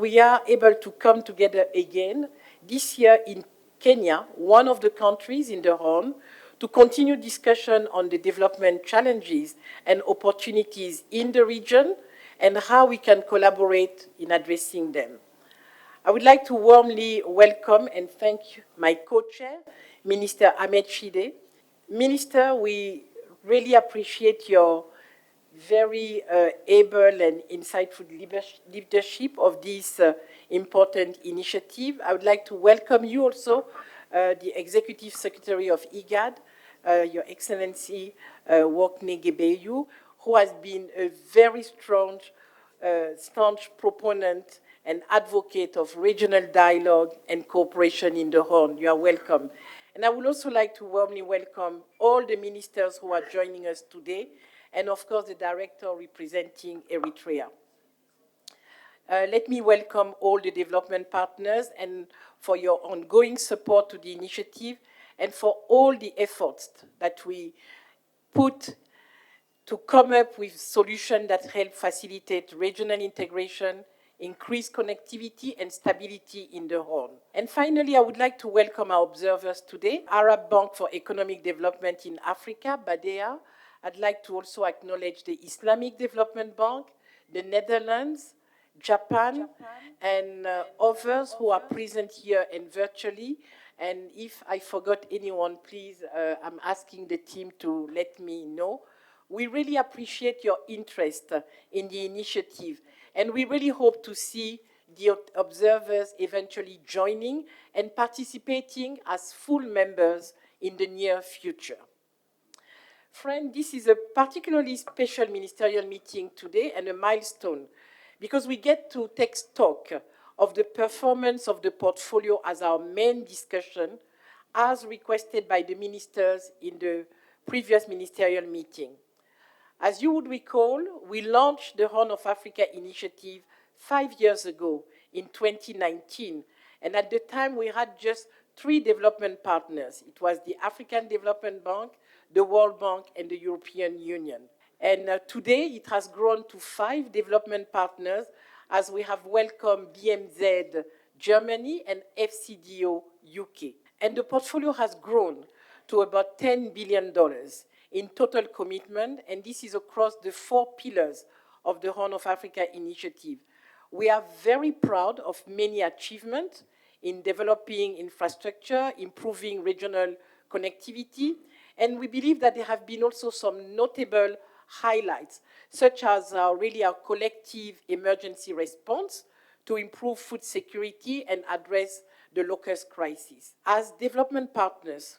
we are able to come together again this year in Kenya, one of the countries in the Horn, to continue discussion on the development challenges and opportunities in the region and how we can collaborate in addressing them. I would like to warmly welcome and thank my co-chair, Minister Ahmed Shide. Minister, we really appreciate your very able and insightful leadership of this important initiative. I would like to welcome you also, the Executive Secretary of IGAD, Your Excellency Wokne Gebeyu, who has been a very staunch proponent and advocate of regional dialogue and cooperation in the Horn. You are welcome. And I would also like to warmly welcome all the ministers who are joining us today, and of course the director representing Eritrea. Let me welcome all the development partners and for your ongoing support to the initiative and for all the efforts that we put to come up with solutions that help facilitate regional integration, increase connectivity and stability in the Horn. And finally, I would like to welcome our observers today, Arab Bank for Economic Development in Africa, BADEA. I'd like to also acknowledge the Islamic Development Bank, the Netherlands, Japan, and others who are present here and virtually. And if I forgot anyone, please, I'm asking the team to let me know. We really appreciate your interest in the initiative, and we really hope to see the observers eventually joining and participating as full members in the near future. Friends, this is a particularly special ministerial meeting today and a milestone because we get to take stock of the performance of the portfolio as our main discussion, as requested by the ministers in the previous ministerial meeting. As you would recall, we launched the Horn of Africa initiative 5 years ago in 2019, and at the time we had just 3 development partners. It was the African Development Bank, the World Bank, and the European Union. And today it has grown to 5 development partners as we have welcomed BMZ Germany and FCDO UK. And the portfolio has grown to about $10 billion in total commitment, and this is across the 4 pillars of the Horn of Africa initiative. We are very proud of many achievements in developing infrastructure, improving regional connectivity, and we believe that there have been also some notable highlights, such as our collective emergency response to improve food security and address the locust crisis. As development partners,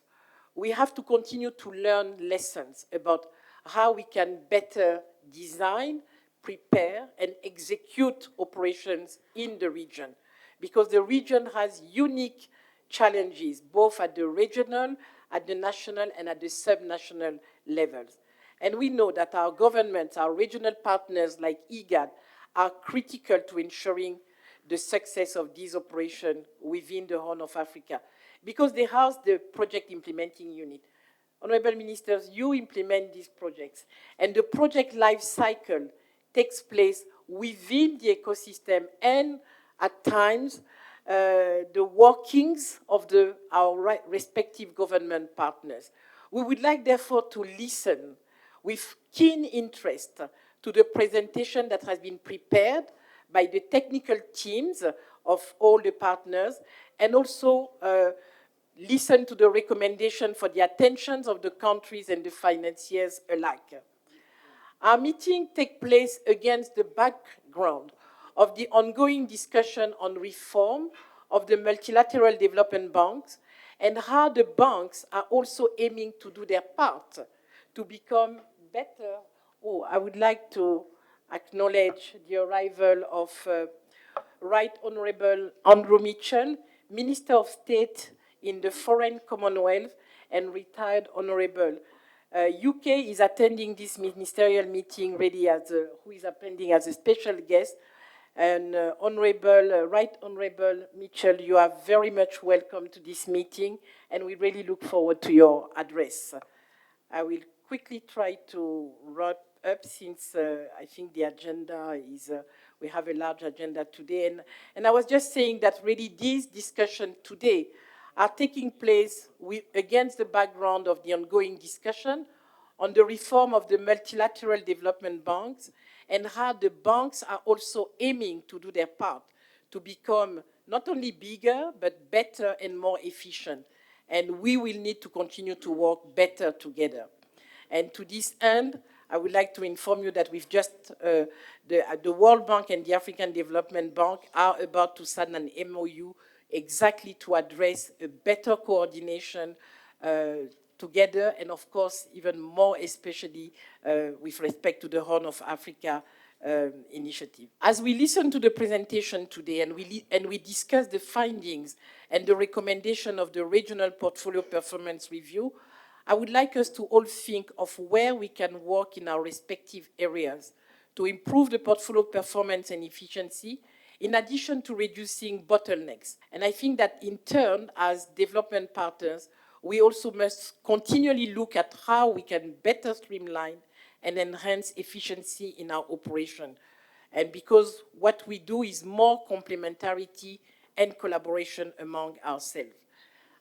we have to continue to learn lessons about how we can better design, prepare, and execute operations in the region, because the region has unique challenges, both at the regional, at the national, and at the subnational levels. And we know that our governments, our regional partners like IGAD, are critical to ensuring the success of these operations within the Horn of Africa, because they house the project implementing unit. Honorable Ministers, you implement these projects, and the project life cycle takes place within the ecosystem and, at times, the workings of our respective government partners. We would like, therefore, to listen with keen interest to the presentation that has been prepared by the technical teams of all the partners, and also listen to the recommendation for the attentions of the countries and the financiers alike. Our meeting takes place against the background of the ongoing discussion on reform of the multilateral development banks and how the banks are also aiming to do their part to become better. Oh, I would like to acknowledge the arrival of Right Honorable Andrew Mitchell, Minister of State in the Foreign Commonwealth and retired Honorable. UK is attending this ministerial meeting who is attending as a special guest. And Right Honorable Mitchell, you are very much welcome to this meeting, and we really look forward to your address. I will quickly try to wrap up since I think the agenda is we have a large agenda today. And I was just saying that really these discussions today are taking place against the background of the ongoing discussion on the reform of the multilateral development banks and how the banks are also aiming to do their part to become not only bigger, but better and more efficient. And we will need to continue to work better together. And to this end, I would like to inform you that we've just, the World Bank and the African Development Bank are about to sign an MOU exactly to address a better coordination together, and of course, even more especially with respect to the Horn of Africa initiative. As we listen to the presentation today and we discuss the findings and the recommendation of the Regional Portfolio Performance Review, I would like us to all think of where we can work in our respective areas to improve the portfolio performance and efficiency, in addition to reducing bottlenecks. And I think that in turn, as development partners, we also must continually look at how we can better streamline and enhance efficiency in our operation. And because what we do is more complementarity and collaboration among ourselves.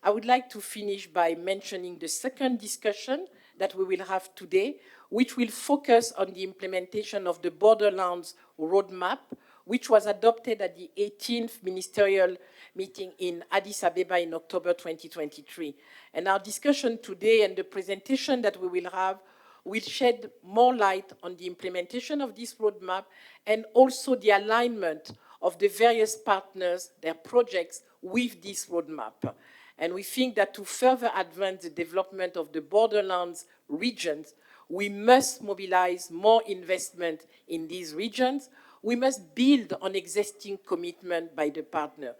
I would like to finish by mentioning the second discussion that we will have today, which will focus on the implementation of the Borderlands Roadmap, which was adopted at the 18th Ministerial meeting in Addis Ababa in October 2023. And our discussion today and the presentation that we will have will shed more light on the implementation of this roadmap and also the alignment of the various partners, their projects with this roadmap. And we think that to further advance the development of the borderlands regions, we must mobilize more investment in these regions. We must build on existing commitment by the partner.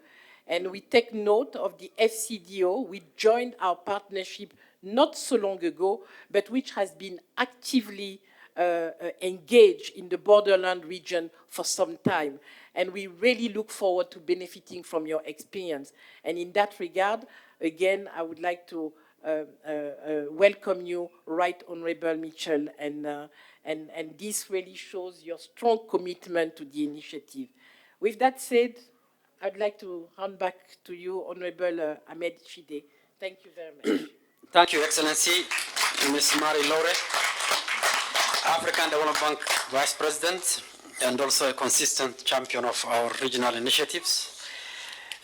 And we take note of the FCDO, which joined our partnership not so long ago, but which has been actively engaged in the borderland region for some time. And we really look forward to benefiting from your experience. And in that regard, again, I would like to welcome you, Right Honorable Mitchell, and this really shows your strong commitment to the initiative. With that said, I'd like to hand back to you, Honorable Ahmed Chide. Thank you very much. Thank you, Excellency, Ms. Marie-Laure, African Development Bank Vice President, and also a consistent champion of our regional initiatives.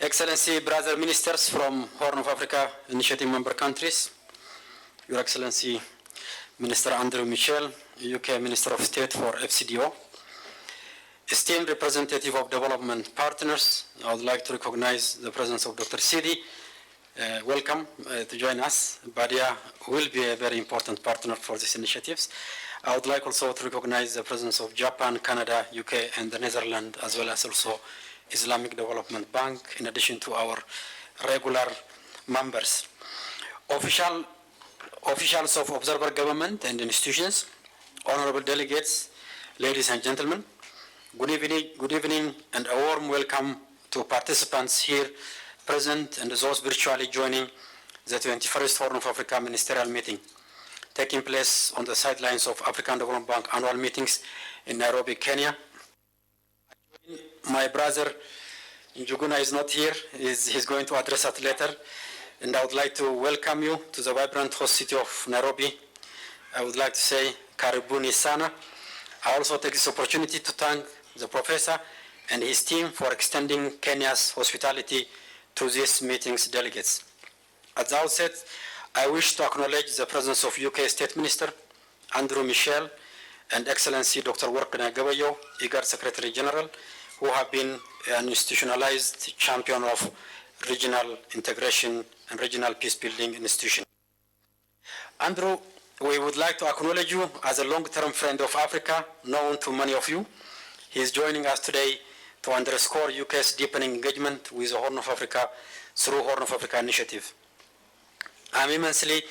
Excellency, brother ministers from Horn of Africa initiative member countries, Your Excellency, Minister Andrew Michel, UK Minister of State for FCDO, esteemed representative of development partners, I would like to recognize the presence of Dr. Sidi. Welcome to join us. Badia will be a very important partner for these initiatives. I would like also to recognize the presence of Japan, Canada, UK, and the Netherlands, as well as also Islamic Development Bank, in addition to our regular members. Officials of observer government and institutions, honorable delegates, ladies and gentlemen, good evening, and a warm welcome to participants here present and those virtually joining the 21st Horn of Africa Ministerial meeting, taking place on the sidelines of African Development Bank annual meetings in Nairobi, Kenya. My brother Njuguna is not here. He's going to address us later. And I would like to welcome you to the vibrant host city of Nairobi. I would like to say Karibuni Sana. I also take this opportunity to thank the professor and his team for extending Kenya's hospitality to this meeting's delegates. At the outset, I wish to acknowledge the presence of UK State Minister Andrew Michel and Excellency Dr. Workana Gabayo, IGAD Secretary General, who have been an institutionalized champion of regional integration and regional peace building institution. Andrew, we would like to acknowledge you as a long-term friend of Africa, known to many of you. He is joining us today to underscore UK's deepening engagement with the Horn of Africa through Horn of Africa initiative. I'm immensely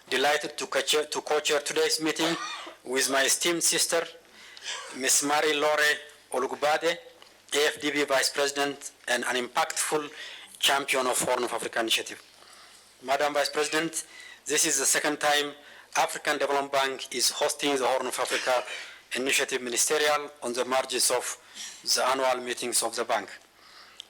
delighted to co-chair today's meeting with my esteemed sister, Ms. Marie-Laure Olugbade, AFDB Vice President and an impactful champion of Horn of Africa initiative. Madam Vice President, this is the second time African Development Bank is hosting the Horn of Africa initiative Ministerial on the margins of the annual meetings of the bank.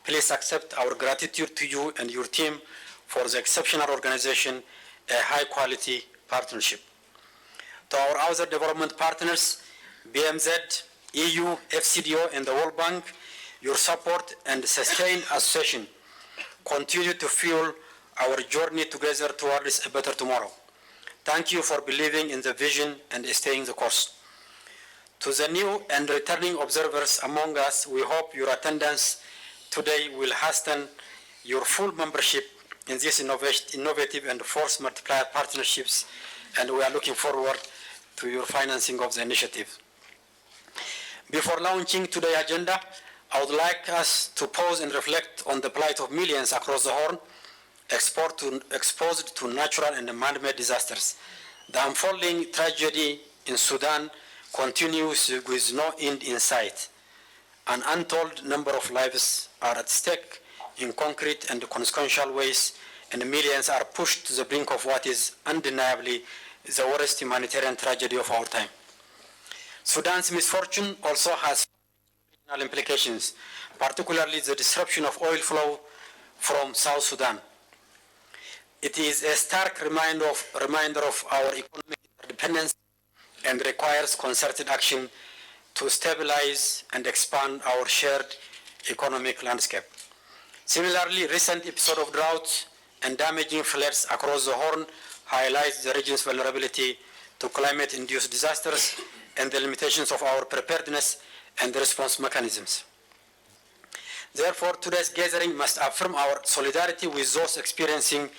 Please accept our gratitude to you and your team for the exceptional organization, a high-quality partnership. To our other development partners, BMZ, EU, FCDO, and the World Bank, your support and sustained association continue to fuel our journey together towards a better tomorrow. Thank you for believing in the vision and staying the course. To the new and returning observers among us, we hope your attendance today will hasten your full membership in these innovative and force multiplier partnerships, and we are looking forward to your financing of the initiative. Before launching today's agenda, I would like us to pause and reflect on the plight of millions across the Horn exposed to natural and man-made disasters. The unfolding tragedy in Sudan continues with no end in sight. An untold number of lives are at stake in concrete and consequential ways, and millions are pushed to the brink of what is undeniably the worst humanitarian tragedy of our time. Sudan's misfortune also has regional implications, particularly the disruption of oil flow from South Sudan. It is a stark reminder of our economic interdependence and requires concerted action to stabilize and expand our shared economic landscape. Similarly, recent episodes of drought and damaging floods across the Horn highlight the region's vulnerability to climate-induced disasters and the limitations of our preparedness and response mechanisms. Therefore, today's gathering must affirm our solidarity with those experiencing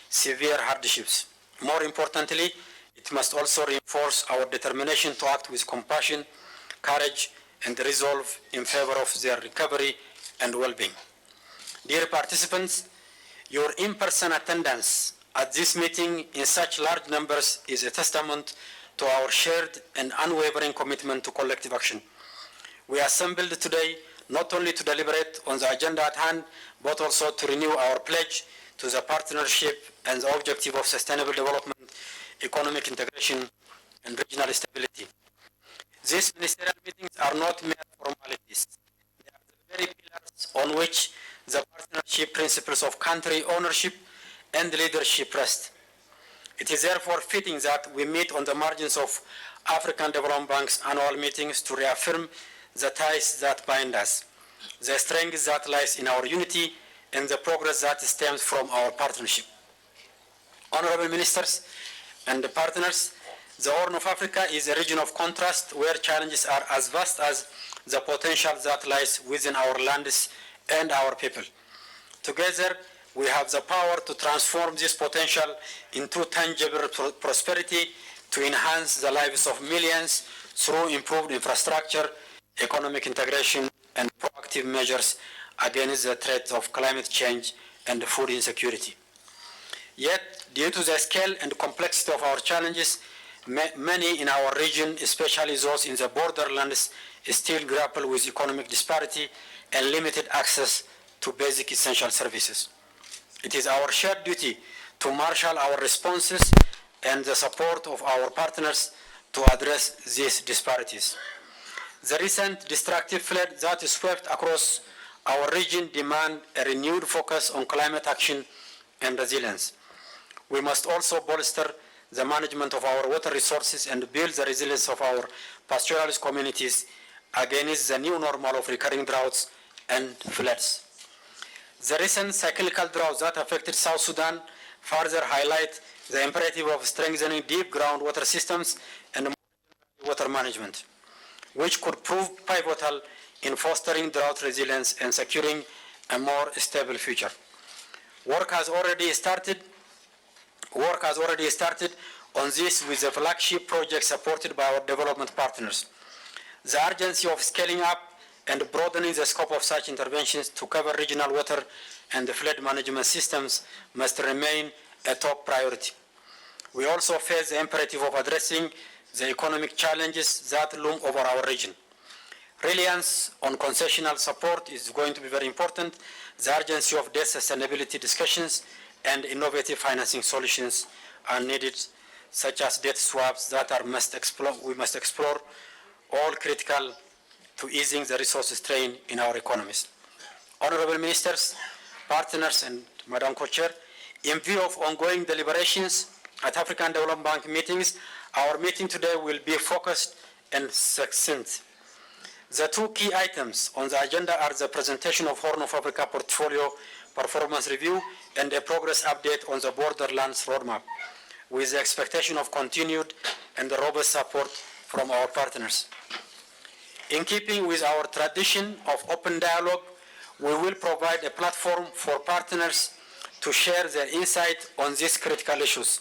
severe hardships. More importantly, it must also reinforce our determination to act with compassion, courage, and resolve in favor of their recovery and well-being. Dear participants, your in-person attendance at this meeting in such large numbers is a testament to our shared and unwavering commitment to collective action. We assembled today not only to deliberate on the agenda at hand, but also to renew our pledge to the partnership and the objective of sustainable development, economic integration, and regional stability. These ministerial meetings are not mere formalities. They are the very pillars on which the partnership principles of country ownership and leadership rest. It is therefore fitting that we meet on the margins of African Development Bank's annual meetings to reaffirm the ties that bind us, the strength that lies in our unity, and the progress that stems from our partnership. Honorable Ministers and the partners, the Horn of Africa is a region of contrast where challenges are as vast as the potential that lies within our lands and our people. Together, we have the power to transform this potential into tangible prosperity, to enhance the lives of millions through improved infrastructure, economic integration, and proactive measures against the threat of climate change and food insecurity. Yet, due to the scale and complexity of our challenges, many in our region, especially those in the borderlands, still grapple with economic disparity and limited access to basic essential services. It is our shared duty to marshal our responses and the support of our partners to address these disparities. The recent destructive flood that swept across our region demand a renewed focus on climate action and resilience. We must also bolster the management of our water resources and build the resilience of our pastoralist communities against the new normal of recurring droughts and floods. The recent cyclical droughts that affected South Sudan further highlight the imperative of strengthening deep groundwater systems and water management, which could prove pivotal in fostering drought resilience and securing a more stable future. Work has already started on this with the flagship project supported by our development partners. The urgency of scaling up and broadening the scope of such interventions to cover regional water and flood management systems must remain a top priority. We also face the imperative of addressing the economic challenges that loom over our region. Reliance on concessional support is going to be very important. The urgency of debt sustainability discussions and innovative financing solutions are needed, such as debt swaps that we must explore, all critical to easing the resource strain in our economies. Honorable Ministers, partners, and Madam Co-Chair, in view of ongoing deliberations at African Development Bank meetings, our meeting today will be focused and succinct. The two key items on the agenda are the presentation of Horn of Africa Portfolio Performance Review and a progress update on the Borderlands Roadmap, with the expectation of continued and robust support from our partners. In keeping with our tradition of open dialogue, we will provide a platform for partners to share their insight on these critical issues.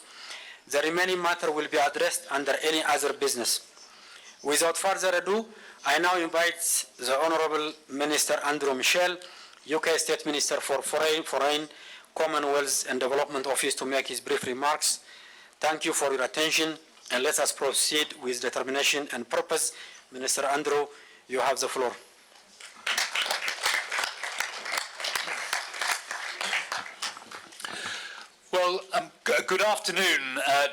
The remaining matter will be addressed under any other business. Without further ado, I now invite the Honourable Minister Andrew Michel, UK State Minister for Foreign, Commonwealth and Development Office, to make his brief remarks. Thank you for your attention, and let us proceed with determination and purpose. Minister Andrew, you have the floor. Well, good afternoon,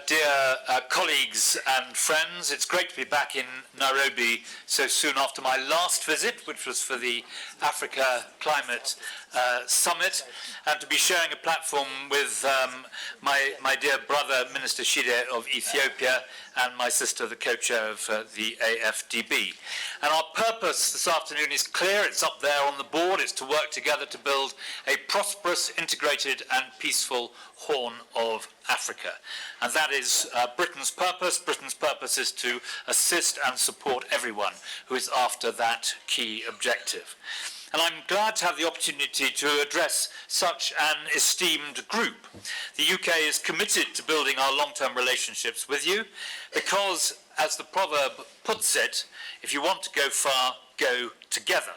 dear colleagues and friends. It's great to be back in Nairobi so soon after my last visit, which was for the Africa Climate Summit, and to be sharing a platform with my dear brother, Minister Shide of Ethiopia, and my sister, the co-chair of the AFDB. And our purpose this afternoon is clear. It's up there on the board. It's to work together to build a prosperous, integrated and peaceful Horn of Africa. And that is Britain's purpose. Britain's purpose is to assist and support everyone who is after that key objective. And I'm glad to have the opportunity to address such an esteemed group. The UK is committed to building our long-term relationships with you because, as the proverb puts it, if you want to go far, go together.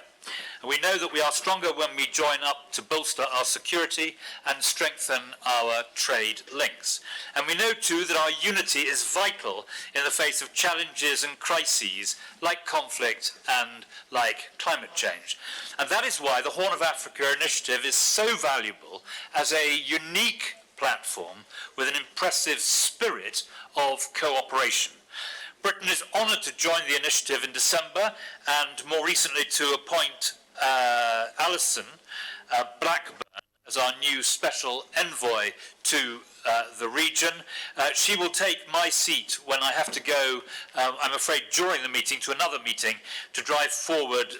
And we know that we are stronger when we join up to bolster our security and strengthen our trade links. And we know too that our unity is vital in the face of challenges and crises like conflict and like climate change. And that is why the Horn of Africa initiative is so valuable as a unique platform with an impressive spirit of cooperation. Britain is honoured to join the initiative in December and more recently to appoint Alison Blackburn as our new special envoy to the region. She will take my seat when I have to go, I'm afraid, during the meeting to another meeting to drive forward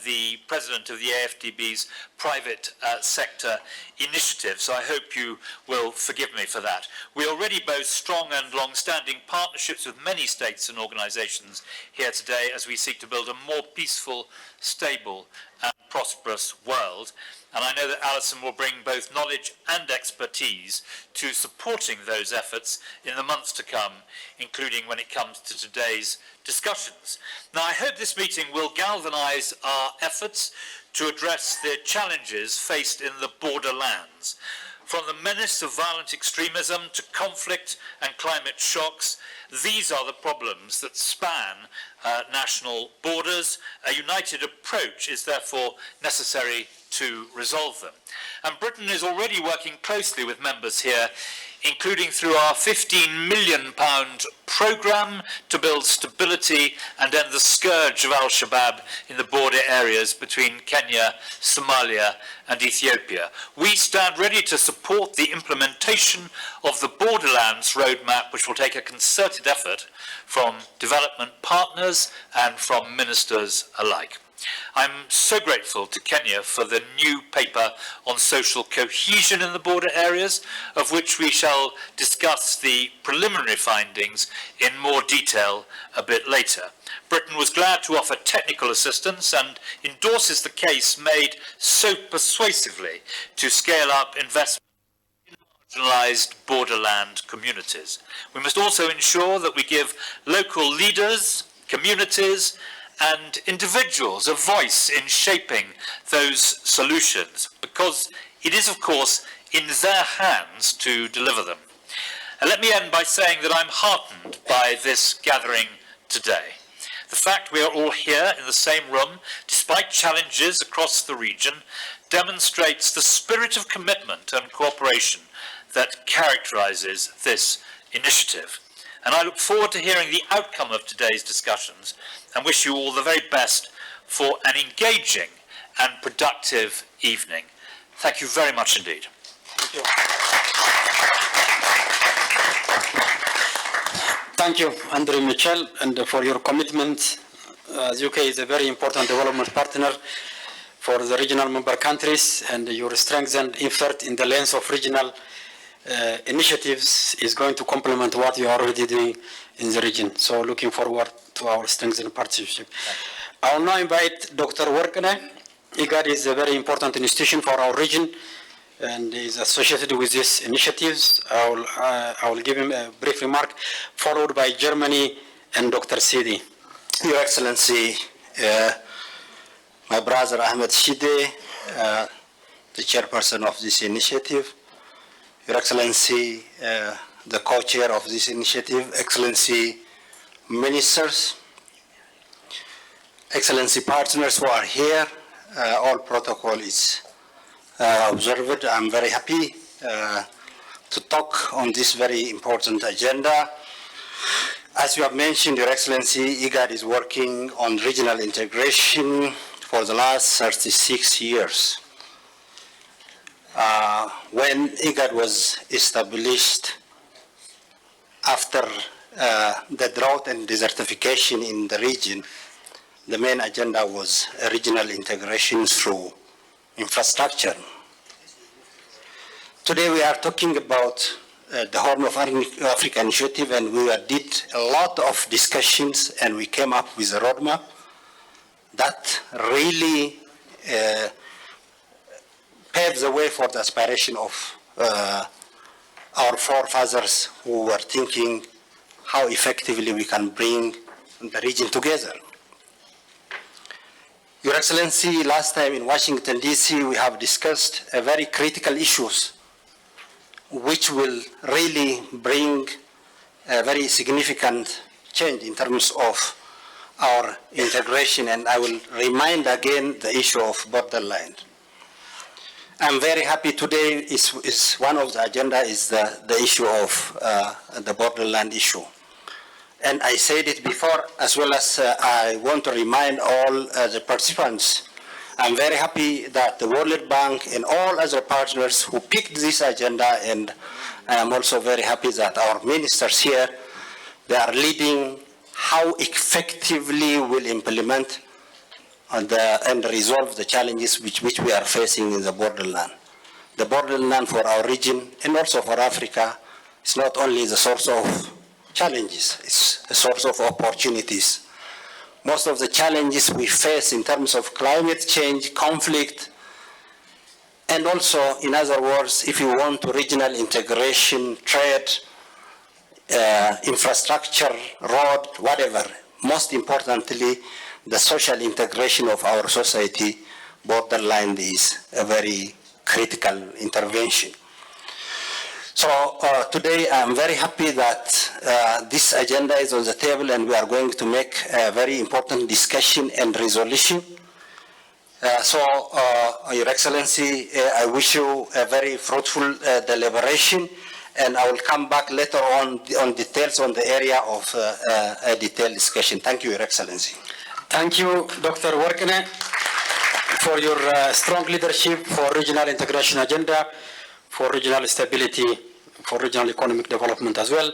the president of the AFDB's private sector initiative. So I hope you will forgive me for that. We already boast strong and long-standing partnerships with many states and organisations here today as we seek to build a more peaceful, stable and prosperous world. And I know that Alison will bring both knowledge and expertise to supporting those efforts in the months to come, including when it comes to today's discussions. Now, I hope this meeting will galvanise our efforts to address the challenges faced in the borderlands. From the menace of violent extremism to conflict and climate shocks, these are the problems that span national borders. A united approach is therefore necessary to resolve them. And Britain is already working closely with members here, including through our £15 million programme to build stability and end the scourge of Al-Shabaab in the border areas between Kenya, Somalia and Ethiopia. We stand ready to support the implementation of the Borderlands Roadmap, which will take a concerted effort from development partners and from ministers alike. I'm so grateful to Kenya for the new paper on social cohesion in the border areas, of which we shall discuss the preliminary findings in more detail a bit later. Britain was glad to offer technical assistance and endorses the case made so persuasively to scale up investment in marginalised borderland communities. We must also ensure that we give local leaders, communities, and individuals a voice in shaping those solutions, because it is, of course, in their hands to deliver them. And let me end by saying that I'm heartened by this gathering today. The fact we are all here in the same room, despite challenges across the region, demonstrates the spirit of commitment and cooperation that characterises this initiative. and I look forward to hearing the outcome of today's discussions and wish you all the very best for an engaging and productive evening. Thank you very much indeed. Thank you. Thank you, Andrew Mitchell, and for your commitment. As UK is a very important development partner for the regional member countries, and your strengthened effort in the lens of regional initiatives is going to complement what you are already doing in the region. So looking forward to our strengthened partnership. I will now invite Dr. Workene. IGAD is a very important institution for our region and is associated with these initiatives. I will give him a brief remark, followed by Germany and Dr. Sidi. Your Excellency, my brother Ahmed Shide, the chairperson of this initiative, Your Excellency, the co-chair of this initiative, Excellency Ministers, Excellency partners who are here, all protocol is observed. I'm very happy to talk on this very important agenda. As you have mentioned, Your Excellency, IGAD is working on regional integration for the last 36 years. When IGAD was established after the drought and desertification in the region, the main agenda was regional integration through infrastructure. Today we are talking about the Horn of Africa initiative, and we did a lot of discussions and we came up with a roadmap that really paves the way for the aspiration of our forefathers who were thinking how effectively we can bring the region together. Your Excellency, last time in Washington, D.C., we have discussed a very critical issues which will really bring a very significant change in terms of our integration, and I will remind again the issue of borderland. I'm very happy today is one of the agenda is the issue of the borderland issue. And I said it before, as well as I want to remind all the participants, I'm very happy that the World Bank and all other partners who picked this agenda, and I am also very happy that our ministers here, they are leading how effectively we'll implement and resolve the challenges which we are facing in the borderland. The borderland for our region and also for Africa is not only the source of challenges, it's a source of opportunities. Most of the challenges we face in terms of climate change, conflict, and also, in other words, if you want to regional integration, trade, infrastructure, road, whatever, most importantly, the social integration of our society, borderland is a very critical intervention. So today I'm very happy that this agenda is on the table and we are going to make a very important discussion and resolution. Your Excellency, I wish you a very fruitful deliberation, and I will come back later on details on the area of a detailed discussion. Thank you, Your Excellency. Thank you, Dr. Workene, for your strong leadership for regional integration agenda, for regional stability, for regional economic development as well.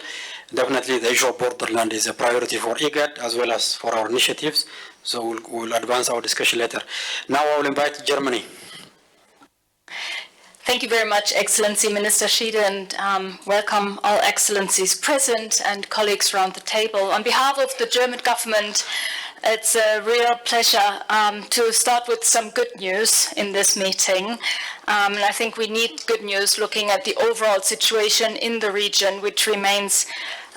Definitely the issue of borderland is a priority for IGAD as well as for our initiatives, so we'll advance our discussion later. Now I will invite Germany. Thank you very much, Excellency Minister Shide, and welcome all Excellencies present and colleagues around the table. On behalf of the German government, it's a real pleasure to start with some good news in this meeting. And I think we need good news looking at the overall situation in the region, which remains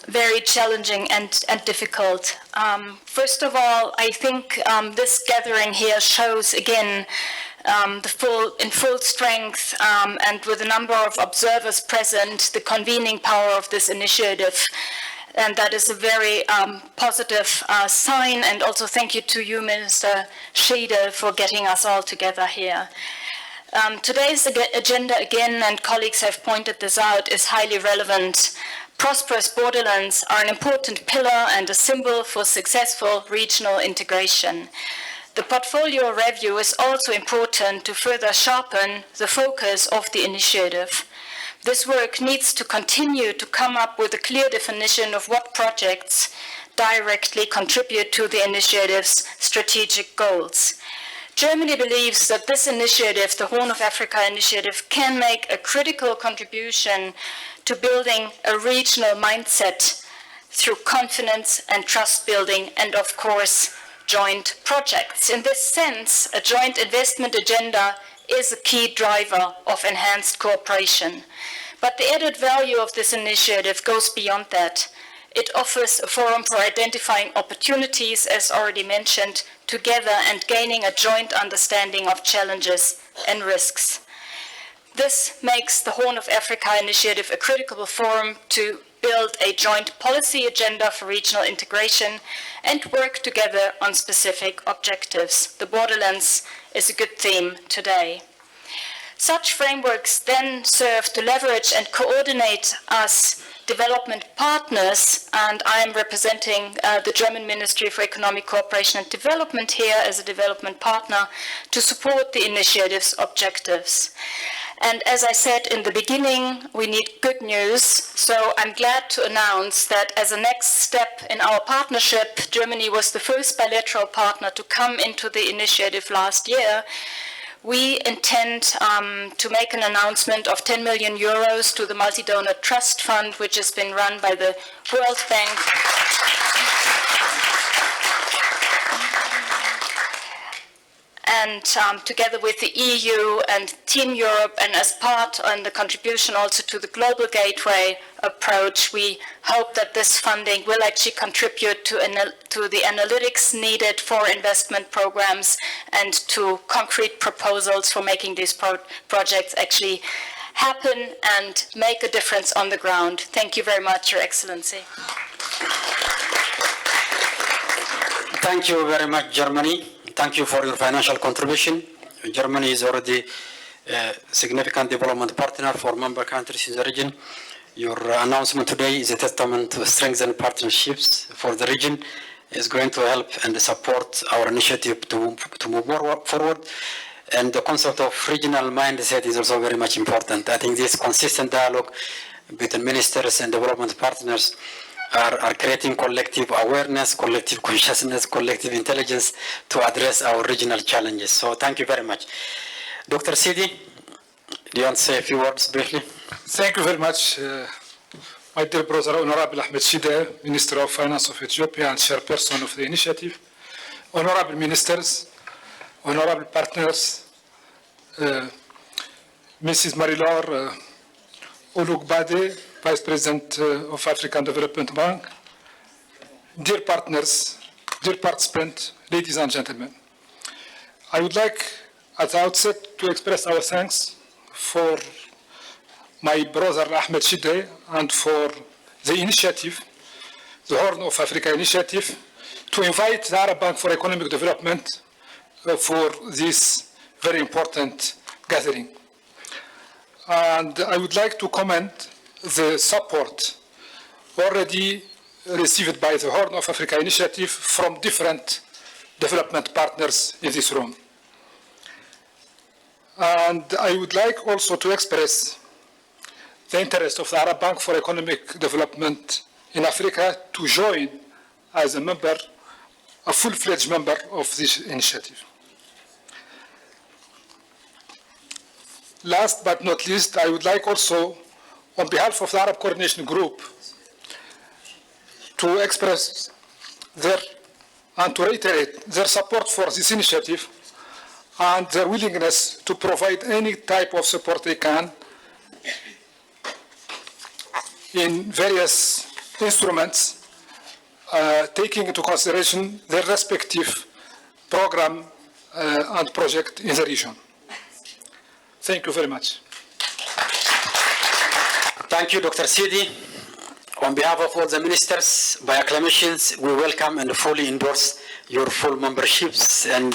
very challenging and difficult. First of all, I think this gathering here shows again in full strength and with a number of observers present, the convening power of this initiative. And that is a very positive sign. And also thank you to you, Minister Shide, for getting us all together here. Today's agenda, again, and colleagues have pointed this out, is highly relevant, Prosperous borderlands are an important pillar and a symbol for successful regional integration. The portfolio review is also important to further sharpen the focus of the initiative. This work needs to continue to come up with a clear definition of what projects directly contribute to the initiative's strategic goals. Germany believes that this initiative, the Horn of Africa initiative, can make a critical contribution to building a regional mindset through confidence and trust building and, of course, joint projects. In this sense, a joint investment agenda is a key driver of enhanced cooperation. But the added value of this initiative goes beyond that. It offers a forum for identifying opportunities, as already mentioned, together and gaining a joint understanding of challenges and risks. This makes the Horn of Africa initiative a critical forum to build a joint policy agenda for regional integration and work together on specific objectives. The borderlands is a good theme today. Such frameworks then serve to leverage and coordinate us development partners, and I am representing the German Ministry for Economic Cooperation and Development here as a development partner to support the initiative's objectives. And as I said in the beginning, we need good news, so I'm glad to announce that as a next step in our partnership, Germany was the first bilateral partner to come into the initiative last year. We intend to make an announcement of 10 million euros to the Multi-Donor Trust Fund, which has been run by the World Bank. And together with the EU and Team Europe, and as part of the contribution also to the Global Gateway approach, we hope that this funding will actually contribute to the analytics needed for investment programs and to concrete proposals for making these projects actually happen and make a difference on the ground. Thank you very much, Your Excellency. Thank you very much, Germany. Thank you for your financial contribution. Germany is already a significant development partner for member countries in the region. Your announcement today is a testament to strengthen partnerships for the region. It's going to help and support our initiative to move forward. And the concept of regional mindset is also very much important. I think this consistent dialogue between ministers and development partners are creating collective awareness, collective consciousness, collective intelligence to address our regional challenges. So thank you very much. Dr. Sidi, do you want to say a few words briefly? Thank you very much, my dear brother, Honorable Ahmed Shide, Minister of Finance of Ethiopia and chairperson of the initiative, honorable ministers, honorable partners, Mrs. Marie-Laure Olugbade, Vice President of African Development Bank, dear partners, dear participants, ladies and gentlemen. I would like at the outset to express our thanks for my brother Ahmed Shide and for the initiative, the Horn of Africa initiative, to invite the Arab Bank for Economic Development for this very important gathering. And I would like to comment the support already received by the Horn of Africa initiative from different development partners in this room. And I would like also to express the interest of the Arab Bank for Economic Development in Africa to join as a member, a full-fledged member of this initiative. Last but not least, I would like also, on behalf of the Arab Coordination Group, to express their and to reiterate their support for this initiative and their willingness to provide any type of support they can in various instruments, taking into consideration their respective program and project in the region. Thank you very much. Thank you, Dr. Sidi. On behalf of all the ministers, by acclamations, we welcome and fully endorse your full memberships, and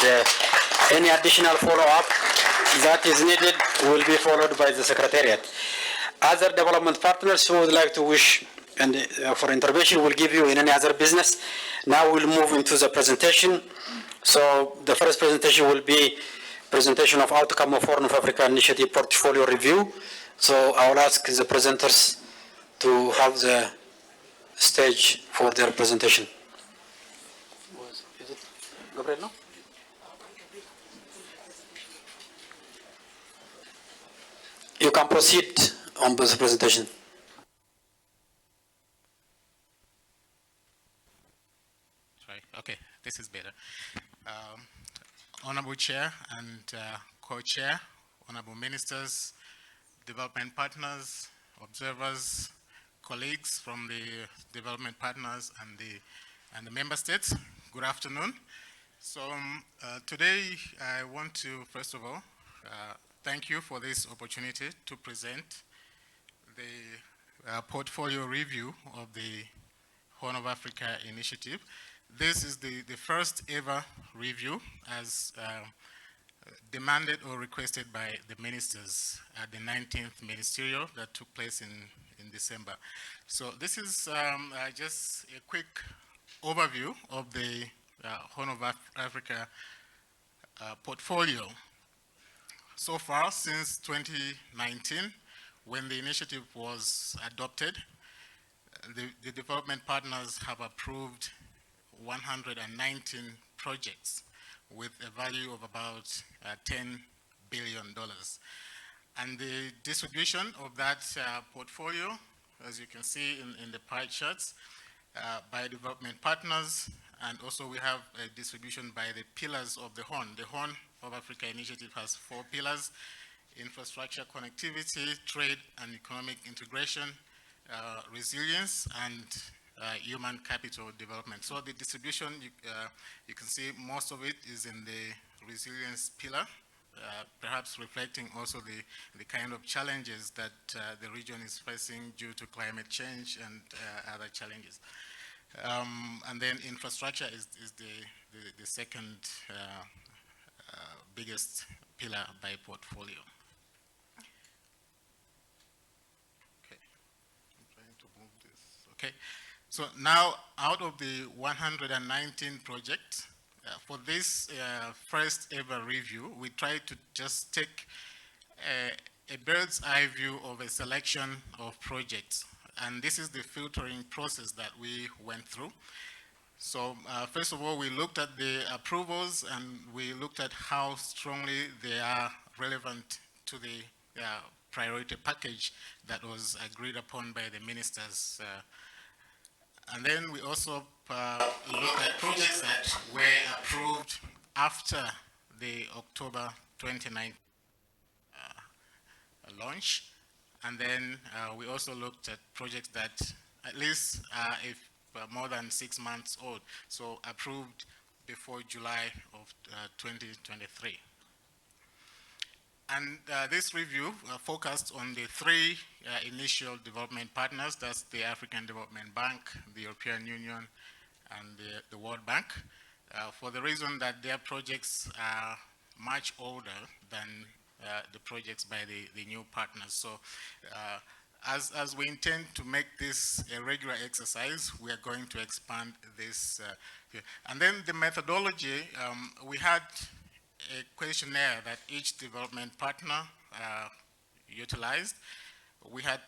any additional follow-up that is needed will be followed by the Secretariat. Other development partners who would like to wish and for intervention we'll give you in any other business. Now we'll move into the presentation. So the first presentation will be presentation of outcome of Horn of Africa Initiative portfolio review. So I will ask the presenters to have the stage for their presentation. Is it Gabriel, no? You can proceed on the presentation. Right. Okay, this is better. Honorable Chair and Co-Chair, Honorable Ministers, development partners, observers, colleagues from the development partners and the member states, good afternoon. So today I want to, first of all, thank you for this opportunity to present the portfolio review of the Horn of Africa Initiative. This is the first ever review as demanded or requested by the ministers at the 19th Ministerial that took place in December. So this is just a quick overview of the Horn of Africa portfolio. So far, since 2019, when the initiative was adopted, the development partners have approved 119 projects with a value of about $10 billion. And the distribution of that portfolio, as you can see in the pie charts, by development partners, and also we have a distribution by the pillars of the Horn. The Horn of Africa Initiative has 4 pillars: infrastructure, connectivity, trade and economic integration, resilience, and human capital development. So the distribution, you can see most of it is in the resilience pillar, perhaps reflecting also the kind of challenges that the region is facing due to climate change and other challenges. And then infrastructure is the second biggest pillar by portfolio. Okay, I'm trying to move this. Okay, so now out of the 119 projects, for this first ever review, we tried to just take a bird's eye view of a selection of projects. And this is the filtering process that we went through. So first of all, we looked at the approvals and we looked at how strongly they are relevant to the priority package that was agreed upon by the ministers. And then we also looked at projects that were approved after the October 2019 launch. And then we also looked at projects that at least if more than 6 months old, so approved before July of 2023. And this review focused on the 3 initial development partners, that's the African Development Bank, the European Union, and the World Bank, for the reason that their projects are much older than the projects by the new partners. So as we intend to make this a regular exercise, we are going to expand this here. And then the methodology, we had a questionnaire that each development partner utilized. We had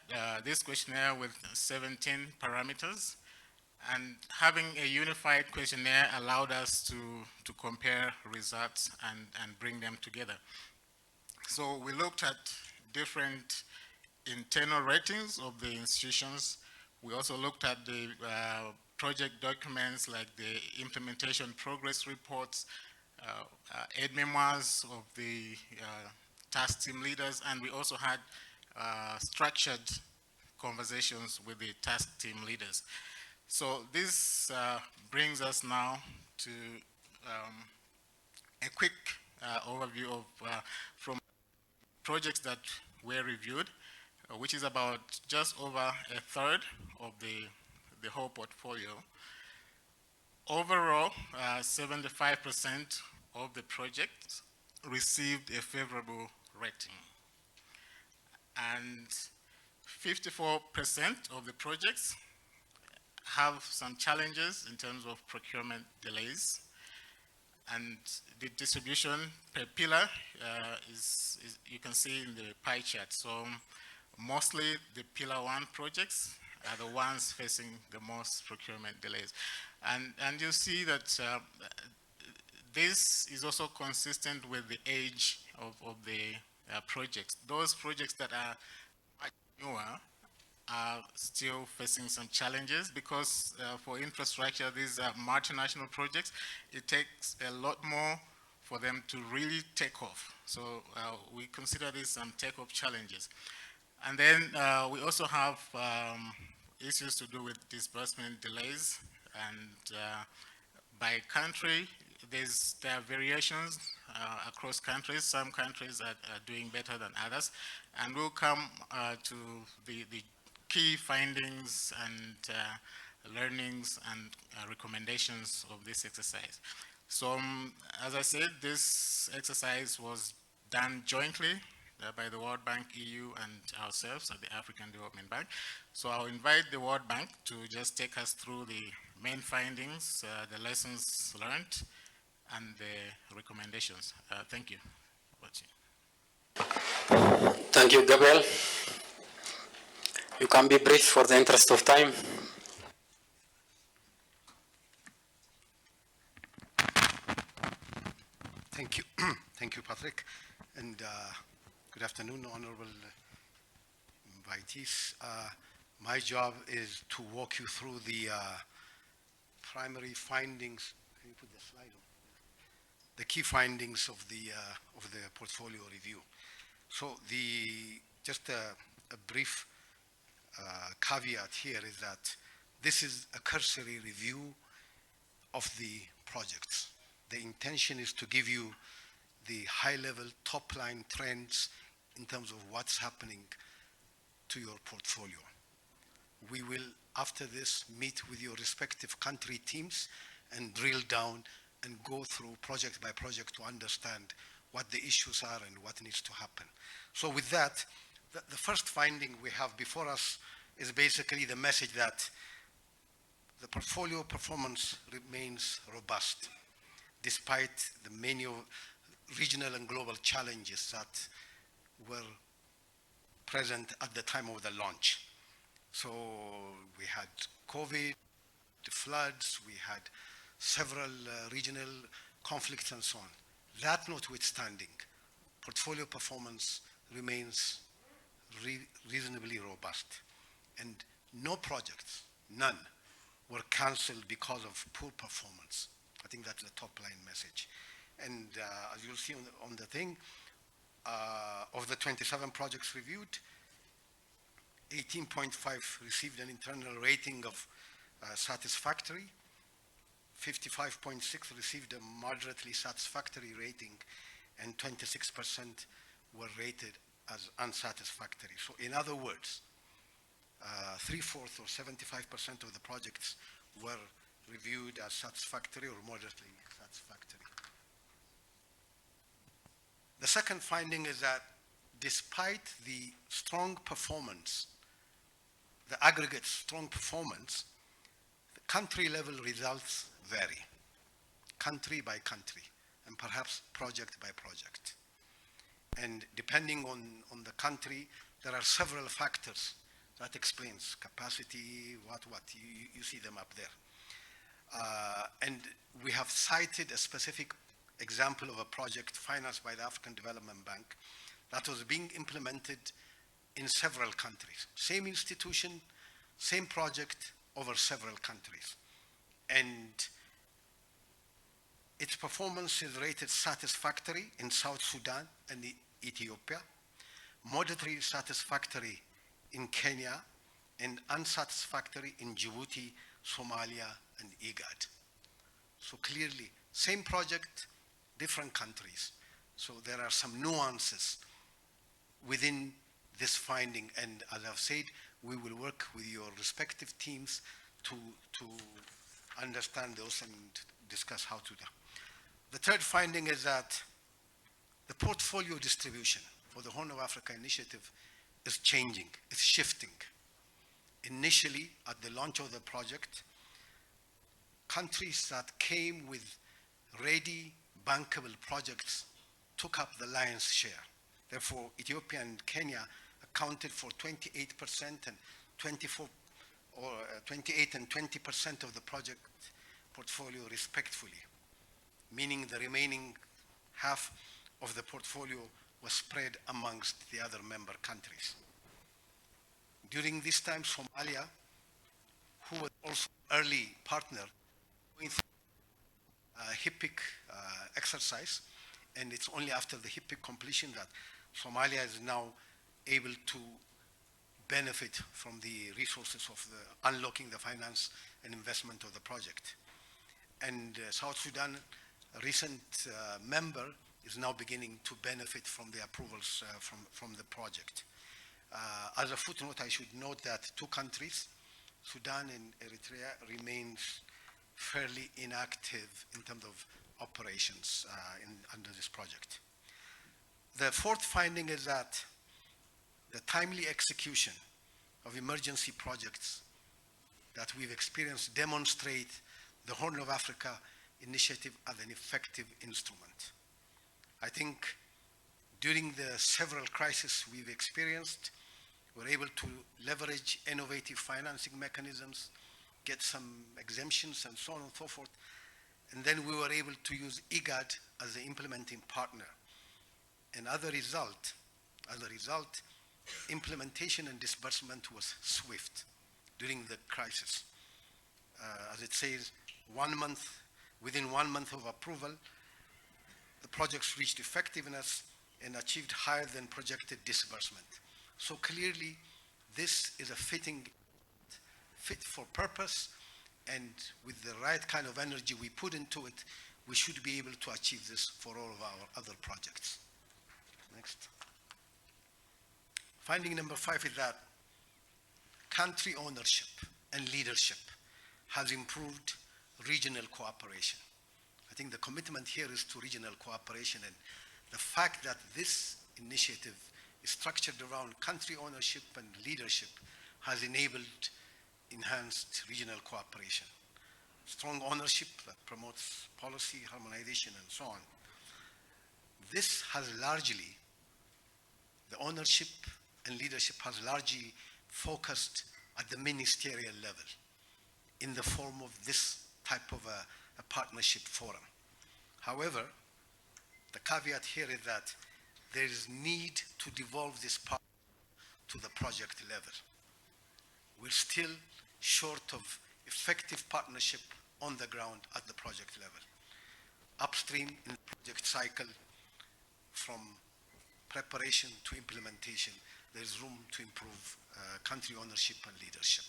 this questionnaire with 17 parameters, and having a unified questionnaire allowed us to compare results and bring them together. So we looked at different internal ratings of the institutions. We also looked at the project documents like the implementation progress reports, aid memoirs of the task team leaders, and we also had structured conversations with the task team leaders. So this brings us now to a quick overview of from projects that were reviewed, which is about just over a third of the whole portfolio. Overall, 75% of the projects received a favorable rating. And 54% of the projects have some challenges in terms of procurement delays. And the distribution per pillar is you can see in the pie chart. So mostly the pillar 1 projects are the ones facing the most procurement delays. And you see that this is also consistent with the age of the projects. Those projects that are much newer are still facing some challenges because for infrastructure, these are multinational projects. It takes a lot more for them to really take off. So we consider this some take-off challenges. And then we also have issues to do with disbursement delays. And by country, there are variations across countries. Some countries are doing better than others. And we'll come to the key findings and learnings and recommendations of this exercise. So as I said, this exercise was done jointly by the World Bank, EU, and ourselves at the African Development Bank. So I'll invite the World Bank to just take us through the main findings, the lessons learned, and the recommendations. Thank you for watching. Thank you, Gabriel. You can be brief for the interest of time. Thank you. Thank you, Patrick. And good afternoon, honorable invitees. My job is to walk you through the primary findings. Can you put the slide on? The key findings of the portfolio review. So just a brief caveat here is that this is a cursory review of the projects. The intention is to give you the high-level top-line trends in terms of what's happening to your portfolio. We will, after this, meet with your respective country teams and drill down and go through project by project to understand what the issues are and what needs to happen. So with that, the first finding we have before us is basically the message that the portfolio performance remains robust, despite the many regional and global challenges that were present at the time of the launch. So we had COVID, the floods, we had several regional conflicts and so on. That notwithstanding, portfolio performance remains reasonably robust. And no projects, none, were canceled because of poor performance. I think that's the top line message. And as you'll see on the thing, of the 27 projects reviewed, 18.5 received an internal rating of satisfactory, 55.6 received a moderately satisfactory rating, and 26% were rated as unsatisfactory. So in other words, 3/4 or 75% of the projects were reviewed as satisfactory or moderately satisfactory. The second finding is that despite the strong performance, the aggregate strong performance, the country level results vary, country by country, and perhaps project by project. And depending on the country, there are several factors that explains capacity, what, you see them up there. And we have cited a specific example of a project financed by the African Development Bank that was being implemented in several countries. Same institution, same project over several countries. And its performance is rated satisfactory in South Sudan and Ethiopia, moderately satisfactory in Kenya, and unsatisfactory in Djibouti, Somalia, and IGAD. So clearly, same project, different countries. So there are some nuances within this finding, and as I've said, we will work with your respective teams to understand those and discuss how to do. The third finding is that the portfolio distribution for the Horn of Africa initiative is changing, it's shifting. Initially, at the launch of the project, countries that came with ready bankable projects took up the lion's share. Therefore, Ethiopia and Kenya accounted for 28% and 28 and 20% of the project portfolio respectively, meaning the remaining half of the portfolio was spread amongst the other member countries. During this time, Somalia, who was also early partner, going through a HIPIC exercise, and it's only after the HIPIC completion that Somalia is now able to benefit from the resources of the unlocking the finance and investment of the project. And South Sudan, a recent member, is now beginning to benefit from the approvals from the project. As a footnote, I should note that two countries, Sudan and Eritrea, remains fairly inactive in terms of operations under this project. The fourth finding is that the timely execution of emergency projects that we've experienced demonstrate the Horn of Africa initiative as an effective instrument. I think during the several crises we've experienced, we're able to leverage innovative financing mechanisms, get some exemptions and so on and so forth. And then we were able to use IGAD as the implementing partner. And as a result, implementation and disbursement was swift during the crisis. As it says, within 1 month of approval, the projects reached effectiveness and achieved higher than projected disbursement. So clearly, this is a fit for purpose, and with the right kind of energy we put into it, we should be able to achieve this for all of our other projects. Next. Finding number 5 is that country ownership and leadership has improved regional cooperation. I think the commitment here is to regional cooperation, and the fact that this initiative is structured around country ownership and leadership has enabled enhanced regional cooperation. Strong ownership that promotes policy, harmonization, and so on. This has largely, the ownership and leadership has largely focused at the ministerial level in the form of this type of a partnership forum. However, the caveat here is that there is need to devolve this part to the project level. We're still short of effective partnership on the ground at the project level. Upstream in the project cycle, from preparation to implementation, there's room to improve country ownership and leadership.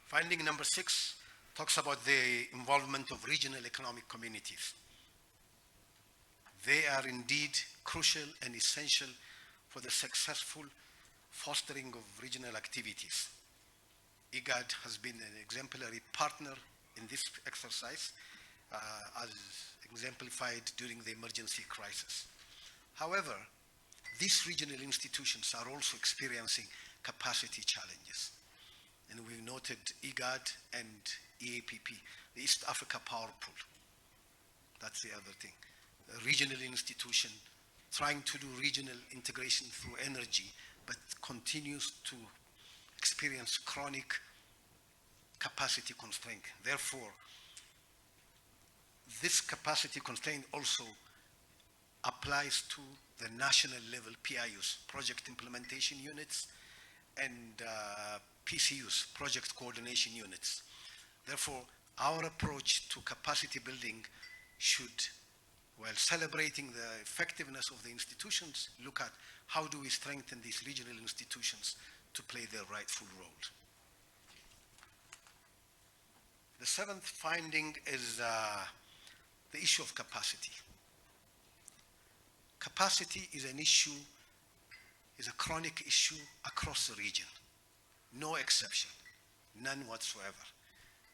Finding number 6 talks about the involvement of regional economic communities. They are indeed crucial and essential for the successful fostering of regional activities. IGAD has been an exemplary partner in this exercise, as exemplified during the emergency crisis. However, these regional institutions are also experiencing capacity challenges. And we've noted IGAD and EAPP, the East Africa Power Pool. That's the other thing. A regional institution trying to do regional integration through energy, but continues to experience chronic capacity constraint. Therefore, this capacity constraint also applies to the national level PIUs, project implementation units, and PCUs, project coordination units. Therefore, our approach to capacity building should, while celebrating the effectiveness of the institutions, look at how do we strengthen these regional institutions to play their rightful role. The 7th finding is the issue of capacity. Capacity is an issue, is a chronic issue across the region. No exception, none whatsoever.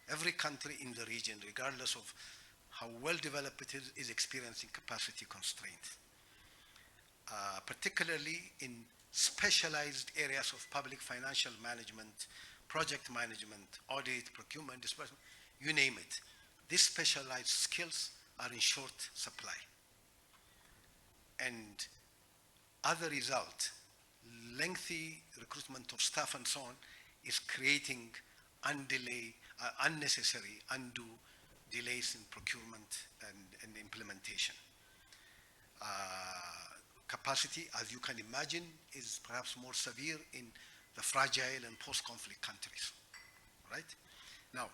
Every country in the region, regardless of how well developed it is experiencing capacity constraints. Particularly in specialized areas of public financial management, project management, audit, procurement, disbursement, you name it. These specialized skills are in short supply. And as a result, lengthy recruitment of staff and so on is creating unnecessary, undue delays in procurement and implementation. Capacity, as you can imagine, is perhaps more severe in the fragile and post-conflict countries, right? Now,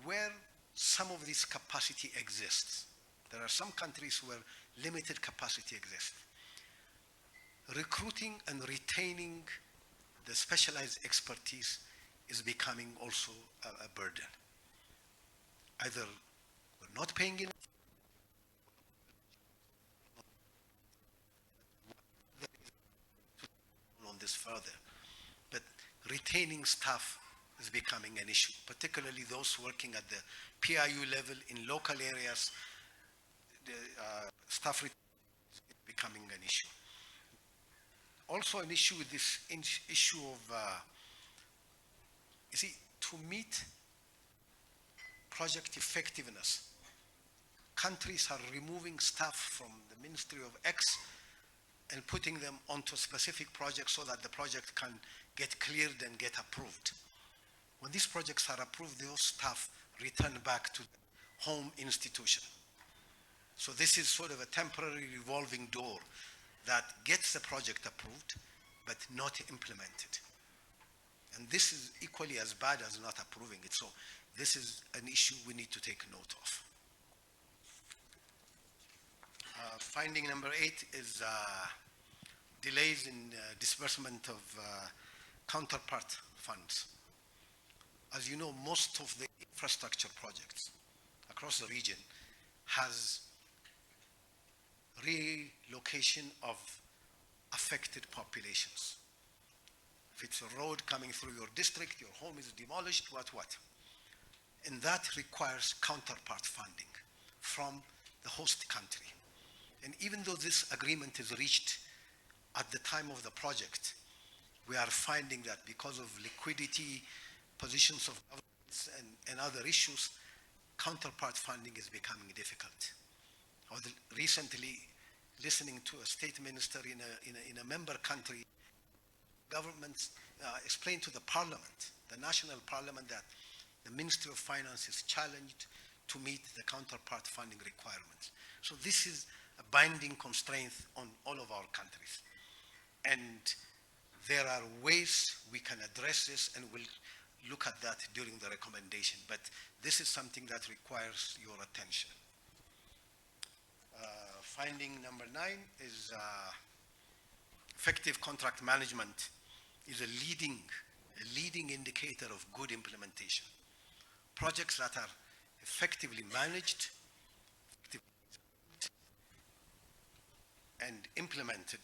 where some of this capacity exists, there are some countries where limited capacity exists. Recruiting and retaining the specialized expertise is becoming also a burden. Either we're not paying enough, on this further, but retaining staff is becoming an issue, particularly those working at the PIU level in local areas. The staff retention is becoming an issue. Also an issue with this issue of, you see, to meet project effectiveness, countries are removing staff from the Ministry of X and putting them onto specific projects so that the project can get cleared and get approved. When these projects are approved, those staff return back to the home institution. So this is sort of a temporary revolving door that gets the project approved, but not implemented. And this is equally as bad as not approving it. So this is an issue we need to take note of. Finding number 8 is delays in disbursement of counterpart funds. As you know, most of the infrastructure projects across the region has relocation of affected populations. If it's a road coming through your district, your home is demolished, what? And that requires counterpart funding from the host country. And even though this agreement is reached at the time of the project, we are finding that because of liquidity, positions of governments and other issues, counterpart funding is becoming difficult. I was recently listening to a state minister in a member country. Governments explained to the parliament, the national parliament, that the Ministry of Finance is challenged to meet the counterpart funding requirements. So this is a binding constraint on all of our countries. And there are ways we can address this, and we'll look at that during the recommendation. But this is something that requires your attention. Finding number 9 is effective contract management is a leading indicator of good implementation. Projects that are effectively managed and implemented,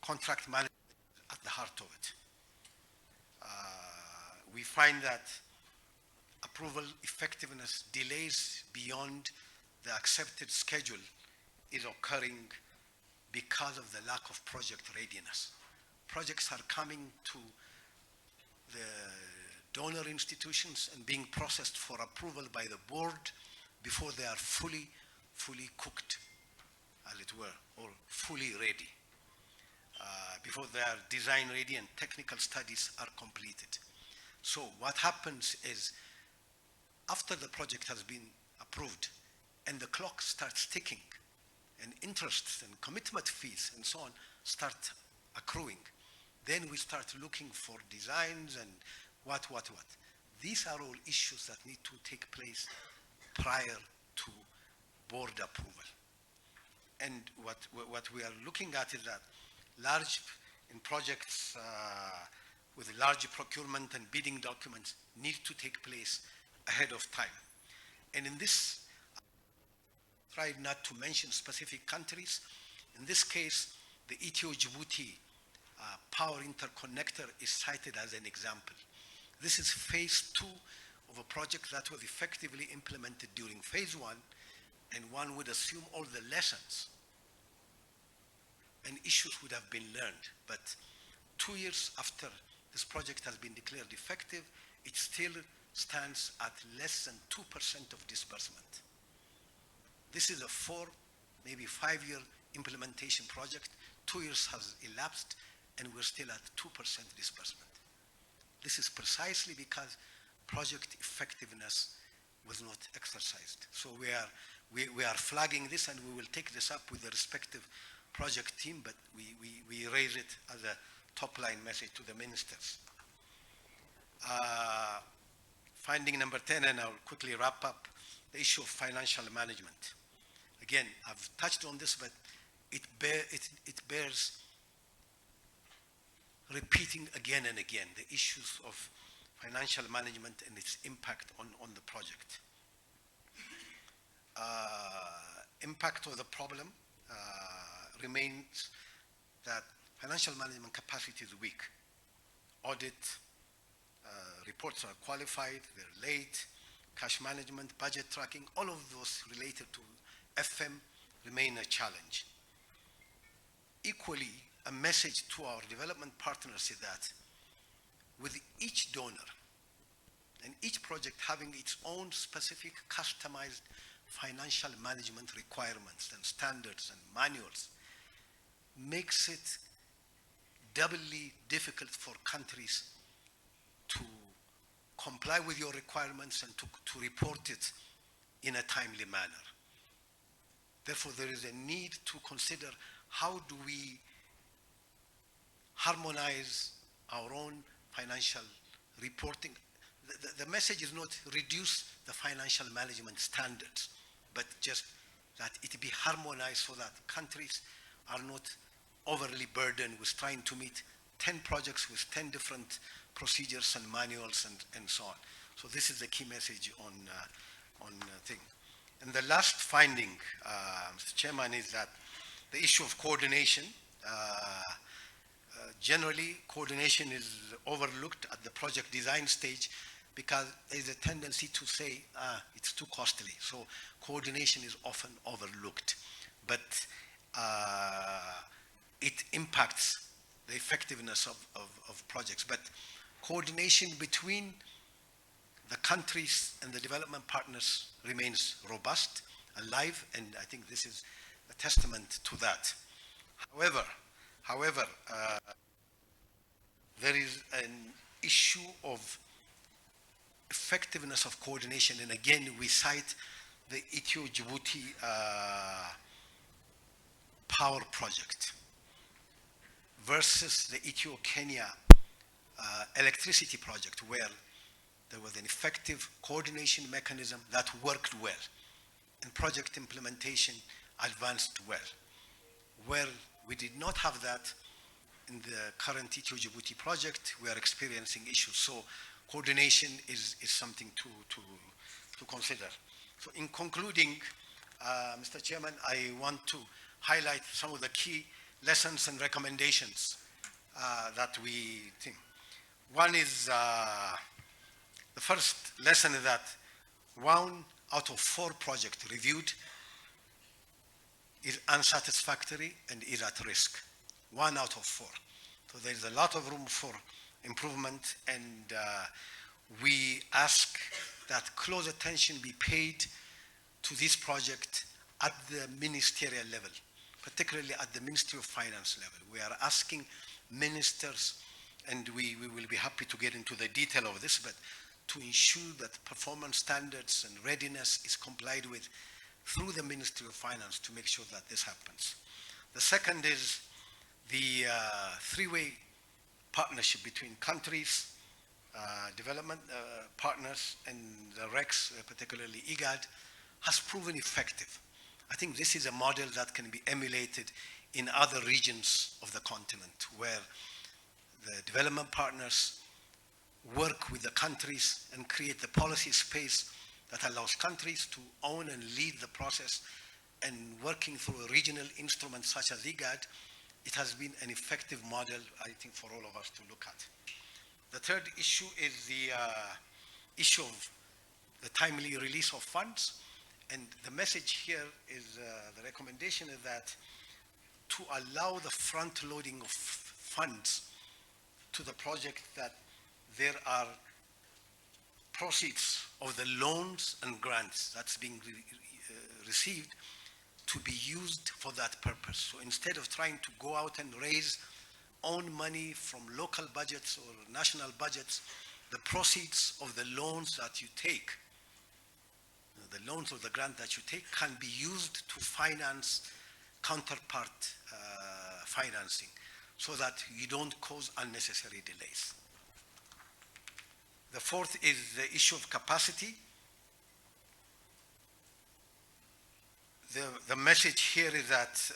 contract management at the heart of it. We find that approval effectiveness delays beyond the accepted schedule is occurring because of the lack of project readiness. Projects are coming to the donor institutions and being processed for approval by the board before they are fully cooked, as it were, or fully ready, before they are design ready and technical studies are completed. So what happens is, after the project has been approved and the clock starts ticking and interests and commitment fees and so on start accruing, then we start looking for designs and what. These are all issues that need to take place prior to board approval. And what we are looking at is that in projects with large procurement and bidding documents need to take place ahead of time. And in this, I tried not to mention specific countries. In this case, the Ethio-Djibouti power interconnector is cited as an example. This is phase 2 of a project that was effectively implemented during phase 1, and one would assume all the lessons and issues would have been learned. But 2 years after this project has been declared effective, it still stands at less than 2% of disbursement. This is a 4, maybe 5-year implementation project. 2 years has elapsed and we're still at 2% disbursement. This is precisely because project effectiveness was not exercised. So we are flagging this, and we will take this up with the respective project team, but we raise it as a top-line message to the ministers. Finding number 10, and I'll quickly wrap up, the issue of financial management. Again, I've touched on this, but it bears repeating again and again, the issues of financial management and its impact on the project. Impact of the problem remains that financial management capacity is weak. Audit reports are qualified, they're late, cash management, budget tracking, all of those related to FM remain a challenge. Equally, a message to our development partners is that with each donor and each project having its own specific customized financial management requirements and standards and manuals, makes it doubly difficult for countries to comply with your requirements and to report it in a timely manner. Therefore, there is a need to consider how do we harmonize our own financial reporting. The message is not reduce the financial management standards, but just that it be harmonized so that countries are not overly burdened with trying to meet 10 projects with 10 different procedures and manuals and so on. So this is the key message on thing. And the last finding, Mr. Chairman, is that the issue of coordination, generally coordination is overlooked at the project design stage because there's a tendency to say, it's too costly. So coordination is often overlooked, but it impacts the effectiveness of projects. But coordination between the countries and the development partners remains robust, alive, and I think this is a testament to that. However, there is an issue of effectiveness of coordination, and again, we cite the Ethio-Djibouti power project versus the Ethio-Kenya electricity project, where there was an effective coordination mechanism that worked well, and project implementation advanced well. Where we did not have that in the current Ethio-Djibouti project, we are experiencing issues. So coordination is something to consider. So in concluding, Mr. Chairman, I want to highlight some of the key lessons and recommendations that we think. One is, the first lesson is that 1 out of 4 projects reviewed is unsatisfactory and is at risk. 1 out of 4. So there's a lot of room for improvement, and we ask that close attention be paid to this project at the ministerial level, particularly at the Ministry of Finance level. We are asking ministers, and we will be happy to get into the detail of this, but to ensure that performance standards and readiness is complied with through the Ministry of Finance to make sure that this happens. The second is the 3-way partnership between countries, development partners, and the RECs, particularly IGAD, has proven effective. I think this is a model that can be emulated in other regions of the continent, where the development partners work with the countries and create the policy space that allows countries to own and lead the process. And working through a regional instrument such as IGAD, it has been an effective model, I think, for all of us to look at. The third issue is the issue of the timely release of funds. And the message here is, the recommendation is that to allow the front loading of funds to the project that there are proceeds of the loans and grants that's being received to be used for that purpose. So instead of trying to go out and raise own money from local budgets or national budgets, the proceeds of the loans that you take, the loans of the grant that you take can be used to finance counterpart financing so that you don't cause unnecessary delays. The fourth is the issue of capacity. The message here is that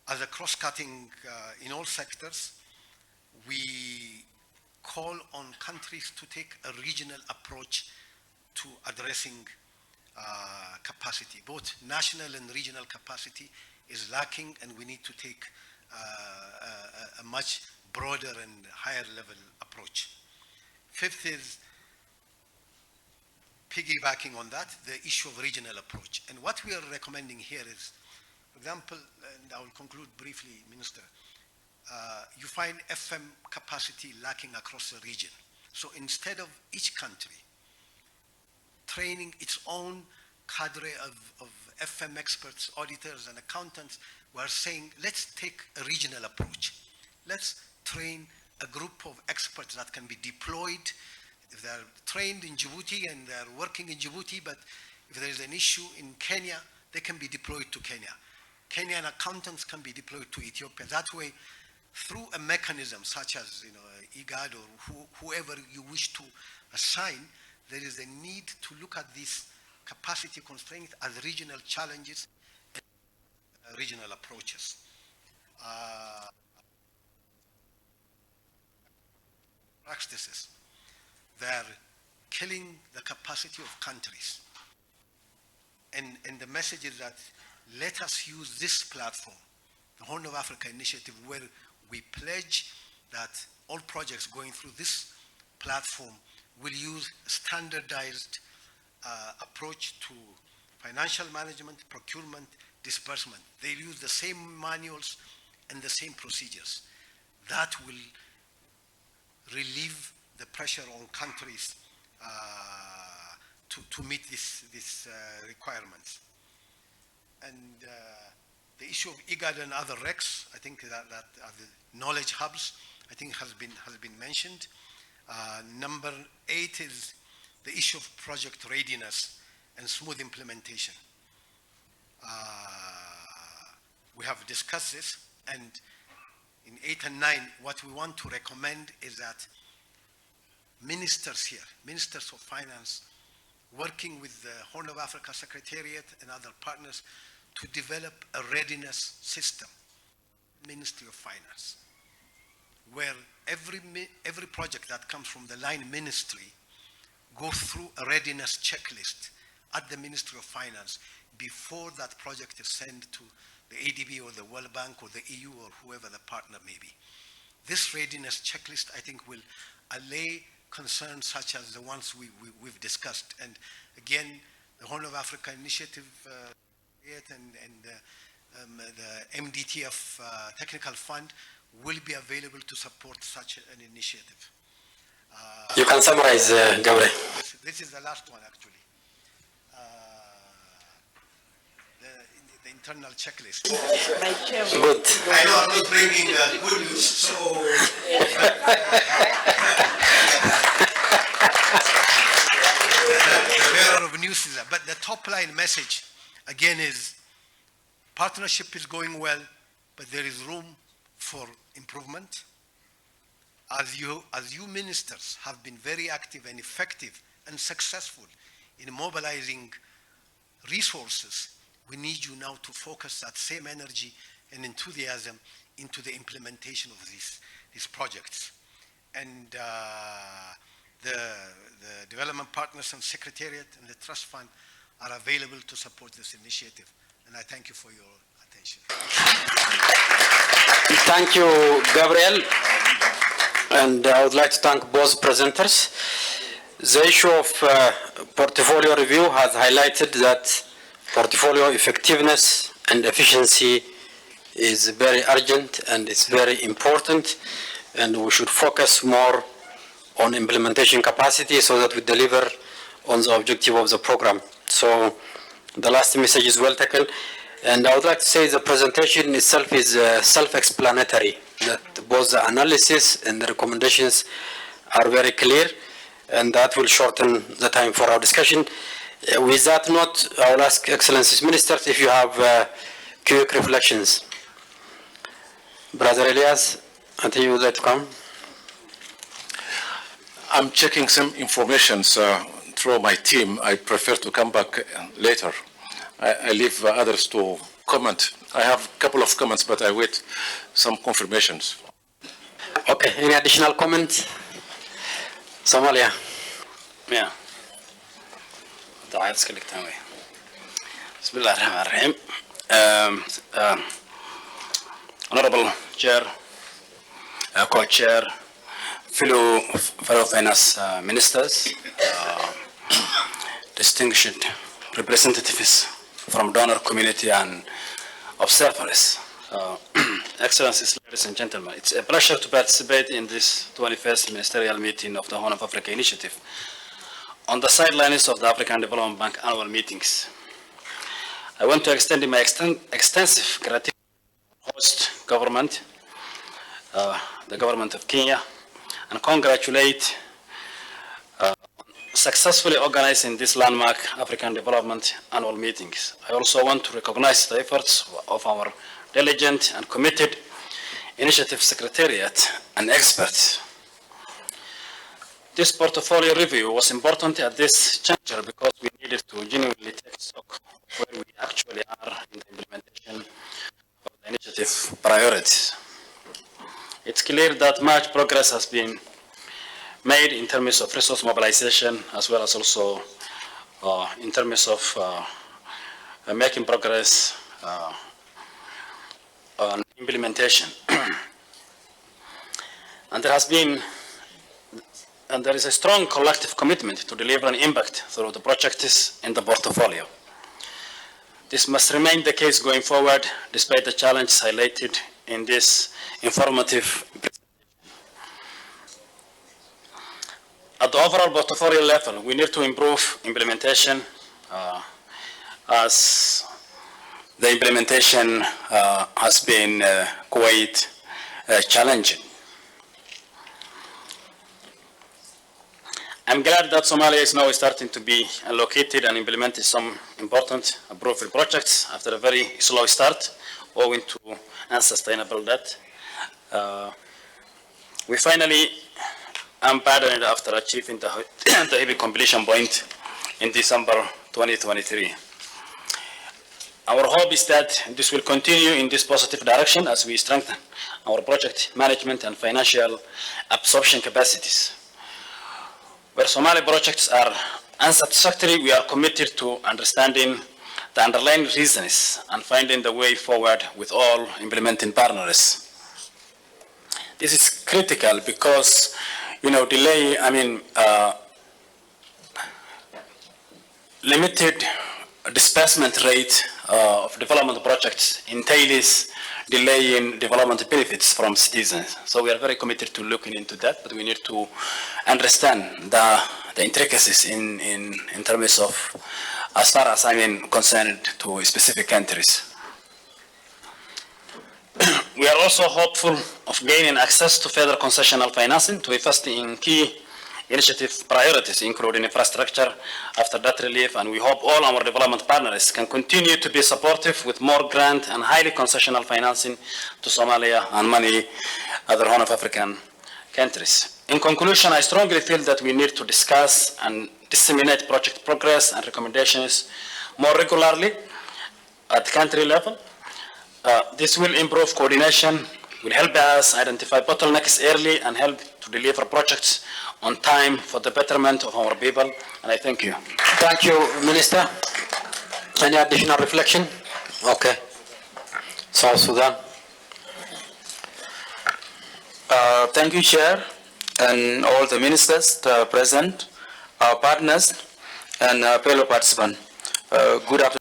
as a cross-cutting in all sectors, we call on countries to take a regional approach to addressing capacity. Both national and regional capacity is lacking, and we need to take a much broader and higher level approach. Fifth is piggybacking on that, the issue of regional approach. And what we are recommending here is, for example, and I will conclude briefly, Minister, you find FM capacity lacking across the region. So instead of each country training its own cadre of FM experts, auditors, and accountants, we're saying, let's take a regional approach. Let's train a group of experts that can be deployed. If they're trained in Djibouti and they're working in Djibouti, but if there's an issue in Kenya, they can be deployed to Kenya. Kenyan accountants can be deployed to Ethiopia. That way, through a mechanism such as IGAD or whoever you wish to assign, there is a need to look at these capacity constraints as regional challenges and regional approaches. Practices, they're killing the capacity of countries. And the message is that let us use this platform, the Horn of Africa Initiative, where we pledge that all projects going through this platform will use a standardized approach to financial management, procurement, disbursement. They use the same manuals and the same procedures. That will relieve the pressure on countries to meet these requirements. And the issue of IGAD and other RECs, I think that are the knowledge hubs, I think has been mentioned. Number 8 is the issue of project readiness and smooth implementation. We have discussed this, and in 8 and 9, what we want to recommend is that ministers here, ministers of finance, working with the Horn of Africa Secretariat and other partners to develop a readiness system, Ministry of Finance, where every project that comes from the line ministry goes through a readiness checklist at the Ministry of Finance before that project is sent to the ADB or the World Bank or the EU or whoever the partner may be. This readiness checklist, I think, will allay concerns such as the ones we've discussed. And again, the Horn of Africa Initiative and the MDTF Technical Fund will be available to support such an initiative. You can summarize, Gabriel. This is the last one, actually. The internal checklist. Good. I know I'm not bringing good news, so... the bearer of news is that. But the top line message, again, is partnership is going well, but there is room for improvement. As you ministers have been very active and effective and successful in mobilizing resources, we need you now to focus that same energy and enthusiasm into the implementation of these projects. And the development partners and secretariat and the trust fund are available to support this initiative. And I thank you for your attention. Thank you, Gabriel. And I would like to thank both presenters. The issue of portfolio review has highlighted that portfolio effectiveness and efficiency is very urgent and it's very important, and we should focus more on implementation capacity so that we deliver on the objective of the program. So the last message is well taken, and I would like to say the presentation itself is self-explanatory, that both the analysis and the recommendations are very clear, and that will shorten the time for our discussion. With that note, I will ask Excellencies Ministers if you have quick reflections. Brother Elias, I think you would like to come. I'm checking some information through my team. I prefer to come back later. I leave others to comment. I have a couple of comments, but I wait some confirmations. Okay, any additional comments? Somalia. Yeah. Bismillah ar-Rahman ar-Rahim. Honorable Chair, Co-Chair, fellow finance ministers, distinguished representatives from donor community and observers, Excellencies, ladies and gentlemen, it's a pleasure to participate in this 21st Ministerial meeting of the Horn of Africa Initiative on the sidelines of the African Development Bank annual meetings. I want to extend my extensive gratitude to the host government, the government of Kenya, and congratulate successfully organizing this landmark African Development annual meetings. I also want to recognize the efforts of our diligent and committed initiative secretariat and experts. This portfolio review was important at this juncture because we needed to genuinely take stock of where we actually are in the implementation of the initiative priorities. It's clear that much progress has been made in terms of resource mobilization, as well as also in terms of making progress on implementation. And there is a strong collective commitment to deliver an impact through the projects in the portfolio. This must remain the case going forward, despite the challenges highlighted in this informative presentation. At the overall portfolio level, we need to improve implementation as the implementation has been quite challenging. I'm glad that Somalia is now starting to be allocated and implemented some important approved projects after a very slow start owing to unsustainable debt. We finally unpardoned after achieving the heavy completion point in December 2023. Our hope is that this will continue in this positive direction as we strengthen our project management and financial absorption capacities. Where Somali projects are unsatisfactory, we are committed to understanding the underlying reasons and finding the way forward with all implementing partners. This is critical because, limited disbursement rate of development projects entails delaying development benefits from citizens. So we are very committed to looking into that, but we need to understand the intricacies in terms of, as far as concerned to specific countries. We are also hopeful of gaining access to further concessional financing to invest in key initiative priorities, including infrastructure after debt relief, and we hope all our development partners can continue to be supportive with more grant and highly concessional financing to Somalia and many other Horn of African countries. In conclusion, I strongly feel that we need to discuss and disseminate project progress and recommendations more regularly at country level. This will improve coordination, will help us identify bottlenecks early and help to deliver projects on time for the betterment of our people, and I thank you. Thank you, Minister. Any additional reflection? Okay. South Sudan. Thank you, Chair, and all the ministers present, our partners, and fellow participants. Good afternoon.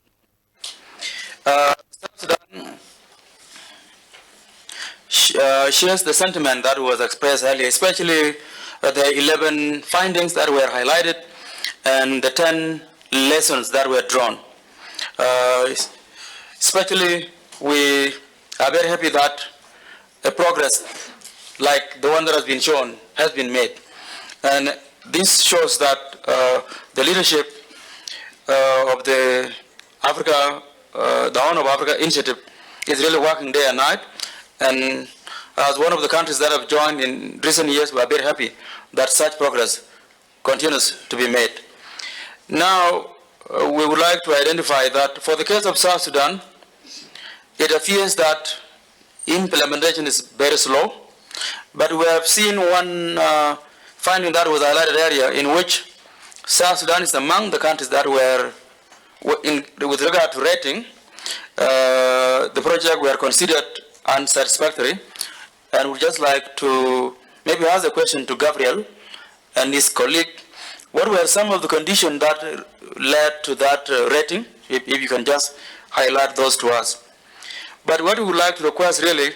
South Sudan shares the sentiment that was expressed earlier, especially the 11 findings that were highlighted and the 10 lessons that were drawn. Especially, we are very happy that a progress like the one that has been shown has been made. And this shows that the leadership of the Africa, the Horn of Africa initiative is really working day and night. And as one of the countries that have joined in recent years, we are very happy that such progress continues to be made. Now, we would like to identify that for the case of South Sudan, it appears that implementation is very slow, but we have seen one finding that was highlighted earlier in which South Sudan is among the countries that were, with regard to rating, the project were considered unsatisfactory, and we'd just like to maybe ask a question to Gabriel and his colleague. What were some of the conditions that led to that rating? If you can just highlight those to us. But what we would like to request really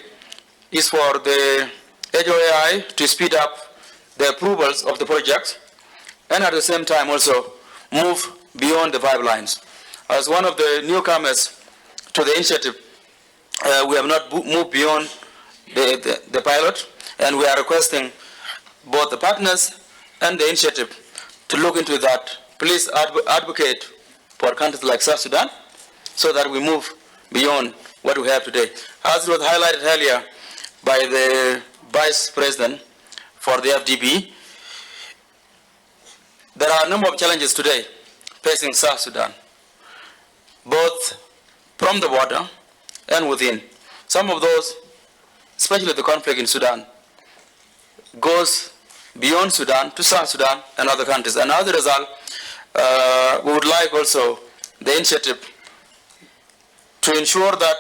is for the HOAI to speed up the approvals of the projects and at the same time also move beyond the pipelines. As one of the newcomers to the initiative, we have not moved beyond the pilot, and we are requesting both the partners and the initiative to look into that. Please advocate for countries like South Sudan so that we move beyond what we have today. As was highlighted earlier by the Vice President for the FDB, there are a number of challenges today facing South Sudan, both from the border and within. Some of those, especially the conflict in Sudan, goes beyond Sudan to South Sudan and other countries. And as a result, we would like also the initiative to ensure that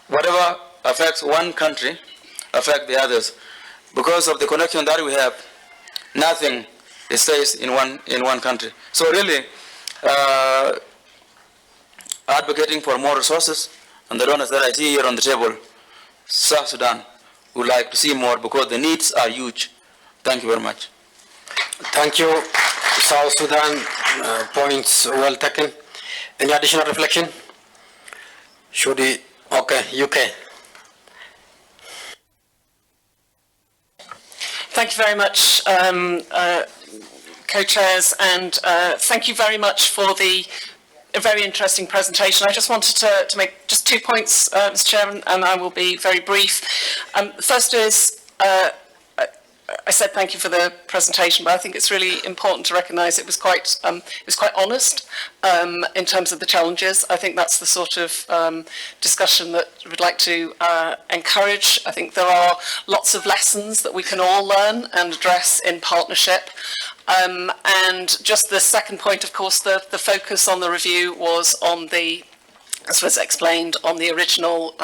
whatever affects one country affects the others. Because of the connection that we have, nothing stays in one country. So really, advocating for more resources, and the donors that I see here on the table, South Sudan would like to see more because the needs are huge. Thank you very much. Thank you, South Sudan. Points well taken. Any additional reflection? Should we? Okay, UK. Thank you very much, co-chairs, and thank you very much for a very interesting presentation. I just wanted to make just 2 points, Mr. Chairman, and I will be very brief. The first is, I said thank you for the presentation, but I think it's really important to recognise it was quite honest in terms of the challenges. I think that's the sort of discussion that we'd like to encourage. I think there are lots of lessons that we can all learn and address in partnership. And just the second point, of course, the focus on the review was on the, as was explained, on the original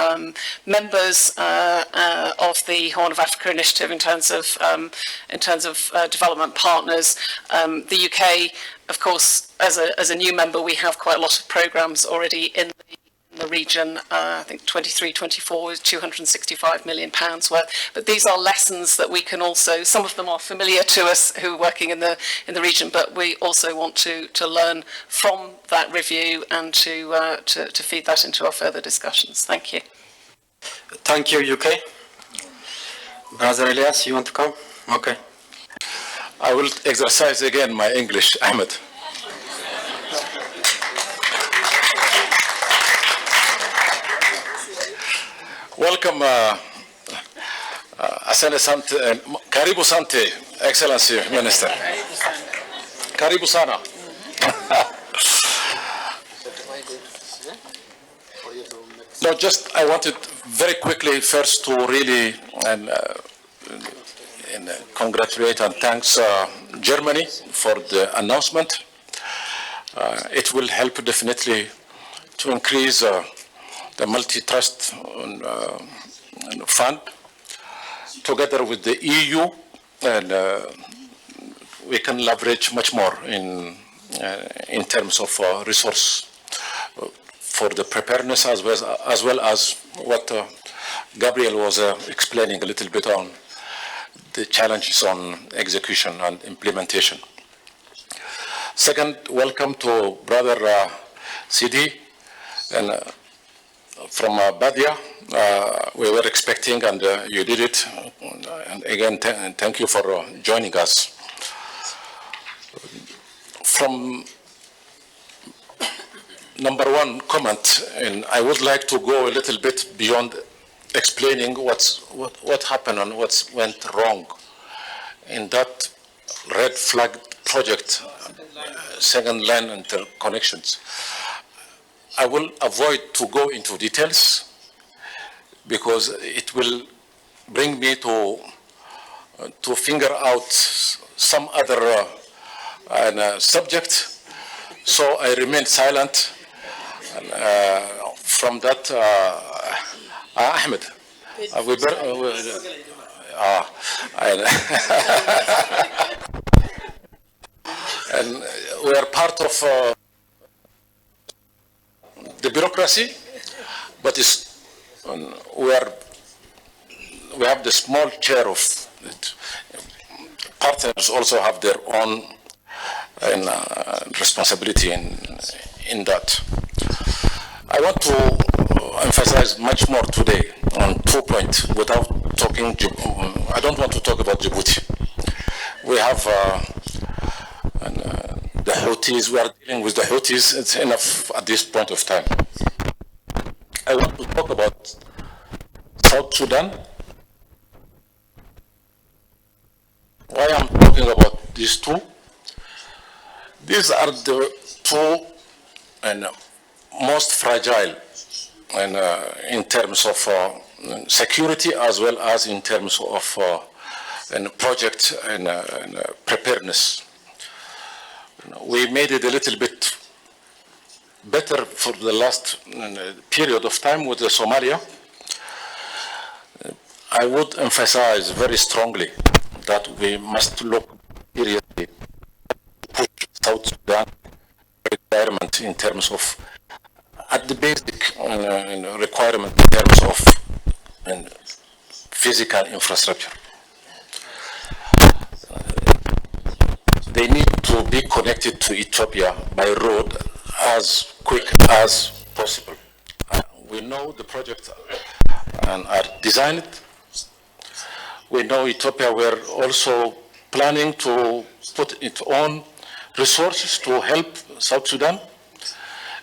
members of the Horn of Africa initiative in terms of development partners. The UK, of course, as a new member, we have quite a lot of programmes already in the region. I think 23-24 is £265 million worth. But these are lessons that we can also, some of them are familiar to us who are working in the region, but we also want to learn from that review and to feed that into our further discussions. Thank you. Thank you, UK. Brother Elias, you want to come? Okay. I will exercise again my English, Ahmed. Welcome, Asante Sante, Karibu Sante, Excellency Minister. Karibu Sana. No, just I wanted very quickly first to really congratulate and thanks Germany for the announcement. It will help definitely to increase the multi-trust fund together with the EU, and we can leverage much more in terms of resource for the preparedness as well as what Gabriel was explaining a little bit on the challenges on execution and implementation. Second, welcome to Brother CD and from Badia. We were expecting, and you did it. And again, thank you for joining us. From number one comment, and I would like to go a little bit beyond explaining what happened and what went wrong in that red flag project, second line interconnections. I will avoid to go into details because it will bring me to figure out some other subject. So I remain silent. From that, Ahmed, and we are part of the bureaucracy, but we have the small share of it. Partners also have their own responsibility in that. I want to emphasize much more today on 2 points without talking. I don't want to talk about Djibouti. We have the Houthis. We are dealing with the Houthis. It's enough at this point of time. I want to talk about South Sudan. Why I'm talking about these two? These are the two most fragile in terms of security as well as in terms of project and preparedness. We made it a little bit better for the last period of time with Somalia. I would emphasize very strongly that we must look seriously to push South Sudan requirement in terms of at the basic requirement in terms of physical infrastructure. They need to be connected to Ethiopia by road as quick as possible. We know the projects are designed. We know Ethiopia were also planning to put its own resources to help South Sudan.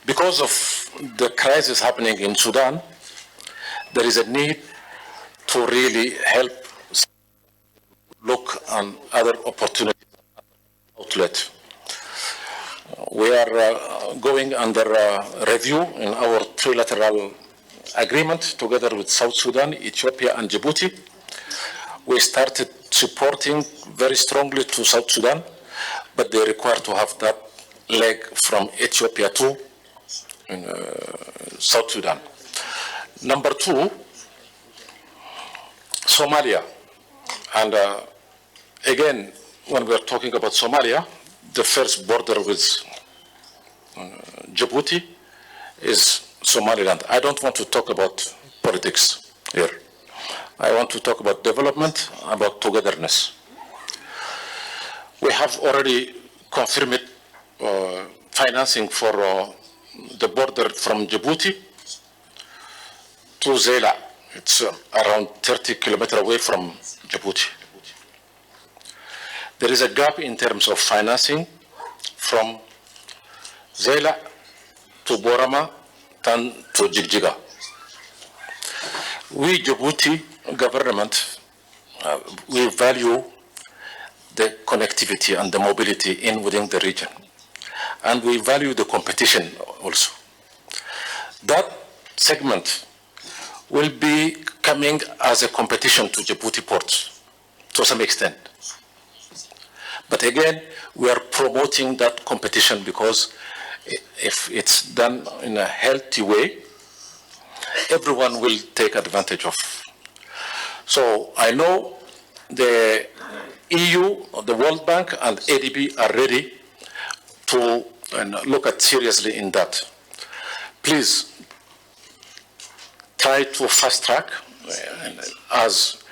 Because of the crisis happening in Sudan, there is a need to really help look on other opportunities outlet. We are going under review in our trilateral agreement together with South Sudan, Ethiopia, and Djibouti. We started supporting very strongly to South Sudan, but they require to have that leg from Ethiopia to South Sudan. Number two, Somalia. And again, when we are talking about Somalia, the first border with Djibouti is Somaliland. I don't want to talk about politics here. I want to talk about development, about togetherness. We have already confirmed financing for the border from Djibouti to Zela. It's around 30 kilometers away from Djibouti. There is a gap in terms of financing from Zela to Borama and to Jigjiga. We, Djibouti government, we value the connectivity and the mobility within the region. And we value the competition also. That segment will be coming as a competition to Djibouti ports to some extent. But again, we are promoting that competition because if it's done in a healthy way, everyone will take advantage of. So I know the EU, the World Bank, and ADB are ready to look at seriously in that. Please try to fast track as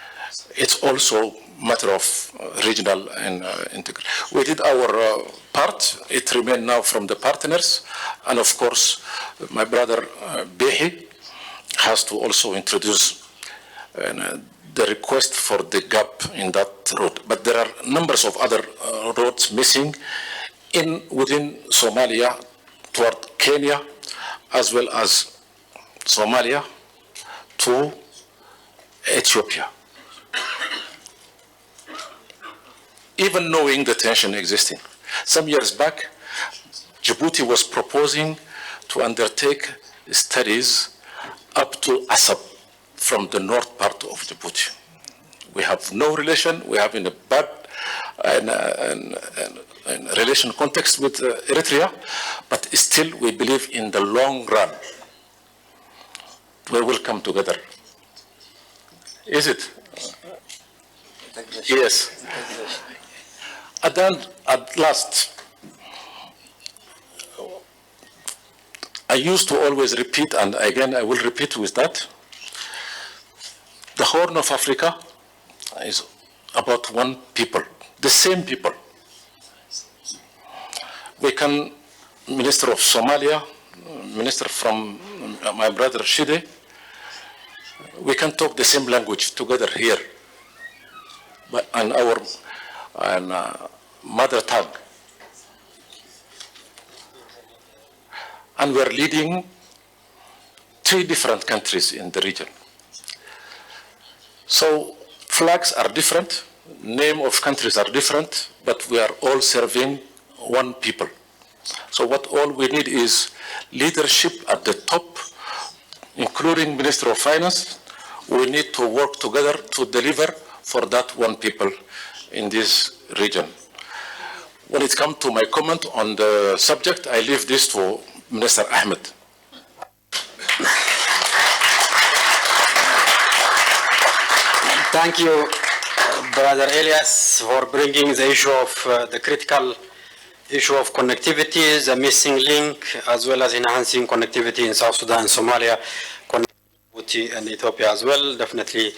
it's also matter of regional and integration. We did our part. It remains now from the partners, and of course, my brother Behi has to also introduce the request for the gap in that road. But there are numbers of other roads missing within Somalia toward Kenya, as well as Somalia to Ethiopia. Even knowing the tension existing. Some years back, Djibouti was proposing to undertake studies up to Assab from the north part of Djibouti. We have no relation. We have in a bad relation context with Eritrea, but still we believe in the long run we will come together. Is it? Yes. At last, I used to always repeat, and again I will repeat with that, the Horn of Africa is about one people, the same people. We can, Minister of Somalia, Minister from my brother Shide, we can talk the same language together here, and our mother tongue. And we're leading 3 different countries in the region. So flags are different, name of countries are different, but we are all serving one people. So what all we need is leadership at the top, including Minister of Finance. We need to work together to deliver for that one people in this region. When it comes to my comment on the subject, I leave this to Minister Ahmed. Thank you, Brother Elias, for bringing the issue of the critical issue of connectivity, the missing link, as well as enhancing connectivity in South Sudan and Somalia, connectivity and Ethiopia as well. Definitely,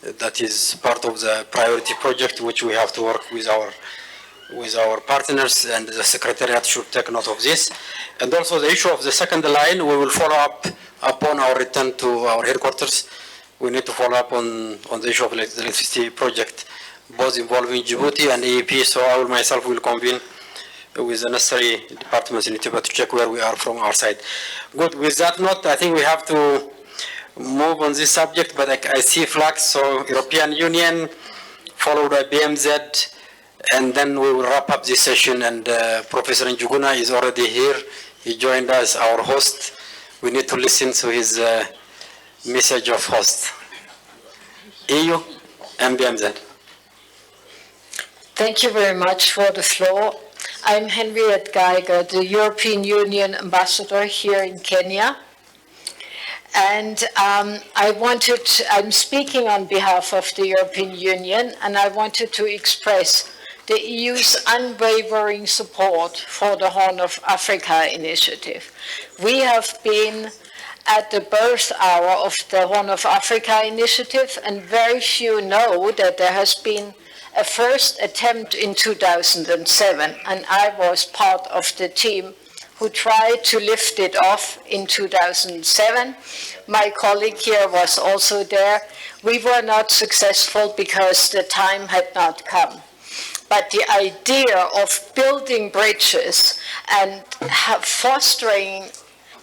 that is part of the priority project which we have to work with our partners, and the Secretariat should take note of this. And also the issue of the second line, we will follow up upon our return to our headquarters. We need to follow up on the issue of the electricity project, both involving Djibouti and EEP, so I will myself will convene with the necessary departments in Ethiopia to check where we are from our side. Good, with that note, I think we have to move on this subject, but I see flags, so European Union, followed by BMZ, and then we will wrap up this session, and Professor Njuguna is already here. He joined us, our host. We need to listen to his message of host. EU and BMZ. Thank you very much for the floor. I'm Henriette Geiger, the European Union ambassador here in Kenya. And I'm speaking on behalf of the European Union, and I wanted to express the EU's unwavering support for the Horn of Africa initiative. We have been at the birth hour of the Horn of Africa initiative, and very few know that there has been a first attempt in 2007, and I was part of the team who tried to lift it off in 2007. My colleague here was also there. We were not successful because the time had not come. But the idea of building bridges and fostering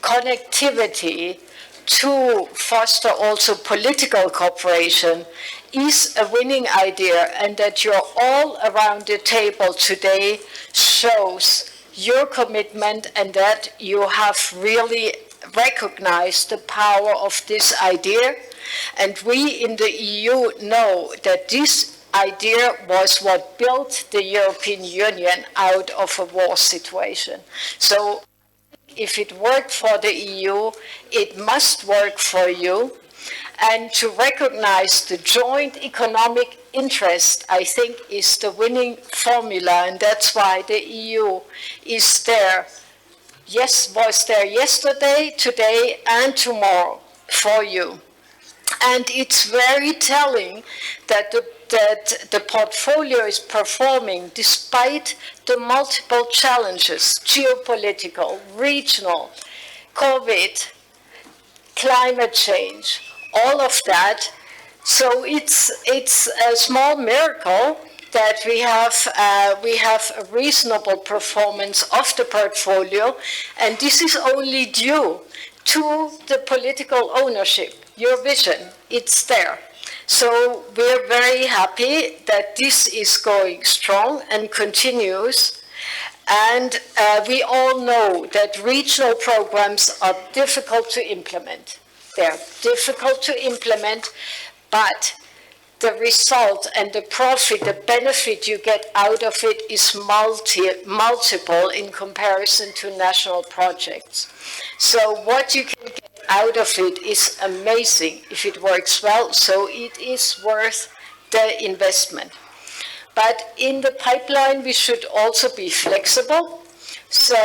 connectivity to foster also political cooperation is a winning idea, and that you're all around the table today shows your commitment and that you have really recognized the power of this idea. And we in the EU know that this idea was what built the European Union out of a war situation. So if it worked for the EU, it must work for you. And to recognize the joint economic interest, I think, is the winning formula, and that's why the EU is there. Yes, was there yesterday, today, and tomorrow for you. And it's very telling that the portfolio is performing despite the multiple challenges, geopolitical, regional, COVID, climate change, all of that. So it's a small miracle that we have a reasonable performance of the portfolio, and this is only due to the political ownership, your vision, it's there. So we're very happy that this is going strong and continues. And we all know that regional programs are difficult to implement. They're difficult to implement, but the result and the profit, the benefit you get out of it is multiple in comparison to national projects. So what you can get out of it is amazing if it works well, so it is worth the investment. But in the pipeline, we should also be flexible. So,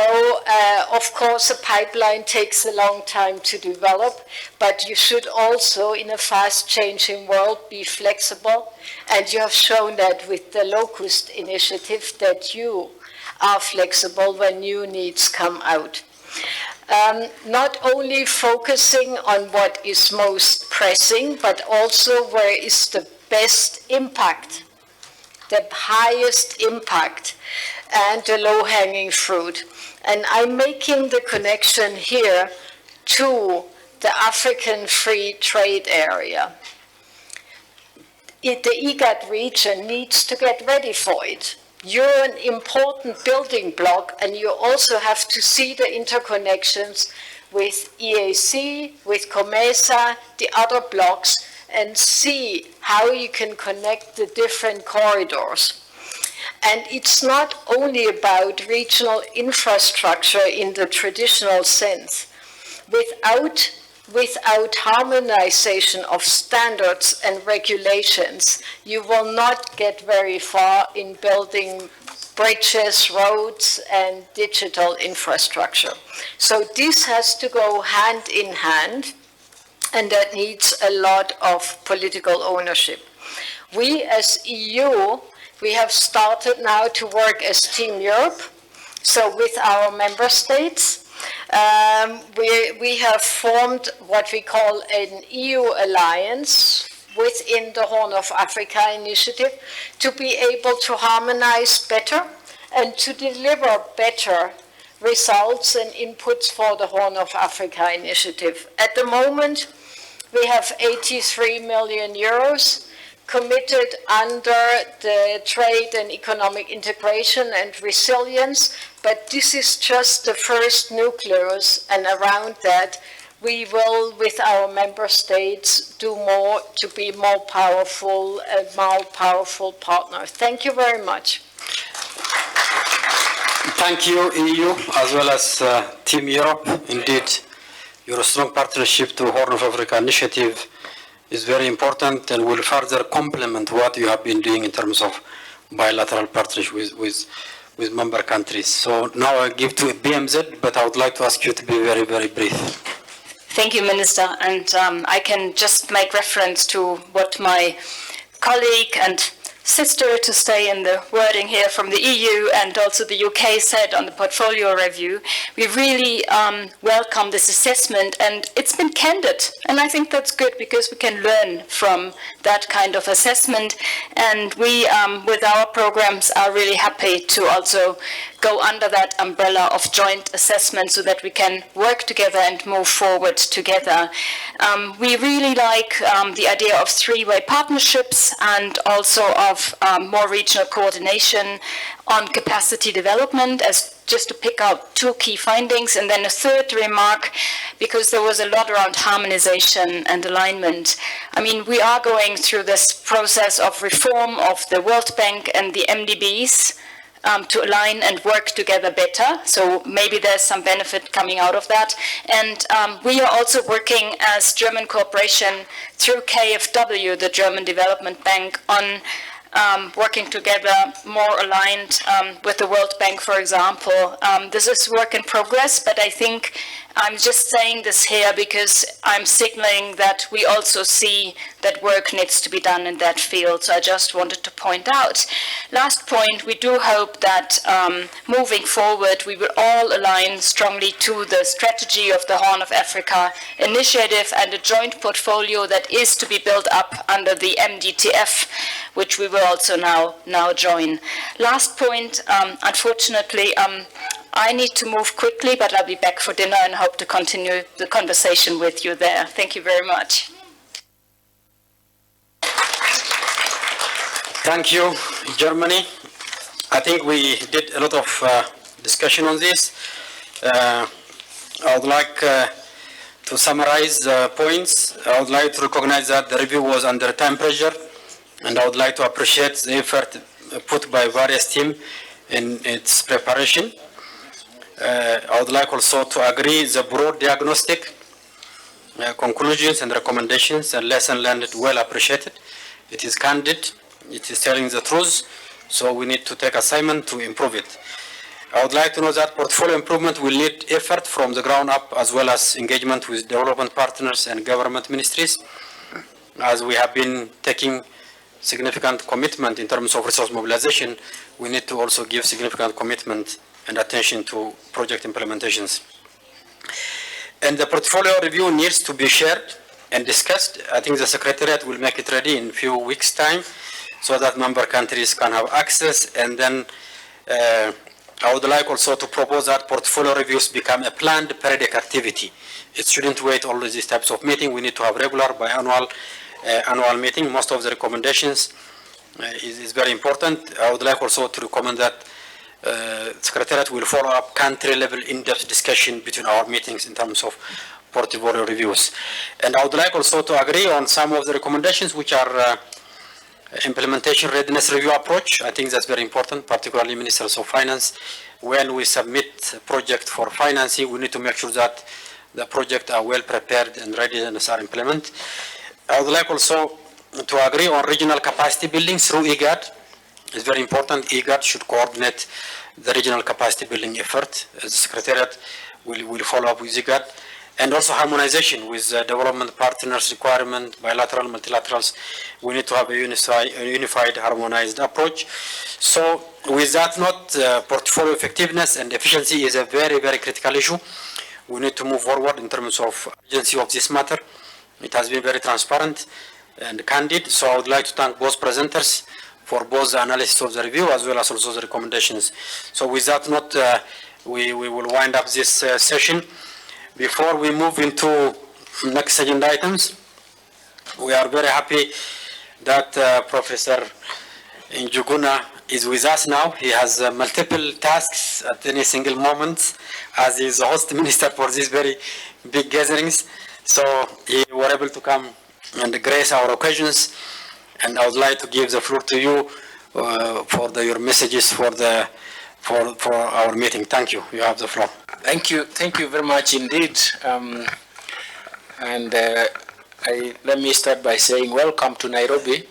of course, a pipeline takes a long time to develop, but you should also, in a fast-changing world, be flexible. And you have shown that with the Locust Initiative, that you are flexible when new needs come out. Not only focusing on what is most pressing, but also where is the best impact, the highest impact, and the low-hanging fruit. And I'm making the connection here to the African Free Trade Area. The IGAD region needs to get ready for it. You're an important building block, and you also have to see the interconnections with EAC, with COMESA, the other blocks, and see how you can connect the different corridors. And it's not only about regional infrastructure in the traditional sense. Without harmonization of standards and regulations, you will not get very far in building bridges, roads, and digital infrastructure. So this has to go hand in hand, and that needs a lot of political ownership. We as EU, we have started now to work as Team Europe, so with our member states. We have formed what we call an EU alliance within the Horn of Africa initiative to be able to harmonize better and to deliver better results and inputs for the Horn of Africa initiative. At the moment, we have 83 million euros committed under the trade and economic integration and resilience, but this is just the first nucleus, and around that we will, with our member states, do more to be more powerful, a more powerful partner. Thank you very much. Thank you, EU, as well as Team Europe. Indeed, your strong partnership to Horn of Africa initiative is very important and will further complement what you have been doing in terms of bilateral partnership with member countries. So now I give to BMZ, but I would like to ask you to be very, very brief. Thank you, Minister. And I can just make reference to what my colleague and sister, to stay in the wording here, from the EU and also the UK said on the portfolio review. We really welcome this assessment, and it's been candid. And I think that's good because we can learn from that kind of assessment. And we, with our programs, are really happy to also go under that umbrella of joint assessment so that we can work together and move forward together. We really like the idea of three-way partnerships and also of more regional coordination on capacity development, as just to pick out two key findings. And then a third remark, because there was a lot around harmonization and alignment. I mean, we are going through this process of reform of the World Bank and the MDBs, to align and work together better. So maybe there's some benefit coming out of that. And we are also working as German cooperation through KfW, the German Development Bank, on working together, more aligned with the World Bank, for example. This is work in progress, but I think I'm just saying this here because I'm signaling that we also see that work needs to be done in that field. So I just wanted to point out. Last point, we do hope that moving forward, we will all align strongly to the strategy of the Horn of Africa initiative and a joint portfolio that is to be built up under the MDTF, which we will also now join. Last point, unfortunately, I need to move quickly, but I'll be back for dinner and hope to continue the conversation with you there. Thank you very much. Thank you, Germany. I think we did a lot of discussion on this. I would like to summarize the points. I would like to recognize that the review was under time pressure, and I would like to appreciate the effort put by various teams in its preparation. I would like also to agree the broad diagnostic, conclusions and recommendations and lesson learned well appreciated. It is candid, it is telling the truth, so we need to take assignment to improve it. I would like to know that portfolio improvement will need effort from the ground up as well as engagement with development partners and government ministries, as we have been taking significant commitment in terms of resource mobilization. We need to also give significant commitment and attention to project implementations. And the portfolio review needs to be shared and discussed. I think the Secretariat will make it ready in a few weeks' time so that member countries can have access. And then I would like also to propose that portfolio reviews become a planned periodic activity. It shouldn't wait all these types of meetings. We need to have regular biannual annual meeting. Most of the recommendations is very important. I would like also to recommend that Secretariat will follow up country-level in-depth discussion between our meetings in terms of portfolio reviews. And I would like also to agree on some of the recommendations which are implementation readiness review approach. I think that's very important, particularly Ministers of Finance. When we submit a project for financing, we need to make sure that the projects are well prepared and ready and are implemented. I would like also to agree on regional capacity building through IGAD. It's very important. IGAD should coordinate the regional capacity building effort. The Secretariat will follow up with IGAD. And also harmonization with development partners requirement, bilateral, multilaterals. We need to have a unified, harmonized approach. So with that note, portfolio effectiveness and efficiency is a very, very critical issue. We need to move forward in terms of urgency of this matter. It has been very transparent and candid. So I would like to thank both presenters for both the analysis of the review as well as also the recommendations. So with that note, we will wind up this session. Before we move into next agenda items, we are very happy that Professor Njuguna is with us now. He has multiple tasks at any single moment as he is the host minister for these very big gatherings. So he was able to come and grace our occasions. And I would like to give the floor to you for your messages for our meeting. Thank you. You have the floor. Thank you very much indeed. Let me start by saying welcome to Nairobi.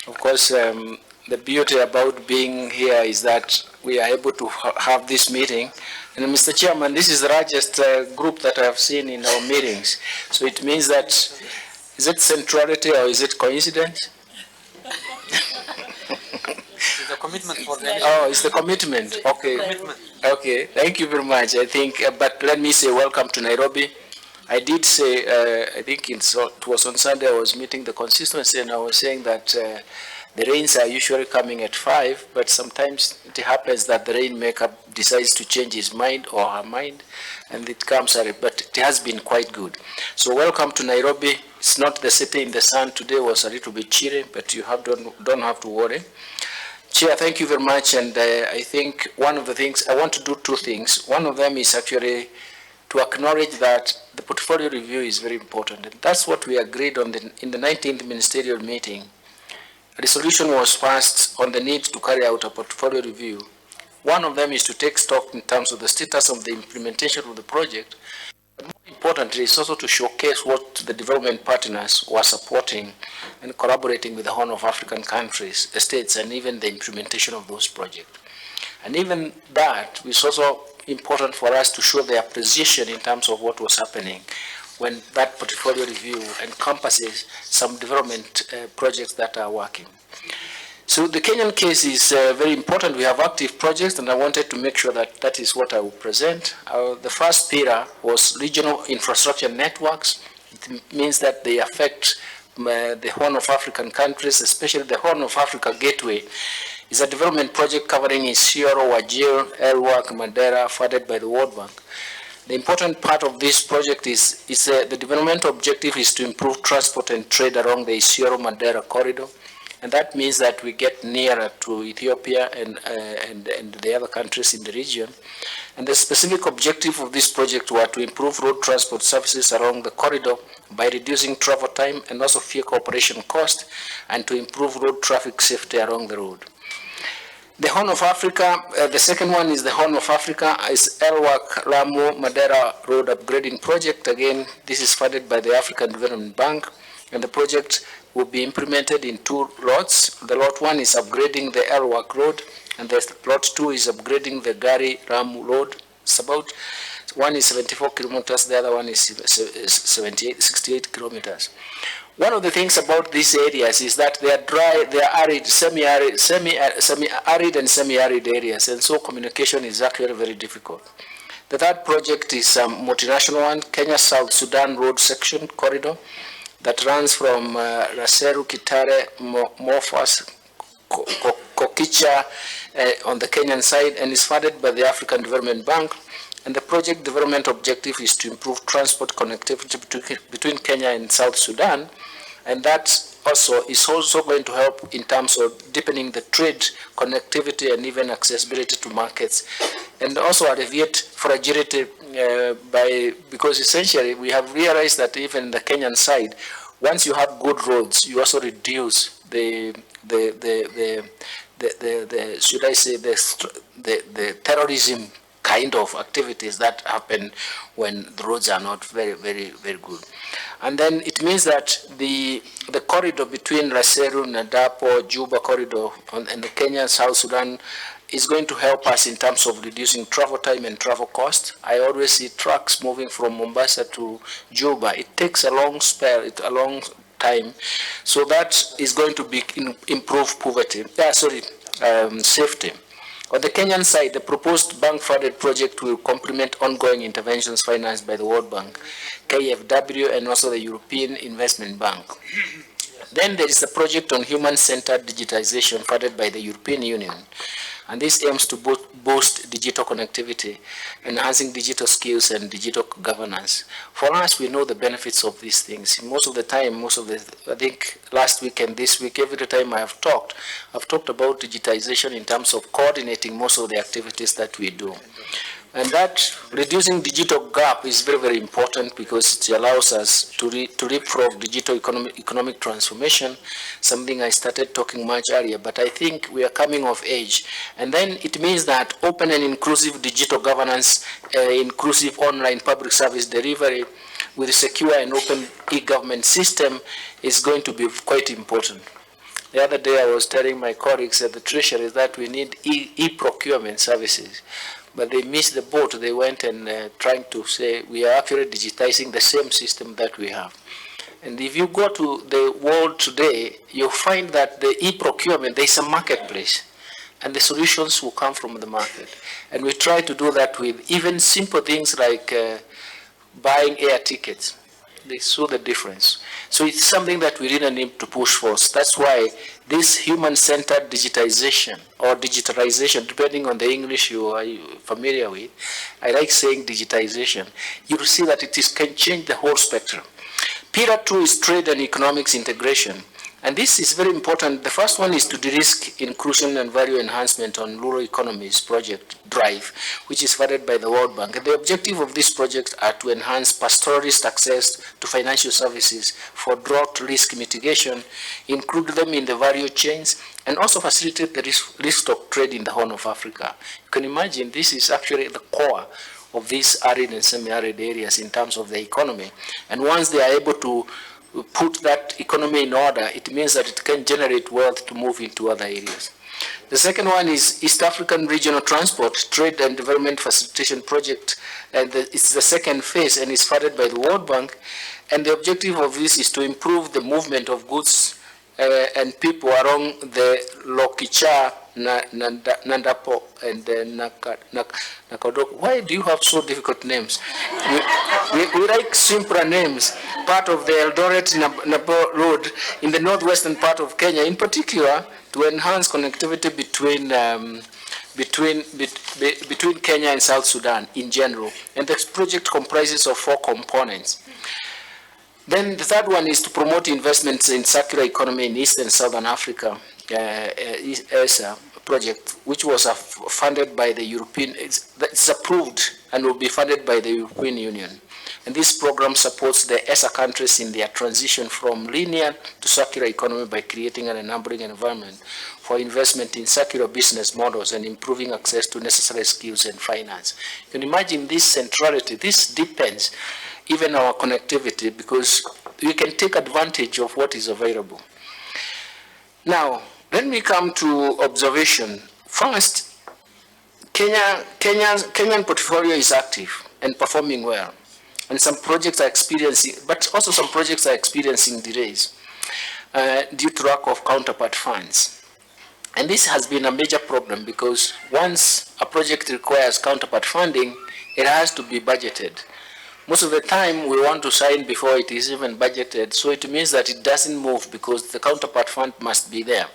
Of course, the beauty about being here is that we are able to have this meeting. And Mr. Chairman, this is the largest group that I have seen in our meetings. So it means that, is it centrality or is it coincidence? It's a commitment for the... Oh, it's the commitment. Okay. Commitment. Okay. Thank you very much. I think, but let me say welcome to Nairobi. I did say, I think it was on Sunday, I was meeting the constituency and I was saying that the rains are usually coming at 5, but sometimes it happens that the rainmaker decides to change his mind or her mind, and it comes early, but it has been quite good. So welcome to Nairobi. It's not the city in the sun. Today was a little bit chilly, but you don't have to worry. Chair, thank you very much, and I think one of the things, I want to do two things. One of them is actually to acknowledge that the portfolio review is very important, and that's what we agreed on in the 19th Ministerial meeting. A resolution was passed on the need to carry out a portfolio review. One of them is to take stock in terms of the status of the implementation of the project. But more importantly, is also to showcase what the development partners were supporting and collaborating with the Horn of African countries, states, and even the implementation of those projects. And even that is also important for us to show the appreciation in terms of what was happening when that portfolio review encompasses some development projects that are working. So the Kenyan case is very important. We have active projects, and I wanted to make sure that that is what I will present. The first pillar was regional infrastructure networks. It means that they affect the Horn of African countries, especially the Horn of Africa Gateway. It's a development project covering Isiolo, Wajir, Elwak, Mandera, funded by the World Bank. The important part of this project is the development objective is to improve transport and trade along the Isiolo-Mandera corridor. And that means that we get nearer to Ethiopia and the other countries in the region. And the specific objective of this project was to improve road transport services along the corridor by reducing travel time and also vehicle operation cost, and to improve road traffic safety along the road. The Horn of Africa, the second one is the Horn of Africa, is Elwak Lamu Mandera Road Upgrading Project. Again, this is funded by the African Development Bank, and the project will be implemented in two lots. The lot one is upgrading the Elwak Road, and the lot two is upgrading the Gari Lamu Road. It's about, one is 74 kilometers, the other one is 68 kilometers. One of the things about these areas is that they are dry, they are arid, semi-arid and semi-arid areas, and so communication is actually very difficult. The third project is a multinational one, Kenya-South Sudan Road Section Corridor, that runs from Raseru, Kitare, Mofas, Kokicha on the Kenyan side, and is funded by the African Development Bank. And the project development objective is to improve transport connectivity between Kenya and South Sudan. And that also is also going to help in terms of deepening the trade connectivity and even accessibility to markets. And also alleviate fragility because essentially we have realized that even the Kenyan side, once you have good roads, you also reduce the terrorism kind of activities that happen when the roads are not very, very, very good. And then it means that the corridor between Raseru, Nadapo, Juba corridor and the Kenya, South Sudan is going to help us in terms of reducing travel time and travel cost. I always see trucks moving from Mombasa to Juba. It takes a long spell, a long time. So that is going to be improve safety. On the Kenyan side, the proposed bank-funded project will complement ongoing interventions financed by the World Bank, KfW, and also the European Investment Bank. Then there is the project on human-centered digitization funded by the European Union. And this aims to boost digital connectivity, enhancing digital skills and digital governance. For us, we know the benefits of these things. Most of the time, I think last week and this week, every time I've talked about digitization in terms of coordinating most of the activities that we do. And that reducing digital gap is very, very important because it allows us to leapfrog digital economic transformation, something I started talking much earlier, but I think we are coming of age. And then it means that open and inclusive digital governance, inclusive online public service delivery with a secure and open e-government system is going to be quite important. The other day I was telling my colleagues at the Treasury that we need e-procurement services. But they missed the boat. They went and trying to say we are actually digitizing the same system that we have. And if you go to the world today, you'll find that the e-procurement, there's a marketplace. And the solutions will come from the market. And we try to do that with even simple things like buying air tickets. They saw the difference. So it's something that we really need to push for. So that's why this human-centered digitization or digitalization, depending on the English you are familiar with, I like saying digitization. You will see that can change the whole spectrum. Pillar 2 is trade and economics integration. And this is very important. The first one is to de-risk inclusion and value enhancement on rural economies project drive, which is funded by the World Bank. And the objective of this project are to enhance pastoralist access to financial services for drought risk mitigation, include them in the value chains, and also facilitate the livestock trade in the Horn of Africa. You can imagine this is actually the core of these arid and semi-arid areas in terms of the economy. And once they are able to put that economy in order, it means that it can generate wealth to move into other areas. The second one is East African Regional Transport, Trade and Development Facilitation Project, and it's the second phase and is funded by the World Bank. And the objective of this is to improve the movement of goods and people along the Lokicha, Nandapo, and Nakodoko. Why do you have so difficult names? We like simpler names. Part of the Eldoret Napo Road in the northwestern part of Kenya, in particular, to enhance connectivity between Kenya and South Sudan in general. And this project comprises of 4 components. Then the third one is to promote investments in circular economy in East and Southern Africa, ESA project, which was funded by the European, it's approved and will be funded by the European Union. And this program supports the ESA countries in their transition from linear to circular economy by creating an enabling environment for investment in circular business models and improving access to necessary skills and finance. You can imagine this centrality, this depends even our connectivity, because we can take advantage of what is available. Now, let me come to observation. First, Kenyan portfolio is active and performing well. And some projects are experiencing, but also some projects are experiencing delays due to lack of counterpart funds. And this has been a major problem because once a project requires counterpart funding, it has to be budgeted. Most of the time we want to sign before it is even budgeted, so it means that it doesn't move because the counterpart fund must be there.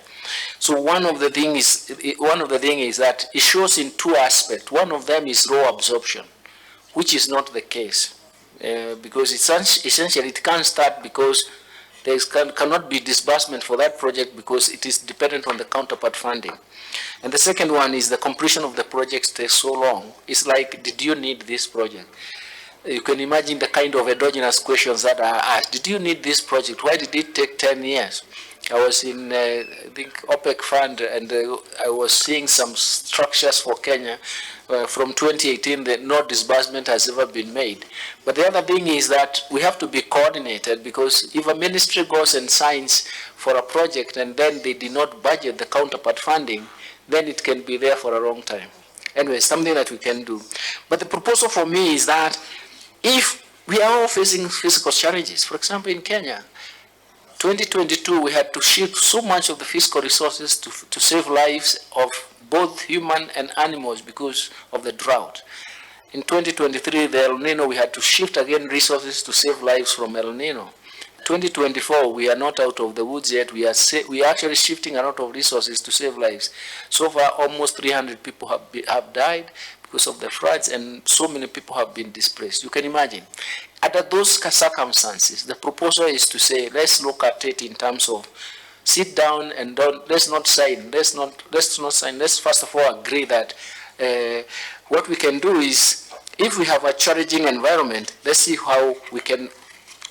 So one of the things is that it shows in 2 aspects. One of them is raw absorption, which is not the case because essentially it can't start because there cannot be disbursement for that project because it is dependent on the counterpart funding. And the second one is the completion of the project takes so long. It's like, did you need this project? You can imagine the kind of endogenous questions that are asked. Did you need this project? Why did it take 10 years? I was in, I think, OPEC fund, and I was seeing some structures for Kenya. From 2018, no disbursement has ever been made. But the other thing is that we have to be coordinated, because if a ministry goes and signs for a project and then they did not budget the counterpart funding, then it can be there for a long time. Anyway, something that we can do. But the proposal for me is that if we are all facing physical challenges, for example, in Kenya, 2022, we had to shift so much of the fiscal resources to save lives of both human and animals because of the drought. In 2023, the El Nino, we had to shift again resources to save lives from El Nino. 2024, we are not out of the woods yet. We are actually shifting a lot of resources to save lives. So far, almost 300 people have died because of the floods, and so many people have been displaced. You can imagine. Under those circumstances, the proposal is to say, let's look at it in terms of sit down and let's not sign. Let's not sign. Let's first of all agree that what we can do is, if we have a challenging environment, let's see how we can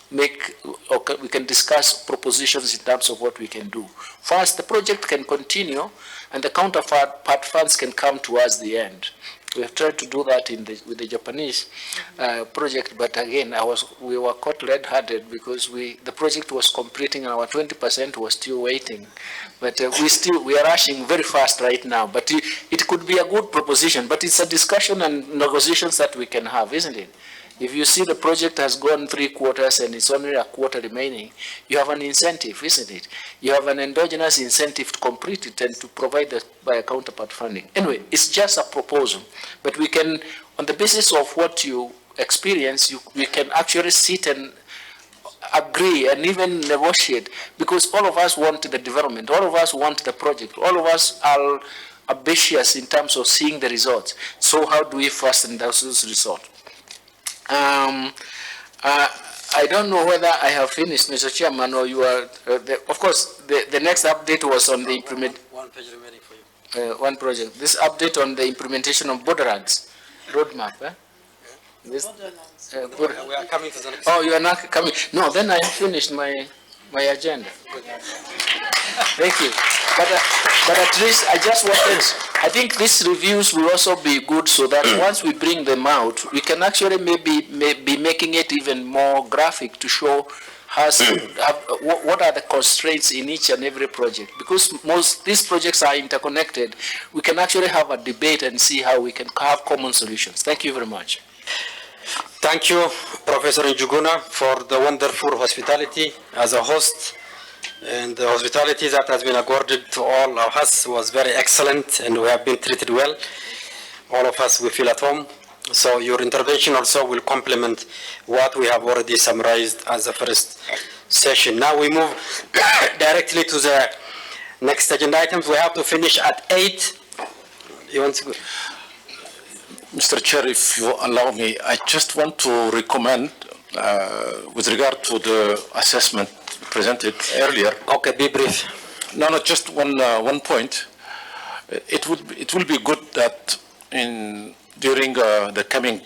we can discuss propositions in terms of what we can do. First, the project can continue, and the counterpart funds can come towards the end. We have tried to do that with the Japanese project, but again, we were caught red-handed because the project was completing and our 20% was still waiting. But we are rushing very fast right now. But it could be a good proposition, but it's a discussion and negotiations that we can have, isn't it? If you see the project has gone 3 quarters and it's only a quarter remaining, you have an incentive, isn't it? You have an endogenous incentive to complete it and to provide by a counterpart funding. Anyway, it's just a proposal. But we can, on the basis of what you experience, we can actually sit and agree and even negotiate, because all of us want the development, all of us want the project, all of us are ambitious in terms of seeing the results. So how do we fasten those results? I don't know whether I have finished, Mr. Chairman, or you are, of course, the next update was on the implement. One page remaining for you. One project. This update on the implementation of borderlands roadmap. This, we are coming to the next. Oh, you are not coming. No, then I have finished my agenda. Thank you. but at least I just wanted, I think these reviews will also be good so that once we bring them out, we can actually maybe be making it even more graphic to show what are the constraints in each and every project. Because most these projects are interconnected, we can actually have a debate and see how we can have common solutions. Thank you very much. Thank you, Professor Njuguna, for the wonderful hospitality as a host. And the hospitality that has been accorded to all of us was very excellent, and we have been treated well. All of us, we feel at home. So your intervention also will complement what we have already summarized as the first session. Now we move directly to the next agenda items. We have to finish at 8. You want to go? Mr. Chair, if you allow me, I just want to recommend, with regard to the assessment presented earlier. Okay, be brief. No, just one point. It will be good that during the coming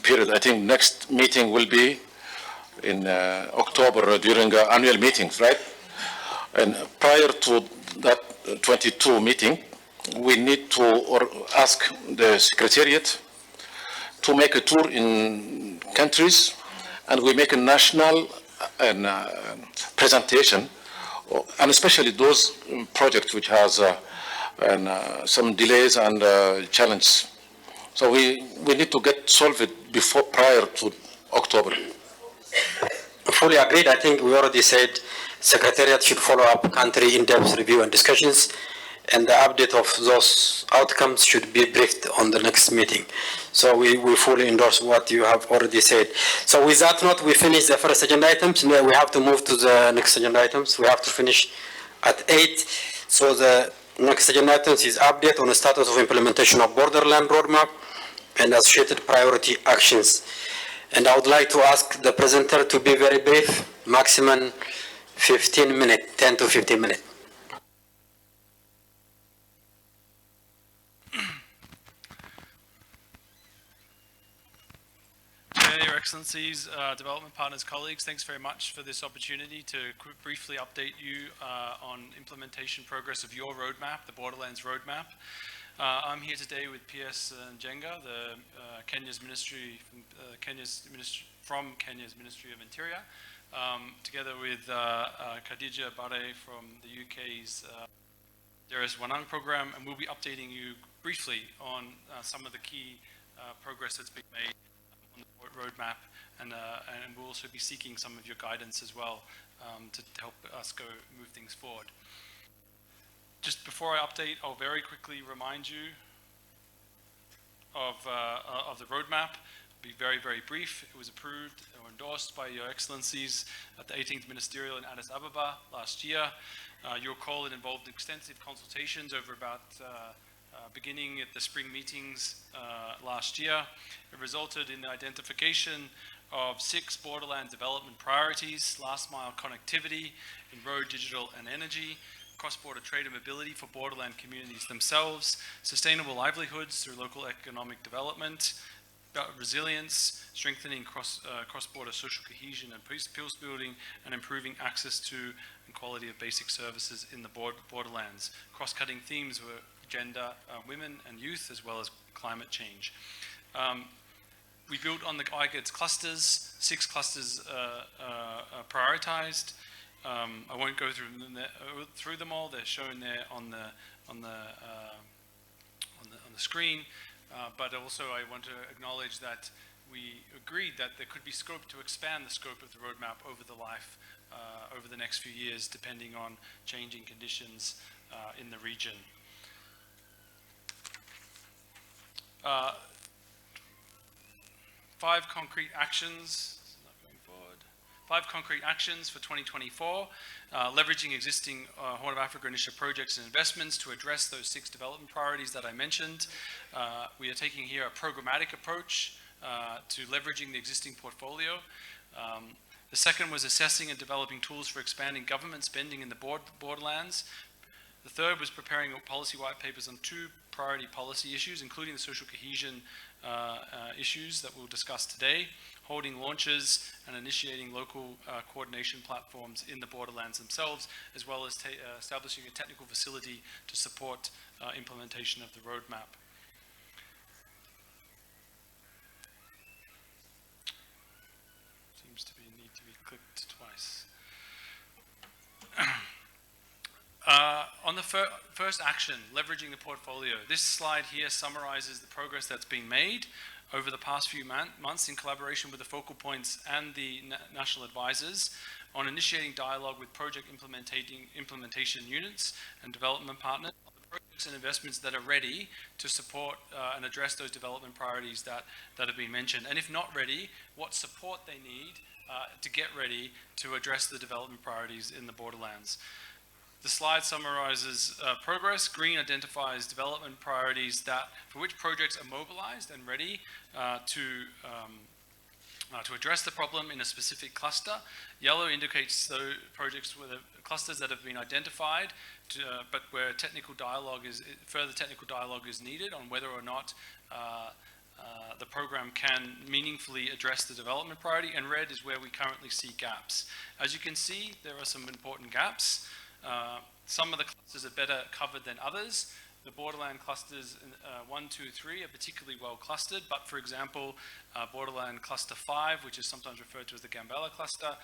period, I think next meeting will be in October during annual meetings, right? And prior to that 22 meeting, we need to ask the Secretariat to make a tour in countries, and we make a national presentation, and especially those projects which has some delays and challenges. So we need to get solved prior to October. Fully agreed. I think we already said Secretariat should follow up country in-depth review and discussions, and the update of those outcomes should be briefed on the next meeting. So we fully endorse what you have already said. So with that note, we finish the first agenda items. Now we have to move to the next agenda items. We have to finish at 8. So the next agenda items is update on the status of implementation of Borderland Roadmap and associated priority actions. And I would like to ask the presenter to be very brief, maximum 15 minutes, 10 to 15 minutes. Your Excellencies, development partners, colleagues, thanks very much for this opportunity to briefly update you on implementation progress of your roadmap, the Borderlands Roadmap. I'm here today with PS Njenga, the Kenya's Ministry from Kenya's Ministry of Interior, together with Khadija Bare from the UK's Deris Wanang program, and we'll be updating you briefly on some of the key progress that's been made on the roadmap, and we'll also be seeking some of your guidance as well to help us move things forward. Just before I update, I'll very quickly remind you of the roadmap. It'll be very, very brief. It was approved or endorsed by Your Excellencies at the 18th Ministerial in Addis Ababa last year. You'll recall it involved extensive consultations over about beginning at the spring meetings last year. It resulted in the identification of 6 borderland development priorities: last mile connectivity in road, digital and energy, cross-border trade and mobility for borderland communities themselves, sustainable livelihoods through local economic development, resilience, strengthening cross-border social cohesion and peace building, and improving access to and quality of basic services in the borderlands. Cross-cutting themes were gender, women and youth, as well as climate change. We built on the IGAD's clusters. 6 clusters prioritized. I won't go through them all. They're shown there on the screen. But also, I want to acknowledge that we agreed that there could be scope to expand the scope of the roadmap over the next few years, depending on changing conditions in the region. 5 concrete actions. 5 concrete actions for 2024, leveraging existing Horn of Africa Initiative projects and investments to address those 6 development priorities that I mentioned. We are taking here a programmatic approach to leveraging the existing portfolio. The second was assessing and developing tools for expanding government spending in the borderlands. The third was preparing policy white papers on 2 priority policy issues, including the social cohesion issues that we'll discuss today, holding launches and initiating local coordination platforms in the borderlands themselves, as well as establishing a technical facility to support implementation of the roadmap. Seems to need to be clicked twice. On the first action, leveraging the portfolio, this slide here summarizes the progress that's been made over the past few months in collaboration with the focal points and the national advisors on initiating dialogue with project implementation units and development partners on the projects and investments that are ready to support and address those development priorities that have been mentioned. And if not ready, what support they need to get ready to address the development priorities in the borderlands. The slide summarizes progress. Green identifies development priorities for which projects are mobilized and ready to address the problem in a specific cluster. Yellow indicates those projects with clusters that have been identified, but where further technical dialogue is needed on whether or not the program can meaningfully address the development priority. And red is where we currently see gaps. As you can see, there are some important gaps. Some of the clusters are better covered than others. The borderland clusters 1, 2, 3 are particularly well clustered, but for example, borderland cluster 5, which is sometimes referred to as the Gambella cluster,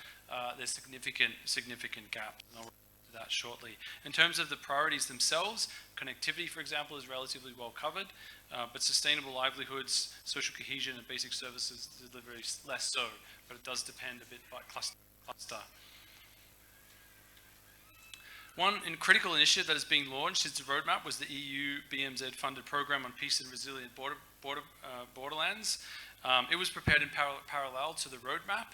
there's significant gaps, and I'll get to that shortly. In terms of the priorities themselves, connectivity, for example, is relatively well covered, but sustainable livelihoods, social cohesion, and basic services delivery is less so, but it does depend a bit by cluster. One critical initiative that is being launched since the roadmap was the EU BMZ funded program on peace and resilient borderlands. It was prepared in parallel to the roadmap,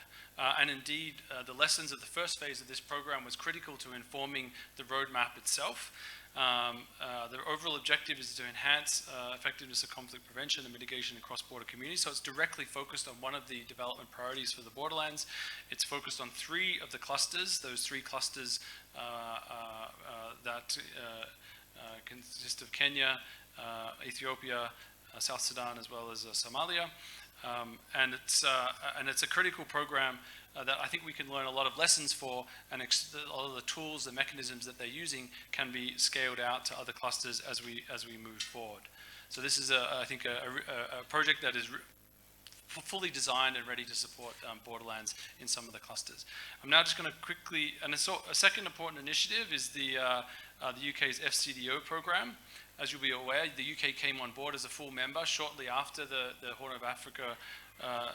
and indeed the lessons of the first phase of this program was critical to informing the roadmap itself. The overall objective is to enhance effectiveness of conflict prevention and mitigation in cross-border communities. So it's directly focused on one of the development priorities for the borderlands. It's focused on 3 of the clusters, those 3 clusters that consist of Kenya, Ethiopia, South Sudan, as well as Somalia. And it's a critical program that I think we can learn a lot of lessons for, and a lot of the tools, the mechanisms that they're using can be scaled out to other clusters as we move forward. So this is, I think, a project that is fully designed and ready to support borderlands in some of the clusters. I'm now just going to quickly, and a second important initiative is the UK's FCDO program. As you'll be aware, the UK came on board as a full member shortly after the Horn of Africa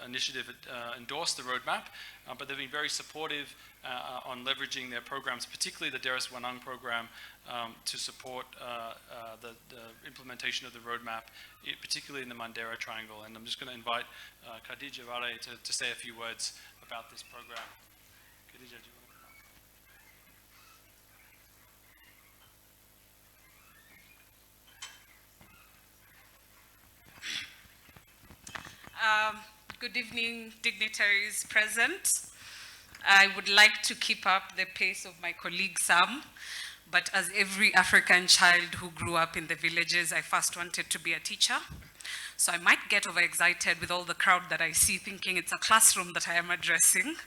initiative endorsed the roadmap, but they've been very supportive on leveraging their programs, particularly the Deres Wanang program, to support the implementation of the roadmap, particularly in the Mandera Triangle. And I'm just going to invite Khadija Vare to say a few words about this program. Khadija, do you want to come? Good evening, dignitaries present. I would like to keep up the pace of my colleague Sam, but as every African child who grew up in the villages, I first wanted to be a teacher. So I might get overexcited with all the crowd that I see, thinking it's a classroom that I am addressing.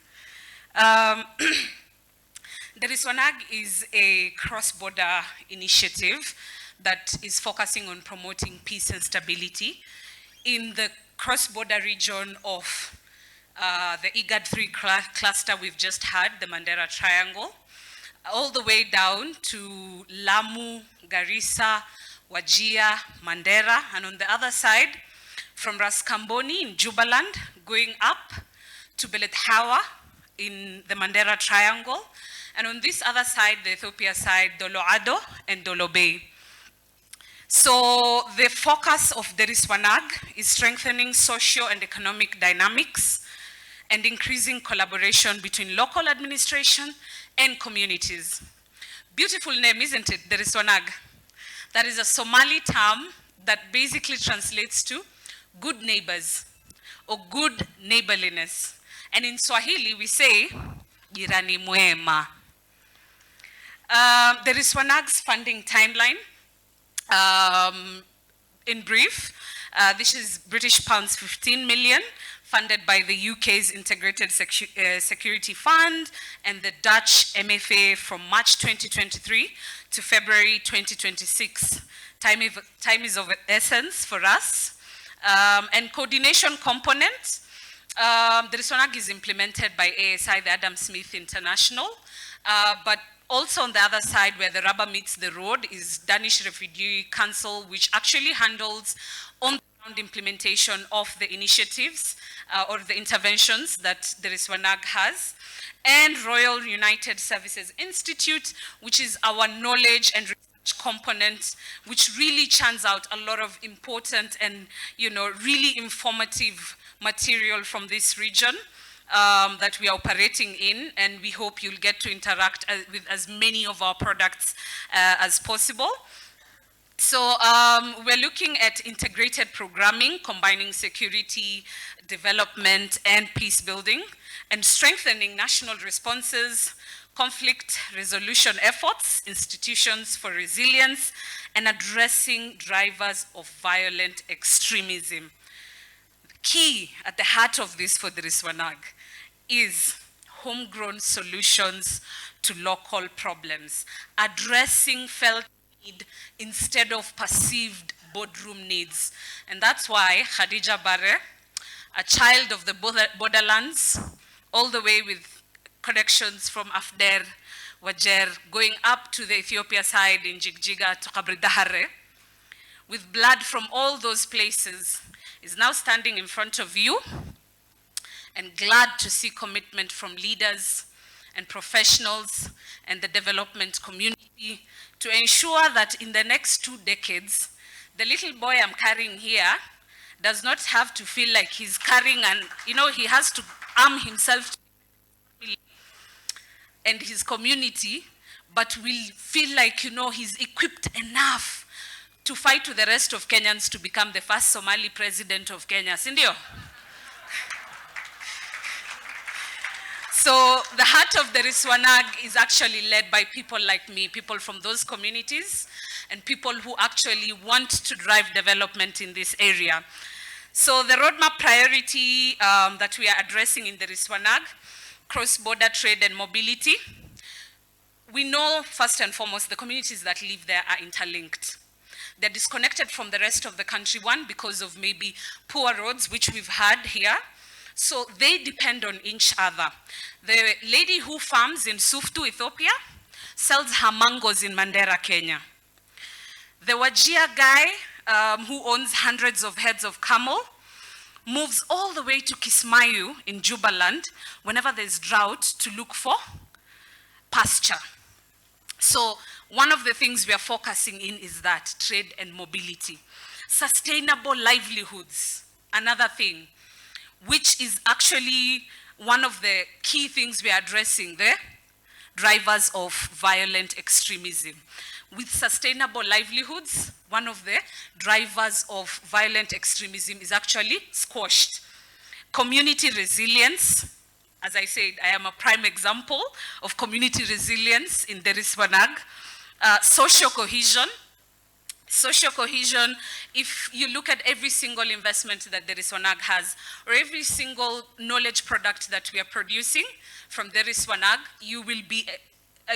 Deres Wanang is a cross-border initiative that is focusing on promoting peace and stability in the cross-border region of the IGAD 3 cluster we've just had, the Mandera Triangle, all the way down to Lamu, Garissa, Wajir, Mandera, and on the other side, from Ras Kamboni in Jubaland, going up to Belet Hawa in the Mandera Triangle, and on this other side, the Ethiopia side, Dolo Ado and Dolo Bay. So the focus of Deres Wanang is strengthening socio and economic dynamics and increasing collaboration between local administration and communities. Beautiful name, isn't it, Deres Wanang? That is a Somali term that basically translates to good neighbors or good neighborliness. And in Swahili, we say, jirani mwema. The RISWANAG's funding timeline, in brief, this is British pounds 15 million, funded by the UK's Integrated Security Fund and the Dutch MFA from March 2023 to February 2026. Time is of essence for us. And coordination component, the RISWANAG is implemented by ASI, the Adam Smith International, but also on the other side where the rubber meets the road is Danish Refugee Council, which actually handles on-the-ground implementation of the initiatives or the interventions that the RISWANAG has, and Royal United Services Institute, which is our knowledge and research component, which really churns out a lot of important and, you know, really informative material from this region that we are operating in, and we hope you'll get to interact with as many of our products as possible. So we're looking at integrated programming, combining security, development, and peace building, and strengthening national responses, conflict resolution efforts, institutions for resilience, and addressing drivers of violent extremism. The key at the heart of this for the RISWANAG is homegrown solutions to local problems, addressing felt need instead of perceived boardroom needs. And that's why Khadija Barre, a child of the borderlands, all the way with connections from Afder, Wajer, going up to the Ethiopia side in Jigjiga to Kabri Dahare, with blood from all those places, is now standing in front of you, and glad to see commitment from leaders and professionals and the development community to ensure that in the next 2 decades, the little boy I'm carrying here does not have to feel like he's carrying and, you know, he has to arm himself and his community, but will feel like, you know, he's equipped enough to fight with the rest of Kenyans to become the first Somali president of Kenya. Sindio? So the heart of the RISWANAG is actually led by people like me, people from those communities, and people who actually want to drive development in this area. So the roadmap priority that we are addressing in the RISWANAG, cross-border trade and mobility. We know, first and foremost, the communities that live there are interlinked. They're disconnected from the rest of the country, one, because of maybe poor roads, which we've had here. So they depend on each other. The lady who farms in Suftu, Ethiopia, sells her mangoes in Mandera, Kenya. The Wajir guy who owns hundreds of heads of camel moves all the way to Kismayu in Jubaland whenever there's drought to look for pasture. So one of the things we are focusing in is that, trade and mobility. Sustainable livelihoods, another thing, which is actually one of the key things we are addressing there, drivers of violent extremism. With sustainable livelihoods, one of the drivers of violent extremism is actually squashed. Community resilience, as I said, I am a prime example of community resilience in the RISWANAG. Social cohesion. Social cohesion, if you look at every single investment that the RISWANAG has, or every single knowledge product that we are producing from the RISWANAG, you will be,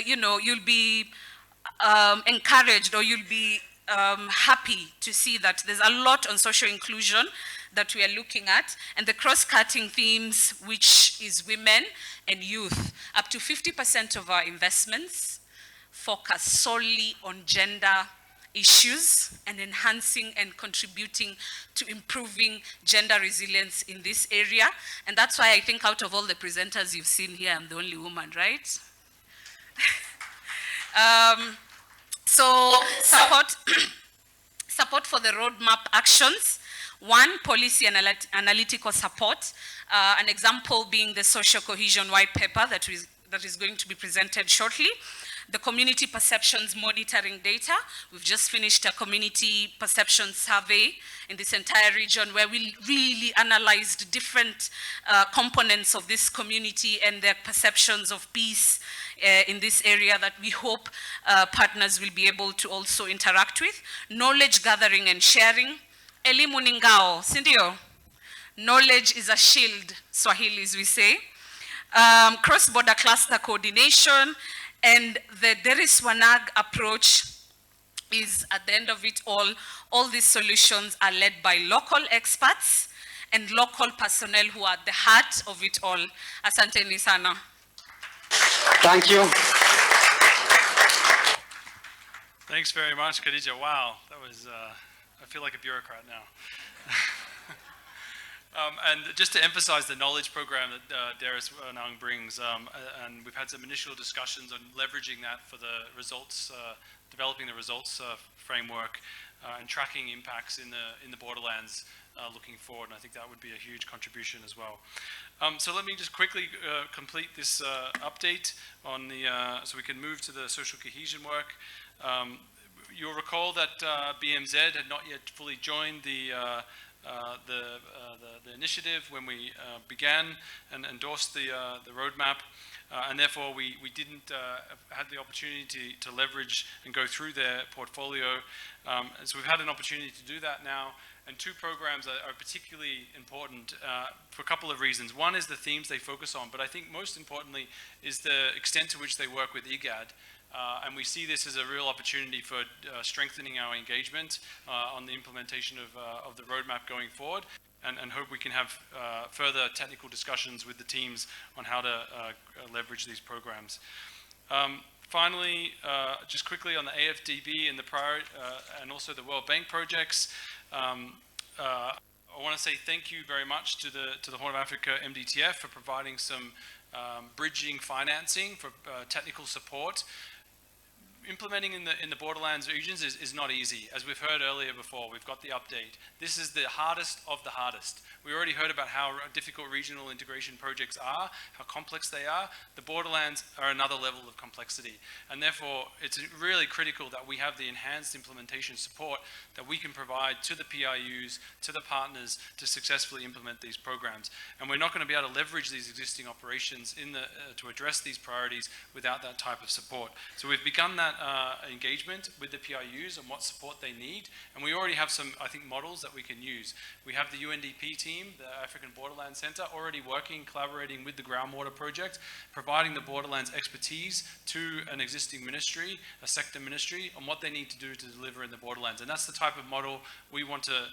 you'll be encouraged, or you'll be happy to see that there's a lot on social inclusion that we are looking at, and the cross-cutting themes, which is women and youth. Up to 50% of our investments focus solely on gender issues and enhancing and contributing to improving gender resilience in this area. And that's why I think out of all the presenters you've seen here, I'm the only woman, right? So support for the roadmap actions. One, policy and analytical support. An example being the social cohesion white paper that is going to be presented shortly. the community perceptions monitoring data. We've just finished a community perception survey in this entire region where we really analyzed different components of this community and their perceptions of peace in this area that we hope partners will be able to also interact with. Knowledge gathering and sharing. Elimu ni ngao, si ndio? Knowledge is a shield, Swahilis we say. Cross-border cluster coordination, and the Deriswanag approach is, at the end of it all these solutions are led by local experts and local personnel who are at the heart of it all. Asanteni sana. Thank you. Thanks very much, Khadija. Wow, that was, I feel like a bureaucrat now. And just to emphasize the knowledge program that Deriswanag brings, and we've had some initial discussions on leveraging that for the results, developing the results framework and tracking impacts in the borderlands looking forward, and I think that would be a huge contribution as well. So let me just quickly complete this update on the, so we can move to the social cohesion work. You'll recall that BMZ had not yet fully joined the initiative when we began and endorsed the roadmap, and therefore we didn't have the opportunity to leverage and go through their portfolio. And so we've had an opportunity to do that now, and two programs are particularly important for a couple of reasons. One is the themes they focus on, but I think most importantly is the extent to which they work with IGAD. And we see this as a real opportunity for strengthening our engagement on the implementation of the roadmap going forward, and hope we can have further technical discussions with the teams on how to leverage these programs. Finally, just quickly on the AFDB and the and also the World Bank projects, I want to say thank you very much to the Horn of Africa MDTF for providing some bridging financing for technical support. Implementing in the borderlands regions is not easy. As we've heard earlier before, we've got the update. This is the hardest of the hardest. We already heard about how difficult regional integration projects are, how complex they are. The borderlands are another level of complexity. And therefore, it's really critical that we have the enhanced implementation support that we can provide to the PIUs, to the partners, to successfully implement these programs. And we're not going to be able to leverage these existing operations to address these priorities without that type of support. So we've begun that engagement with the PIUs and what support they need, and we already have some, I think, models that we can use. We have the UNDP team, the African Borderlands Center, already working, collaborating with the Groundwater Project, providing the borderlands expertise to an existing ministry, a sector ministry, on what they need to do to deliver in the borderlands. And that's the type of model we want to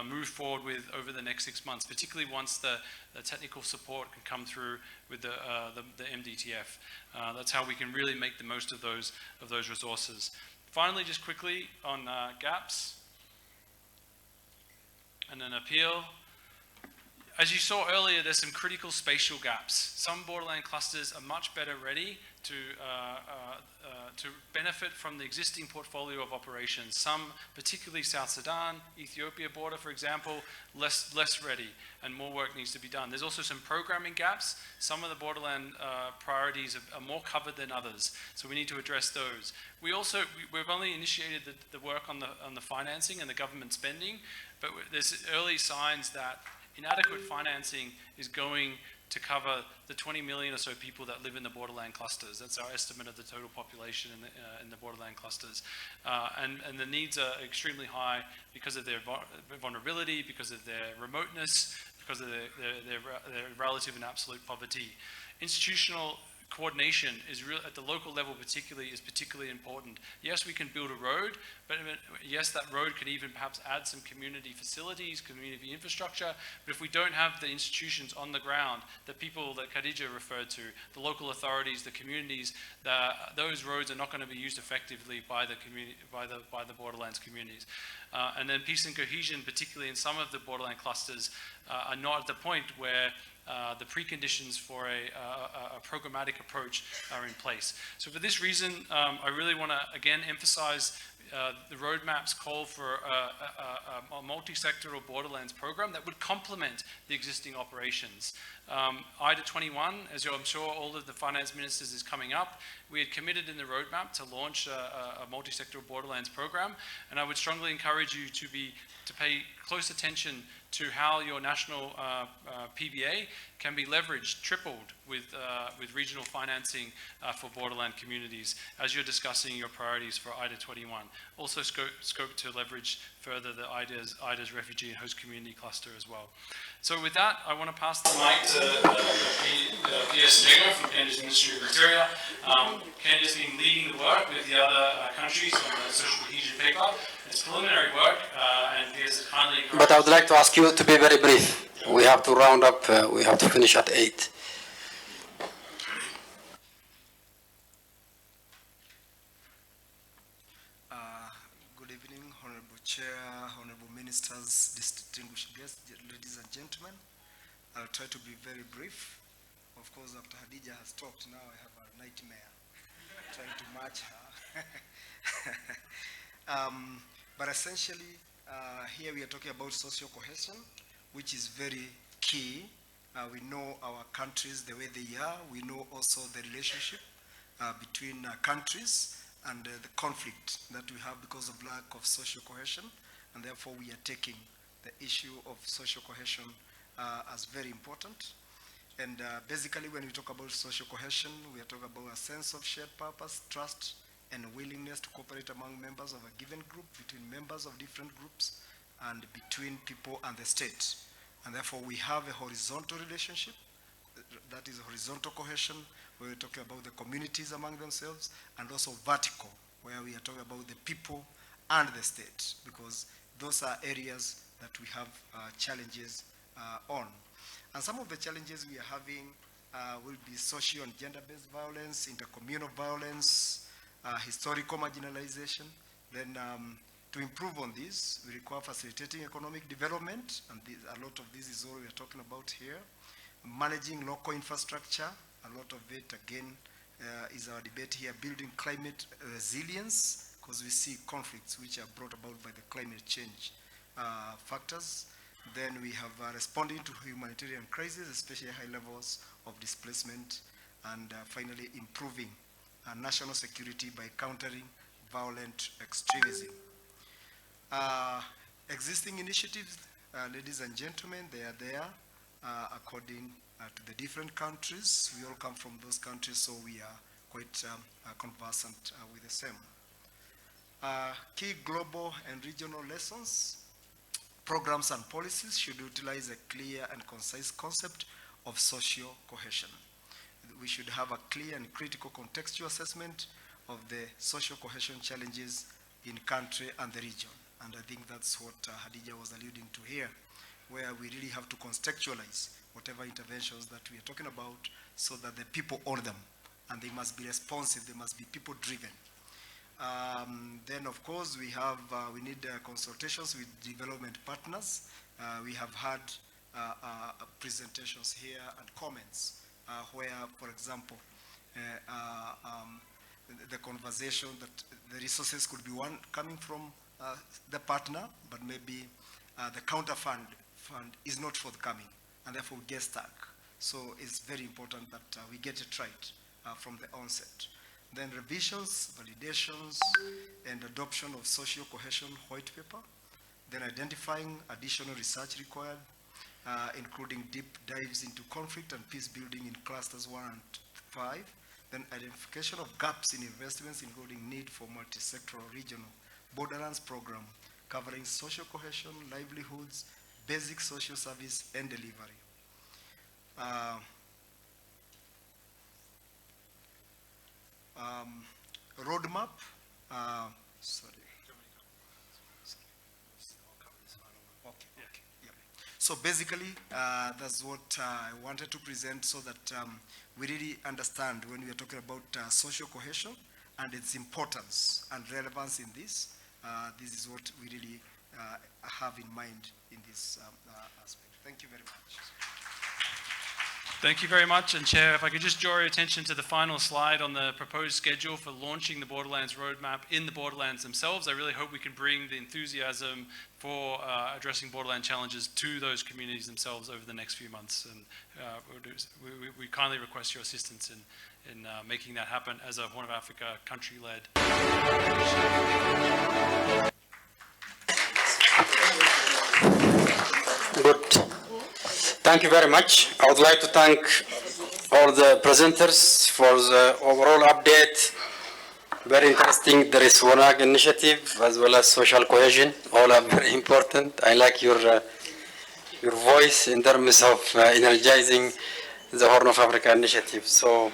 move forward with over the next 6 months, particularly once the technical support can come through with the MDTF. That's how we can really make the most of those resources. Finally, just quickly on gaps and an appeal. As you saw earlier, there's some critical spatial gaps. Some borderland clusters are much better ready to benefit from the existing portfolio of operations. Some, particularly South Sudan, Ethiopia border, for example, less ready, and more work needs to be done. There's also some programming gaps. Some of the borderland priorities are more covered than others, so we need to address those. We've only initiated the work on the financing and the government spending, but there's early signs that inadequate financing is going to cover the 20 million or so people that live in the borderland clusters. That's our estimate of the total population in the borderland clusters. And the needs are extremely high because of their vulnerability, because of their remoteness, because of their relative and absolute poverty. Institutional coordination is real at the local level, particularly important. Yes, we can build a road, but yes, that road could even perhaps add some community facilities, community infrastructure. But if we don't have the institutions on the ground, the people that Khadija referred to, the local authorities, the communities, those roads are not going to be used effectively by the community, by the borderlands communities. And then peace and cohesion, particularly in some of the borderland clusters, are not at the point where the preconditions for a programmatic approach are in place. So for this reason, I really want to again emphasize the roadmaps call for a multi-sectoral borderlands program that would complement the existing operations. IDA 21, as I'm sure all of the finance ministers is coming up, we had committed in the roadmap to launch a multi-sectoral borderlands program, and I would strongly encourage you to pay close attention to how your national PBA can be leveraged, tripled with regional financing for borderland communities as you're discussing your priorities for IDA 21. Also scope to leverage further the IDA's refugee and host community cluster as well. So with that, I want to pass the mic to Peter Stegler from Kenya's Ministerial. Kenya's been leading the work with the other countries on the social cohesion paper. It's preliminary work, and Peter's kindly encouraged. But I would like to ask you to be very brief. We have to round up, we have to finish at 8. Good evening, Honorable Chair, Honorable Ministers, distinguished guests, ladies and gentlemen. I'll try to be very brief. Of course, after Hadija has talked, now I have a nightmare trying to match her. But essentially, here we are talking about social cohesion, which is very key. We know our countries the way they are. We know also the relationship between countries and the conflict that we have because of lack of social cohesion. And therefore, we are taking the issue of social cohesion as very important. And basically, when we talk about social cohesion, we are talking about a sense of shared purpose, trust, and willingness to cooperate among members of a given group, between members of different groups, and between people and the state. And therefore, we have a horizontal relationship, that is horizontal cohesion, where we're talking about the communities among themselves, and also vertical, where we are talking about the people and the state, because those are areas that we have challenges on. And some of the challenges we are having will be social and gender-based violence, intercommunal violence, historical marginalization. Then to improve on this, we require facilitating economic development, and a lot of this is all we are talking about here. Managing local infrastructure, a lot of it, again, is our debate here. Building climate resilience, because we see conflicts which are brought about by the climate change factors. Then we have responding to humanitarian crises, especially high levels of displacement, and finally improving national security by countering violent extremism. Existing initiatives, ladies and gentlemen, they are there according to the different countries. We all come from those countries, so we are quite conversant with the same. Key global and regional lessons. Programs and policies should utilize a clear and concise concept of social cohesion. We should have a clear and critical contextual assessment of the social cohesion challenges in country and the region. And I think that's what Hadija was alluding to here, where we really have to contextualize whatever interventions that we are talking about so that the people own them. And they must be responsive, they must be people-driven. Then, of course, we need consultations with development partners. We have had presentations here and comments where, for example, the conversation that the resources could be coming from the partner, but maybe the counter fund is not forthcoming, and therefore we get stuck. So it's very important that we get it right from the onset. Then revisions, validations, and adoption of social cohesion white paper. Then identifying additional research required, including deep dives into conflict and peace building in clusters 1 and 5. Then identification of gaps in investments, including need for multi-sectoral regional borderlands program, covering social cohesion, livelihoods, basic social service, and delivery. Roadmap, sorry. Okay, yeah. So basically, that's what I wanted to present so that we really understand when we are talking about social cohesion and its importance and relevance in this. This is what we really have in mind in this aspect. Thank you very much. Thank you very much. And Chair, if I could just draw your attention to the final slide on the proposed schedule for launching the Borderlands Roadmap in the Borderlands themselves. I really hope we can bring the enthusiasm for addressing borderland challenges to those communities themselves over the next few months. And we kindly request your assistance in making that happen as a Horn of Africa country-led. Good. Thank you very much. I would like to thank all the presenters for the overall update. Very interesting. There is WONAG initiative as well as social cohesion. All are very important. I like your voice in terms of energizing the Horn of Africa initiative. So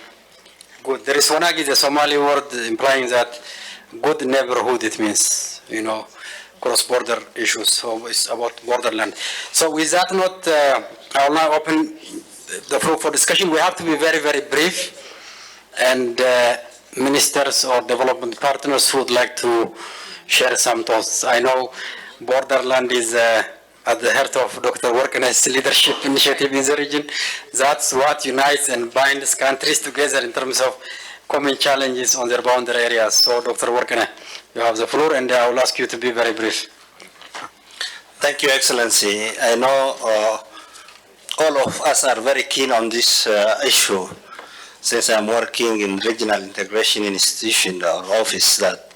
good. There is WONAG is a Somali word implying that good neighborhood. It means, you know, cross-border issues, so it's about borderland. So with that note, I will now open the floor for discussion. We have to be very, very brief, and ministers or development partners who would like to share some thoughts. I know borderland is at the heart of Dr. Workene's leadership initiative in the region. That's what unites and binds countries together in terms of common challenges on their boundary areas. So Dr. Workene, you have the floor, and I will ask you to be very brief. Thank you, Excellency. I know all of us are very keen on this issue, since I'm working in regional integration institution or office that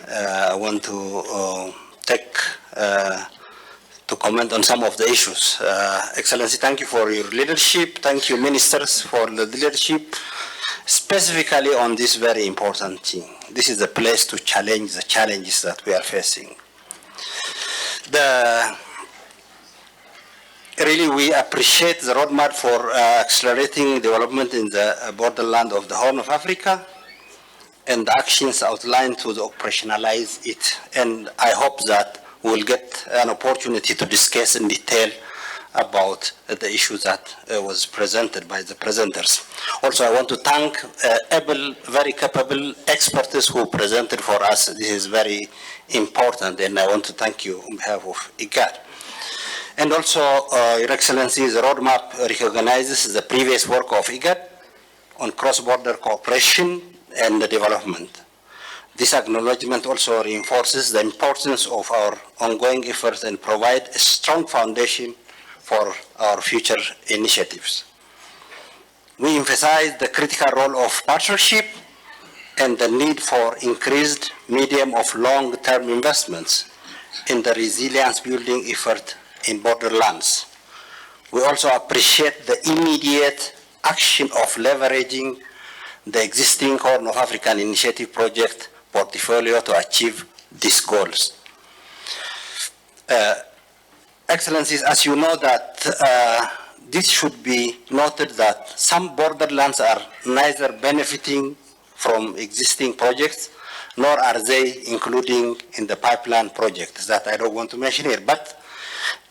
I want to take to comment on some of the issues. Excellency, thank you for your leadership. Thank you, ministers, for the leadership, specifically on this very important thing. This is the place to challenge the challenges that we are facing. Really, we appreciate the roadmap for accelerating development in the borderland of the Horn of Africa and the actions outlined to operationalize it. And I hope that we'll get an opportunity to discuss in detail about the issue that was presented by the presenters. Also, I want to thank able, very capable experts who presented for us. This is very important, and I want to thank you on behalf of IGAD. And also, Your Excellency, the roadmap recognizes the previous work of IGAD on cross-border cooperation and development. This acknowledgement also reinforces the importance of our ongoing efforts and provides a strong foundation for our future initiatives. We emphasize the critical role of partnership and the need for increased medium of long-term investments in the resilience building effort in borderlands. We also appreciate the immediate action of leveraging the existing Horn of African Initiative project portfolio to achieve these goals. Excellencies, as you know that this should be noted that some borderlands are neither benefiting from existing projects, nor are they including in the pipeline projects that I don't want to mention here. But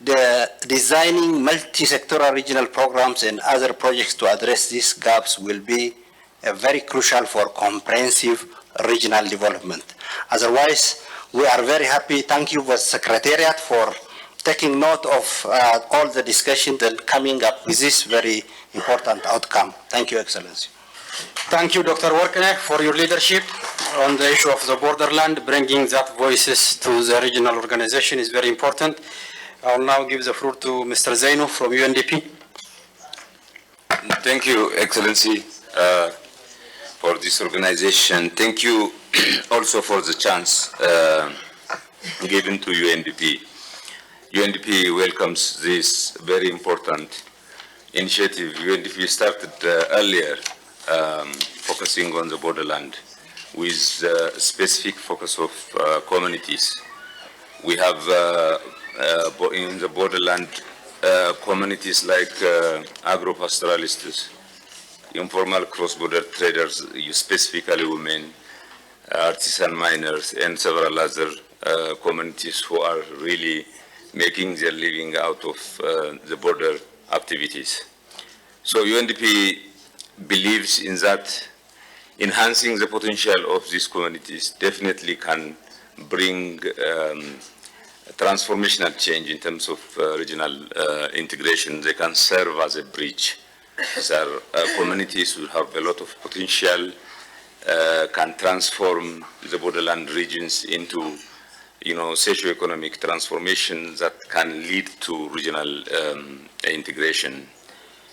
the designing multi-sectoral regional programs and other projects to address these gaps will be very crucial for comprehensive regional development. Otherwise, we are very happy. Thank you, the Secretariat, for taking note of all the discussions and coming up with this very important outcome. Thank you, Excellency. Thank you, Dr. Workene, for your leadership on the issue of the borderland. Bringing that voices to the regional organization is very important. I will now give the floor to Mr. Zaino from UNDP. Thank you, Excellency, for this organization. Thank you also for the chance given to UNDP. UNDP welcomes this very important initiative. UNDP started earlier focusing on the borderland with specific focus of communities. We have in the borderland communities like agro-pastoralists, informal cross-border traders, specifically women, artisan miners, and several other communities who are really making their living out of the border activities. So UNDP believes in that enhancing the potential of these communities definitely can bring transformational change in terms of regional integration. They can serve as a bridge These are communities who have a lot of potential, can transform the borderland regions into, socio-economic transformation that can lead to regional integration.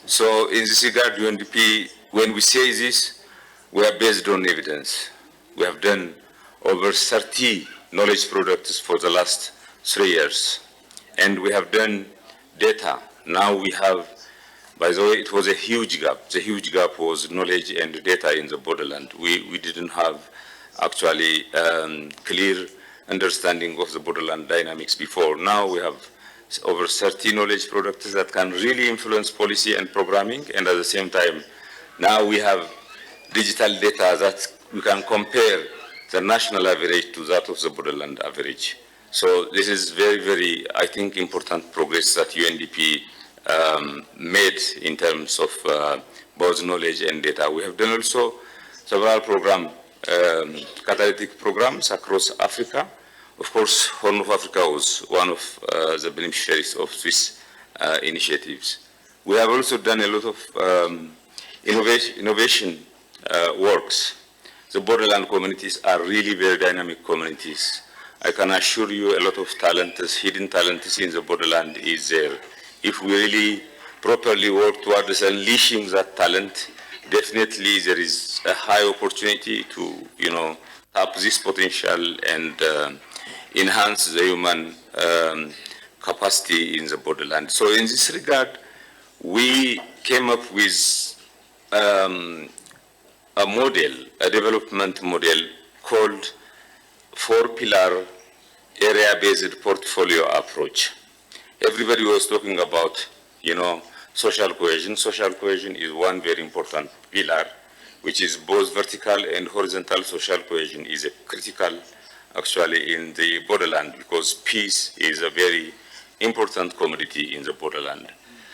So in this regard, UNDP, when we say this, we are based on evidence. We have done over 30 knowledge products for the last 3 years. And we have done data. Now we have, by the way, it was a huge gap. The huge gap was knowledge and data in the borderland. We didn't have actually clear understanding of the borderland dynamics before. Now we have over 30 knowledge products that can really influence policy and programming, and at the same time, now we have digital data that we can compare the national average to that of the borderland average. So this is very, very, I think, important progress that UNDP made in terms of both knowledge and data. We have done also several catalytic programs across Africa. Of course, Horn of Africa was one of the beneficiaries of Swiss initiatives. We have also done a lot of innovation works. The borderland communities are really very dynamic communities. I can assure you a lot of talent, hidden talent in the borderland is there. If we really properly work towards unleashing that talent, definitely there is a high opportunity to, tap this potential and enhance the human capacity in the borderland. So in this regard, we came up with a model, a development model called 4-pillar area-based portfolio approach. Everybody was talking about, social cohesion. Social cohesion is one very important pillar, which is both vertical and horizontal. Social cohesion is a critical, actually, in the borderland because peace is a very important commodity in the borderland.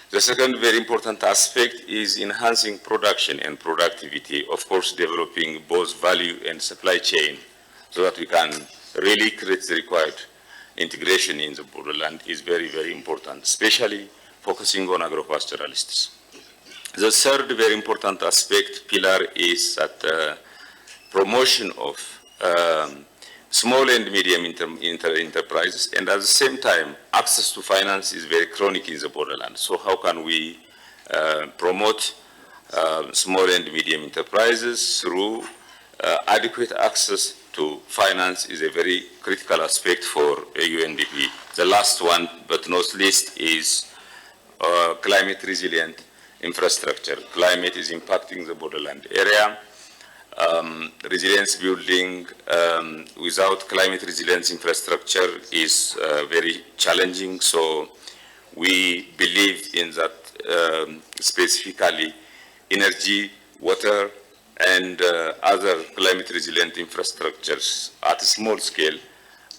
The second very important aspect is enhancing production and productivity, of course, developing both value and supply chain so that we can really create the required integration in the borderland is very, very important, especially focusing on agro-pastoralists. The third very important pillar is that promotion of small and medium enterprises, and at the same time, access to finance is very chronic in the borderland. So how can we promote small and medium enterprises through adequate access to finance is a very critical aspect for UNDP. The last one, but not least, is climate resilient infrastructure. Climate is impacting the borderland area. Resilience building without climate resilience infrastructure is very challenging. So we believe in that specifically energy, water, and other climate resilient infrastructures at a small scale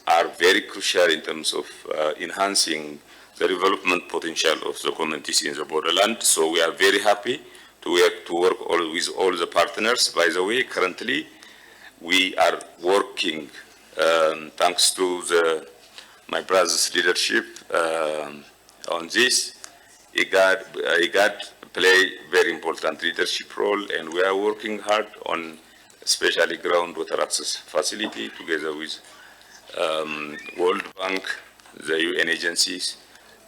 are very crucial in terms of enhancing the development potential of the communities in the borderland. So we are very happy to work with all the partners. By the way, currently we are working, thanks to my brother's leadership on this. IGAD play very important leadership role, and we are working hard on especially groundwater access facility together with World Bank, the UN agencies,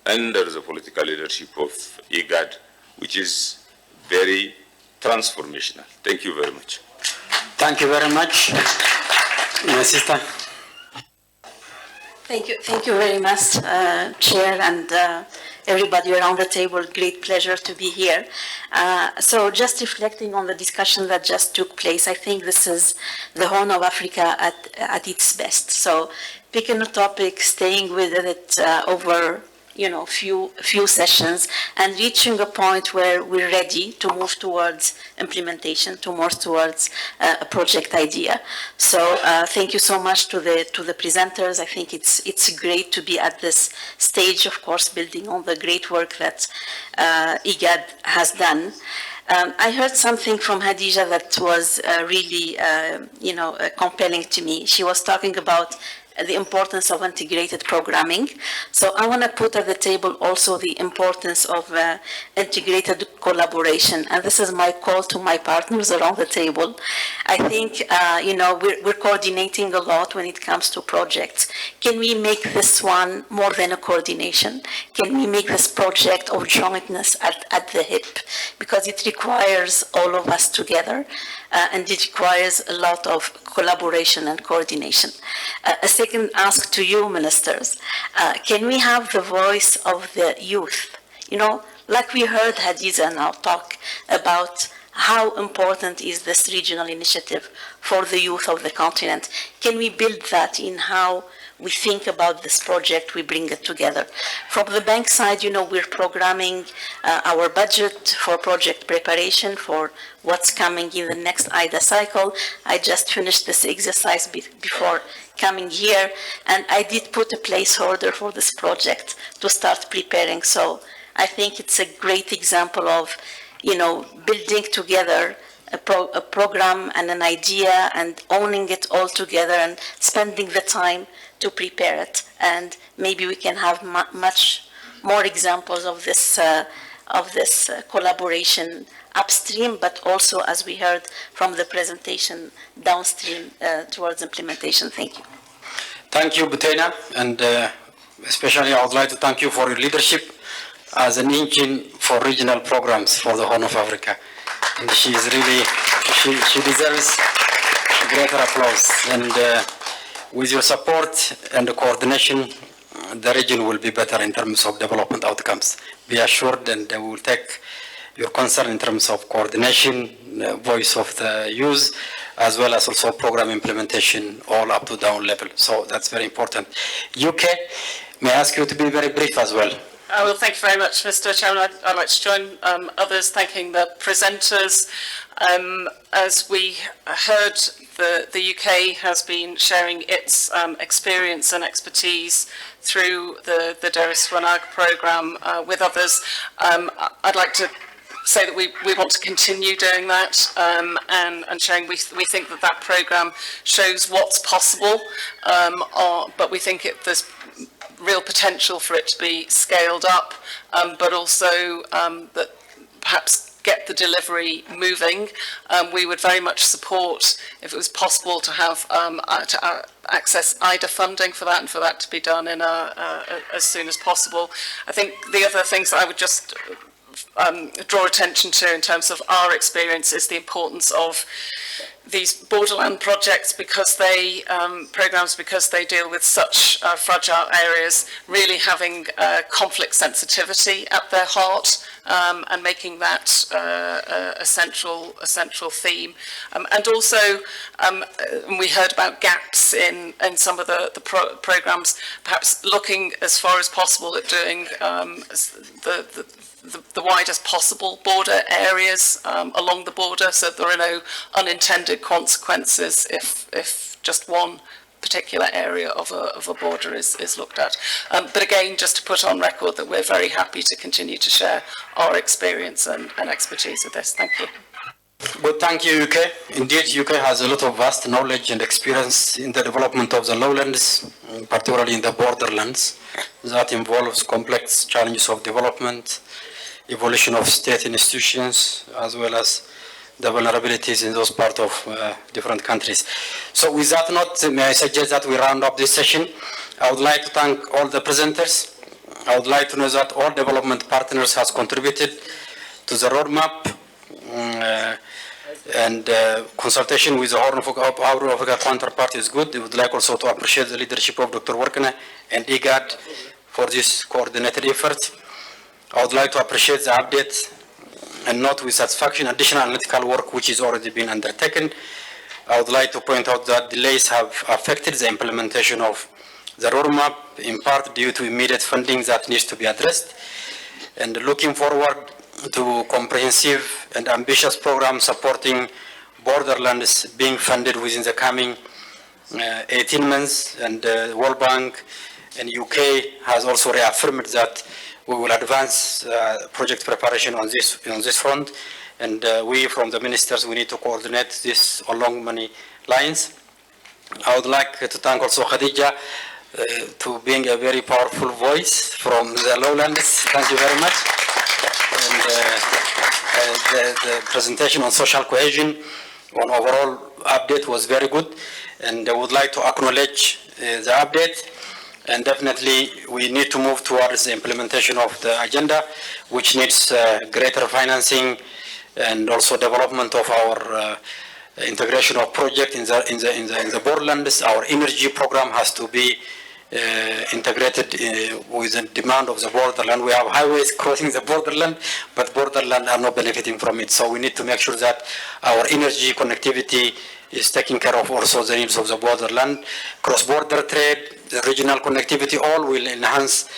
under the political leadership of IGAD, which is very transformational. Thank you very much. Thank you very much, my sister. Thank you very much, Chair, and everybody around the table. Great pleasure to be here. So just reflecting on the discussion that just took place, I think this is the Horn of Africa at its best. So picking a topic, staying with it over few sessions, and reaching a point where we're ready to move towards implementation, to move towards a project idea. So thank you so much to the presenters. I think it's great to be at this stage, of course, building on the great work that IGAD has done. I heard something from Hadija that was really, compelling to me. She was talking about the importance of integrated programming. So I want to put at the table also the importance of integrated collaboration. And this is my call to my partners around the table. I think, we're coordinating a lot when it comes to projects. Can we make this one more than a coordination? Can we make this project of jointness at the hip? Because it requires all of us together, and it requires a lot of collaboration and coordination. A second ask to you, ministers, can we have the voice of the youth? Like we heard Hadiza now talk about how important is this regional initiative for the youth of the continent. Can we build that in how we think about this project, we bring it together? From the bank side, we're programming our budget for project preparation for what's coming in the next IDA cycle. I just finished this exercise before coming here, and I did put a placeholder for this project to start preparing. So I think it's a great example of, building together a program and an idea and owning it all together and spending the time to prepare it. And maybe we can have much more examples of this collaboration upstream, but also, as we heard from the presentation, downstream towards implementation. Thank you. Thank you, Butena, and especially I would like to thank you for your leadership as an engine for regional programs for the Horn of Africa. And she is really, she deserves greater applause. And with your support and the coordination, the region will be better in terms of development outcomes. Be assured, and we will take your concern in terms of coordination, voice of the youth, as well as also program implementation, all up to down level. So that's very important. UK, may I ask you to be very brief as well? Well, thank you very much, Mr. Chairman. I'd like to join others thanking the presenters. As we heard, the UK has been sharing its experience and expertise through the Deris Ranag programme with others. I'd like to say that we want to continue doing that and showing we think that programme shows what's possible, but we think there's real potential for it to be scaled up, but also that perhaps get the delivery moving. We would very much support if it was possible to have access IDA funding for that, and for that to be done in as soon as possible. I think the other things that I would just draw attention to in terms of our experience is the importance of these borderland projects, because they programs because they deal with such fragile areas, really having conflict sensitivity at their heart, and making that a central theme. And also, we heard about gaps in some of the programs, perhaps looking as far as possible at doing the widest possible border areas along the border, so there are no unintended consequences if just one particular area of a border is looked at. But again, just to put on record that we're very happy to continue to share our experience and expertise with this. Thank you. Well, thank you, UK. Indeed, UK has a lot of vast knowledge and experience in the development of the lowlands, particularly in the borderlands. That involves complex challenges of development, evolution of state institutions, as well as the vulnerabilities in those parts of different countries. So with that note, may I suggest that we round up this session. I would like to thank all the presenters. I would like to know that all development partners has contributed to the roadmap, and consultation with the Horn of Africa counterpart is good. We would like also to appreciate the leadership of Dr. Workene and IGAD for this coordinated effort. I would like to appreciate the update and note with satisfaction additional analytical work which is already been undertaken. I would like to point out that delays have affected the implementation of the roadmap, in part due to immediate funding that needs to be addressed. And looking forward to comprehensive and ambitious programs supporting borderlands being funded within the coming 18 months. And the World Bank and UK has also reaffirmed that we will advance project preparation on this front, and we from the ministers, we need to coordinate this along many lines. I would like to thank also Khadija to being a very powerful voice from the lowlands. Thank you very much. And the presentation on social cohesion, on overall update was very good. And I would like to acknowledge the update. And definitely we need to move towards the implementation of the agenda, which needs greater financing and also development of our integration of projects in the borderlands. Our energy program has to be integrated with the demand of the borderland. We have highways crossing the borderland, but borderland are not benefiting from it. So we need to make sure that our energy connectivity is taking care of also the needs of the borderland. Cross-border trade, the regional connectivity, all will enhance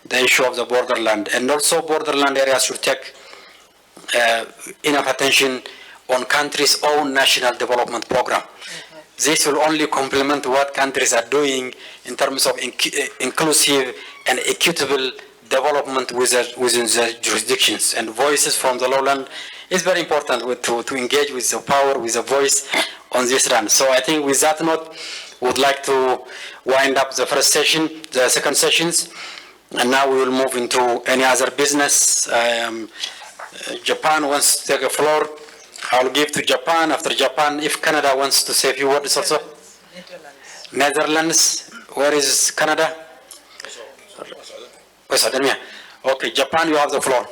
the issue of the borderland. And also borderland areas should take enough attention on countries' own national development program. This will only complement what countries are doing in terms of inclusive and equitable development within the jurisdictions. And voices from the lowland is very important to engage with the power, with the voice on this run. So I think with that note, we would like to wind up the first session, the second sessions, and now we will move into any other business. Japan wants to take a floor. I'll give to Japan. After Japan, if Canada wants to say a few words also. Netherlands. Where is Canada? Okay, Japan, you have the floor.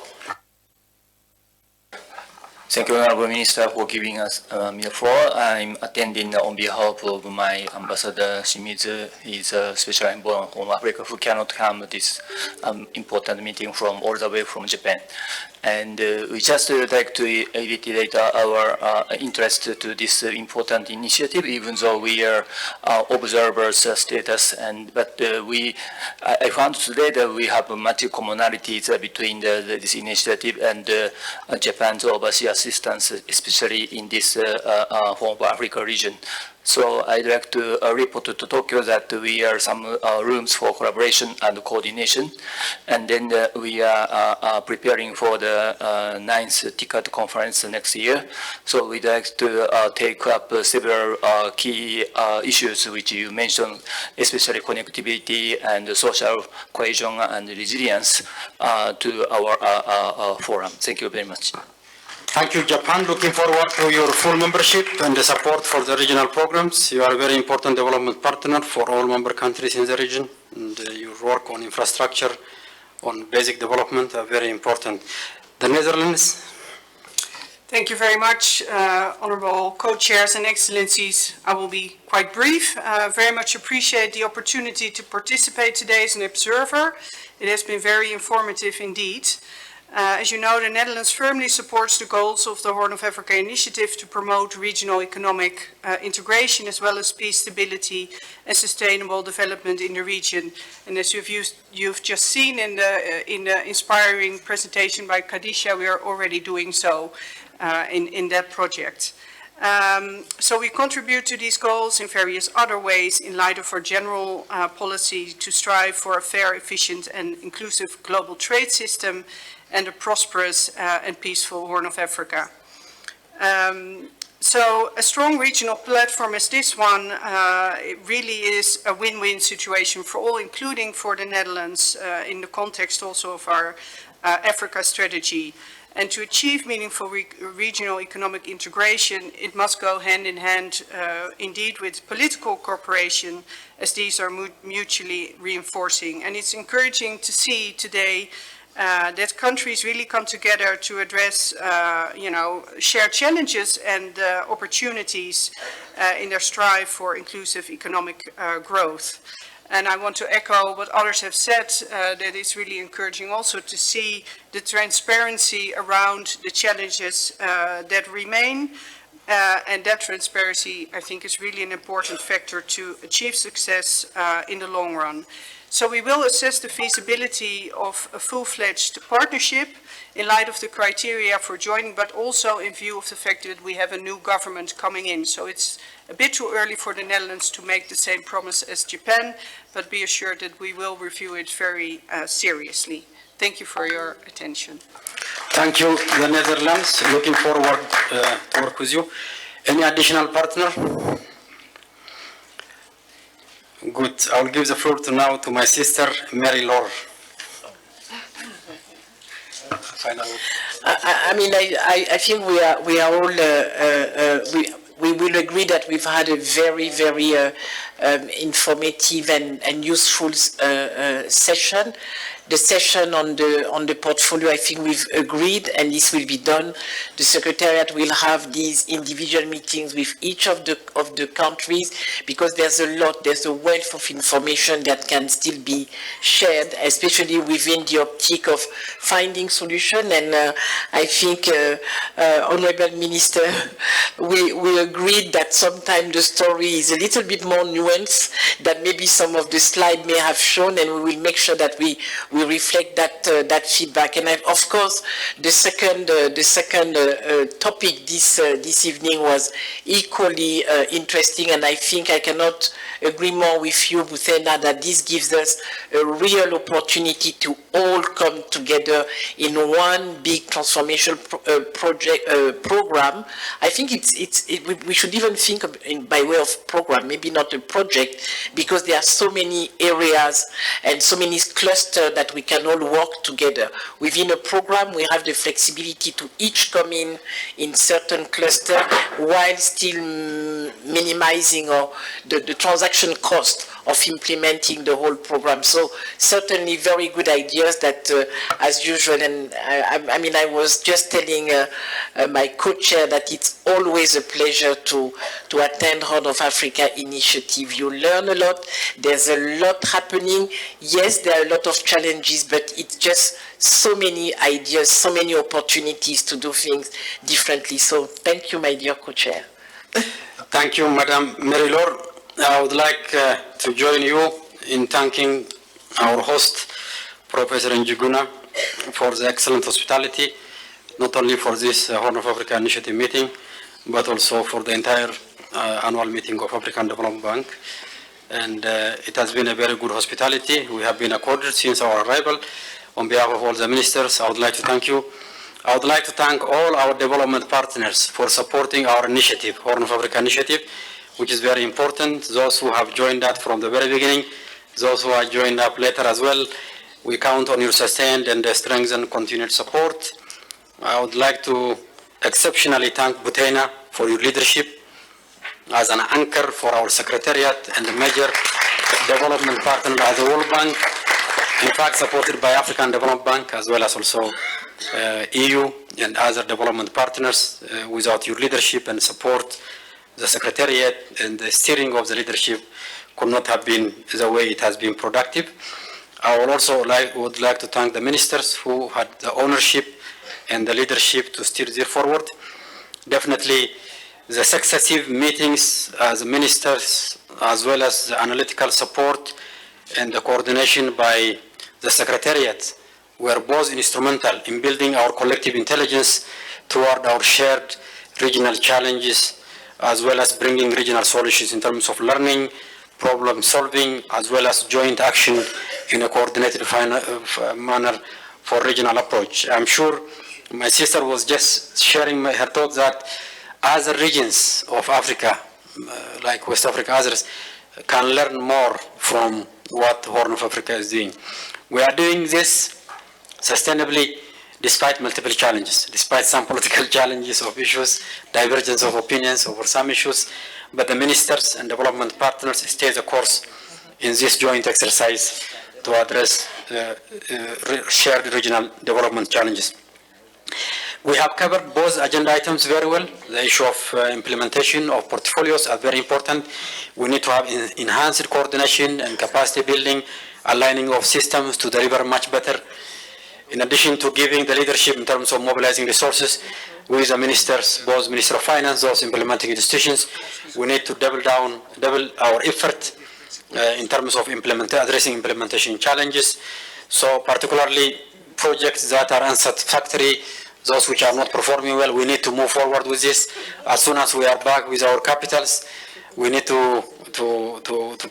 Thank you, Honorable Minister, for giving us me the floor. I'm attending on behalf of my Ambassador Shimizu. He's a special envoy from Africa who cannot come to this important meeting from all the way from Japan. And we just like to reiterate our interest to this important initiative, even though we are observers status. But I found today that we have much commonalities between this initiative and Japan's overseas assistance, especially in this Horn of Africa region. So I'd like to report to Tokyo that we are some rooms for collaboration and coordination. And then we are preparing for the 9th TICAD conference next year. So we'd like to take up several key issues which you mentioned, especially connectivity and social cohesion and resilience to our forum. Thank you very much. Thank you, Japan. Looking forward to your full membership and the support for the regional programs. You are a very important development partner for all member countries in the region. And your work on infrastructure, on basic development are very important. The Netherlands. Thank you very much, Honorable Co-Chairs and Excellencies. I will be quite brief. Very much appreciate the opportunity to participate today as an observer. It has been very informative indeed. As you know, the Netherlands firmly supports the goals of the Horn of Africa initiative to promote regional economic integration as well as peace, stability and sustainable development in the region. And as you've just seen in the inspiring presentation by Khadija, we are already doing so in that project. So we contribute to these goals in various other ways in light of our general policy to strive for a fair, efficient and inclusive global trade system and a prosperous and peaceful Horn of Africa. So a strong regional platform as this one, it really is a win-win situation for all, including for the Netherlands in the context also of our Africa strategy. And to achieve meaningful regional economic integration, it must go hand in hand indeed with political cooperation, as these are mutually reinforcing. And it's encouraging to see today that countries really come together to address, shared challenges and opportunities in their strive for inclusive economic growth. And I want to echo what others have said, that it's really encouraging also to see the transparency around the challenges that remain. And that transparency, I think, is really an important factor to achieve success in the long run. So we will assess the feasibility of a full-fledged partnership in light of the criteria for joining, but also in view of the fact that we have a new government coming in. So it's a bit too early for the Netherlands to make the same promise as Japan, but be assured that we will review it very seriously. Thank you for your attention. Thank you, the Netherlands. Looking forward to work with you. Any additional partner? Good. I will give the floor now to my sister, Mary Laure. I think we are all we will agree that we've had a very informative and useful session. The session on the portfolio, I think we've agreed, and this will be done. The Secretariat will have these individual meetings with each of the countries, because there's a wealth of information that can still be shared, especially within the optic of finding solution. And I think, Honorable Minister, we agreed that sometimes the story is a little bit more nuanced than maybe some of the slides may have shown, and we will make sure that we reflect that feedback. And of course, the second topic this evening was equally interesting, and I think I cannot agree more with you, Buthena, that this gives us a real opportunity to all come together in one big transformation program. I think we should even think by way of program, maybe not a project, because there are so many areas and so many clusters that we can all work together. Within a program, we have the flexibility to each come in certain cluster while still minimizing the transaction cost of implementing the whole program. So certainly very good ideas that, as usual, and I was just telling my co-chair that it's always a pleasure to attend Horn of Africa initiative. You learn a lot. There's a lot happening. Yes, there are a lot of challenges, but it's just so many ideas, so many opportunities to do things differently. So thank you, my dear co-chair. Thank you, Madam Mary Laure. I would like to join you in thanking our host, Professor Njuguna, for the excellent hospitality, not only for this Horn of Africa Initiative meeting, but also for the entire annual meeting of African Development Bank. And it has been a very good hospitality. We have been accorded since our arrival. On behalf of all the ministers, I would like to thank you. I would like to thank all our development partners for supporting our initiative, Horn of Africa Initiative, which is very important. Those who have joined that from the very beginning, those who have joined up later as well, we count on your sustained and strengthened continued support. I would like to exceptionally thank Buthena for your leadership as an anchor for our Secretariat and a major development partner at the World Bank, in fact supported by African Development Bank as well as also EU and other development partners. Without your leadership and support, the Secretariat and the steering of the leadership could not have been the way it has been productive. I would also like to thank the ministers who had the ownership and the leadership to steer this forward. Definitely the successive meetings as ministers, as well as the analytical support and the coordination by the Secretariat, were both instrumental in building our collective intelligence toward our shared regional challenges, as well as bringing regional solutions in terms of learning, problem solving, as well as joint action in a coordinated manner for regional approach. I'm sure my sister was just sharing her thoughts that other regions of Africa, like West Africa, others, can learn more from what Horn of Africa is doing. We are doing this sustainably despite multiple challenges, despite some political challenges of issues, divergence of opinions over some issues, but the ministers and development partners stay the course in this joint exercise to address shared regional development challenges. We have covered both agenda items very well. The issue of implementation of portfolios are very important. We need to have enhanced coordination and capacity building, aligning of systems to deliver much better. In addition to giving the leadership in terms of mobilizing resources with the ministers, both Minister of Finance, those implementing institutions, we need to double our effort in terms of addressing implementation challenges. So particularly projects that are unsatisfactory, those which are not performing well, we need to move forward with this. As soon as we are back with our capitals, we need to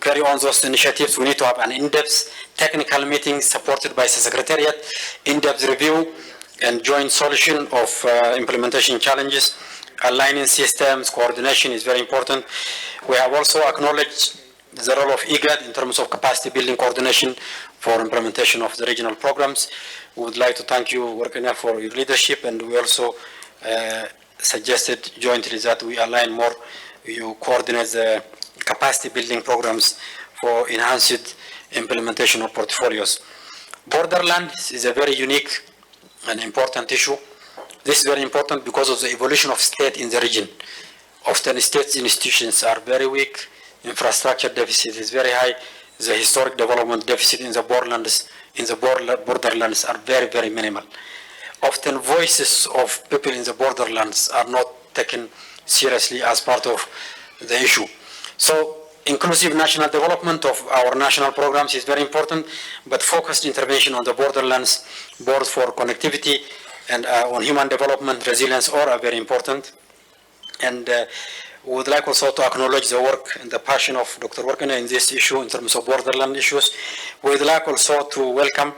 carry on those initiatives. We need to have an in-depth technical meeting supported by the Secretariat, in-depth review and joint solution of implementation challenges. Aligning systems, coordination is very important. We have also acknowledged the role of IGAD in terms of capacity building coordination for implementation of the regional programs. We would like to thank you, Workina, for your leadership, and we also suggested jointly that we align more, you coordinate the capacity building programs for enhanced implementation of portfolios. Borderlands is a very unique and important issue. This is very important because of the evolution of state in the region. Often state institutions are very weak, infrastructure deficit is very high, the historic development deficit in the borderlands are very, very minimal. Often voices of people in the borderlands are not taken seriously as part of the issue. So inclusive national development of our national programs is very important, but focused intervention on the borderlands, both for connectivity and on human development, resilience, all are very important. And we would like also to acknowledge the work and the passion of Dr. Workina in this issue in terms of borderland issues. We would like also to welcome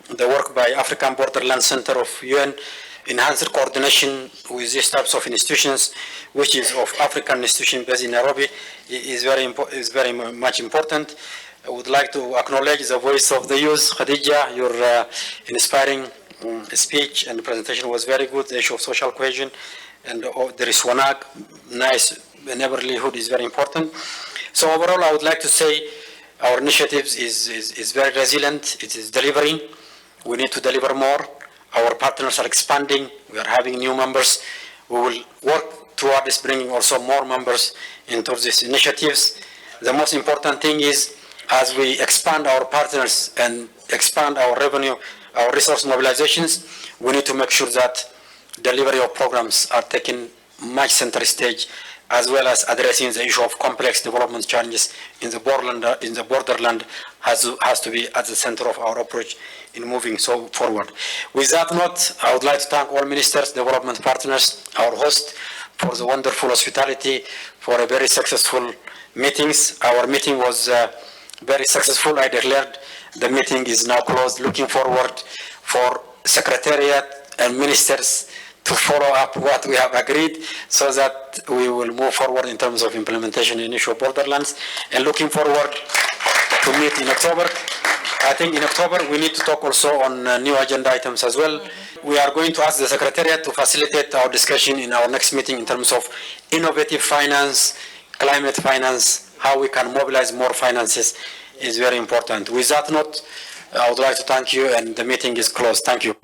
the work by African Borderland Center of UN, enhanced coordination with these types of institutions, which is of African institution based in Nairobi, is very much important. I would like to acknowledge the voice of the youth. Khadija, your inspiring speech and presentation was very good. The issue of social cohesion and there is SWANAG, nice neighborhood is very important. So overall, I would like to say our initiatives is very resilient. It is delivering. We need to deliver more. Our partners are expanding. We are having new members. We will work towards bringing also more members into these initiatives. The most important thing is, as we expand our partners and expand our revenue, our resource mobilizations, we need to make sure that delivery of programs are taken much center stage, as well as addressing the issue of complex development challenges in the borderland has to be at the center of our approach in moving so forward. With that note, I would like to thank all ministers, development partners, our host, for the wonderful hospitality, for a very successful meetings. Our meeting was very successful. I declared the meeting is now closed. Looking forward for Secretariat and ministers to follow up what we have agreed so that we will move forward in terms of implementation in issue of borderlands, and looking forward to meet in October. I think in October we need to talk also on new agenda items as well. We are going to ask the Secretariat to facilitate our discussion in our next meeting in terms of innovative finance, climate finance, how we can mobilize more finances is very important. With that note, I would like to thank you, and the meeting is closed. Thank you.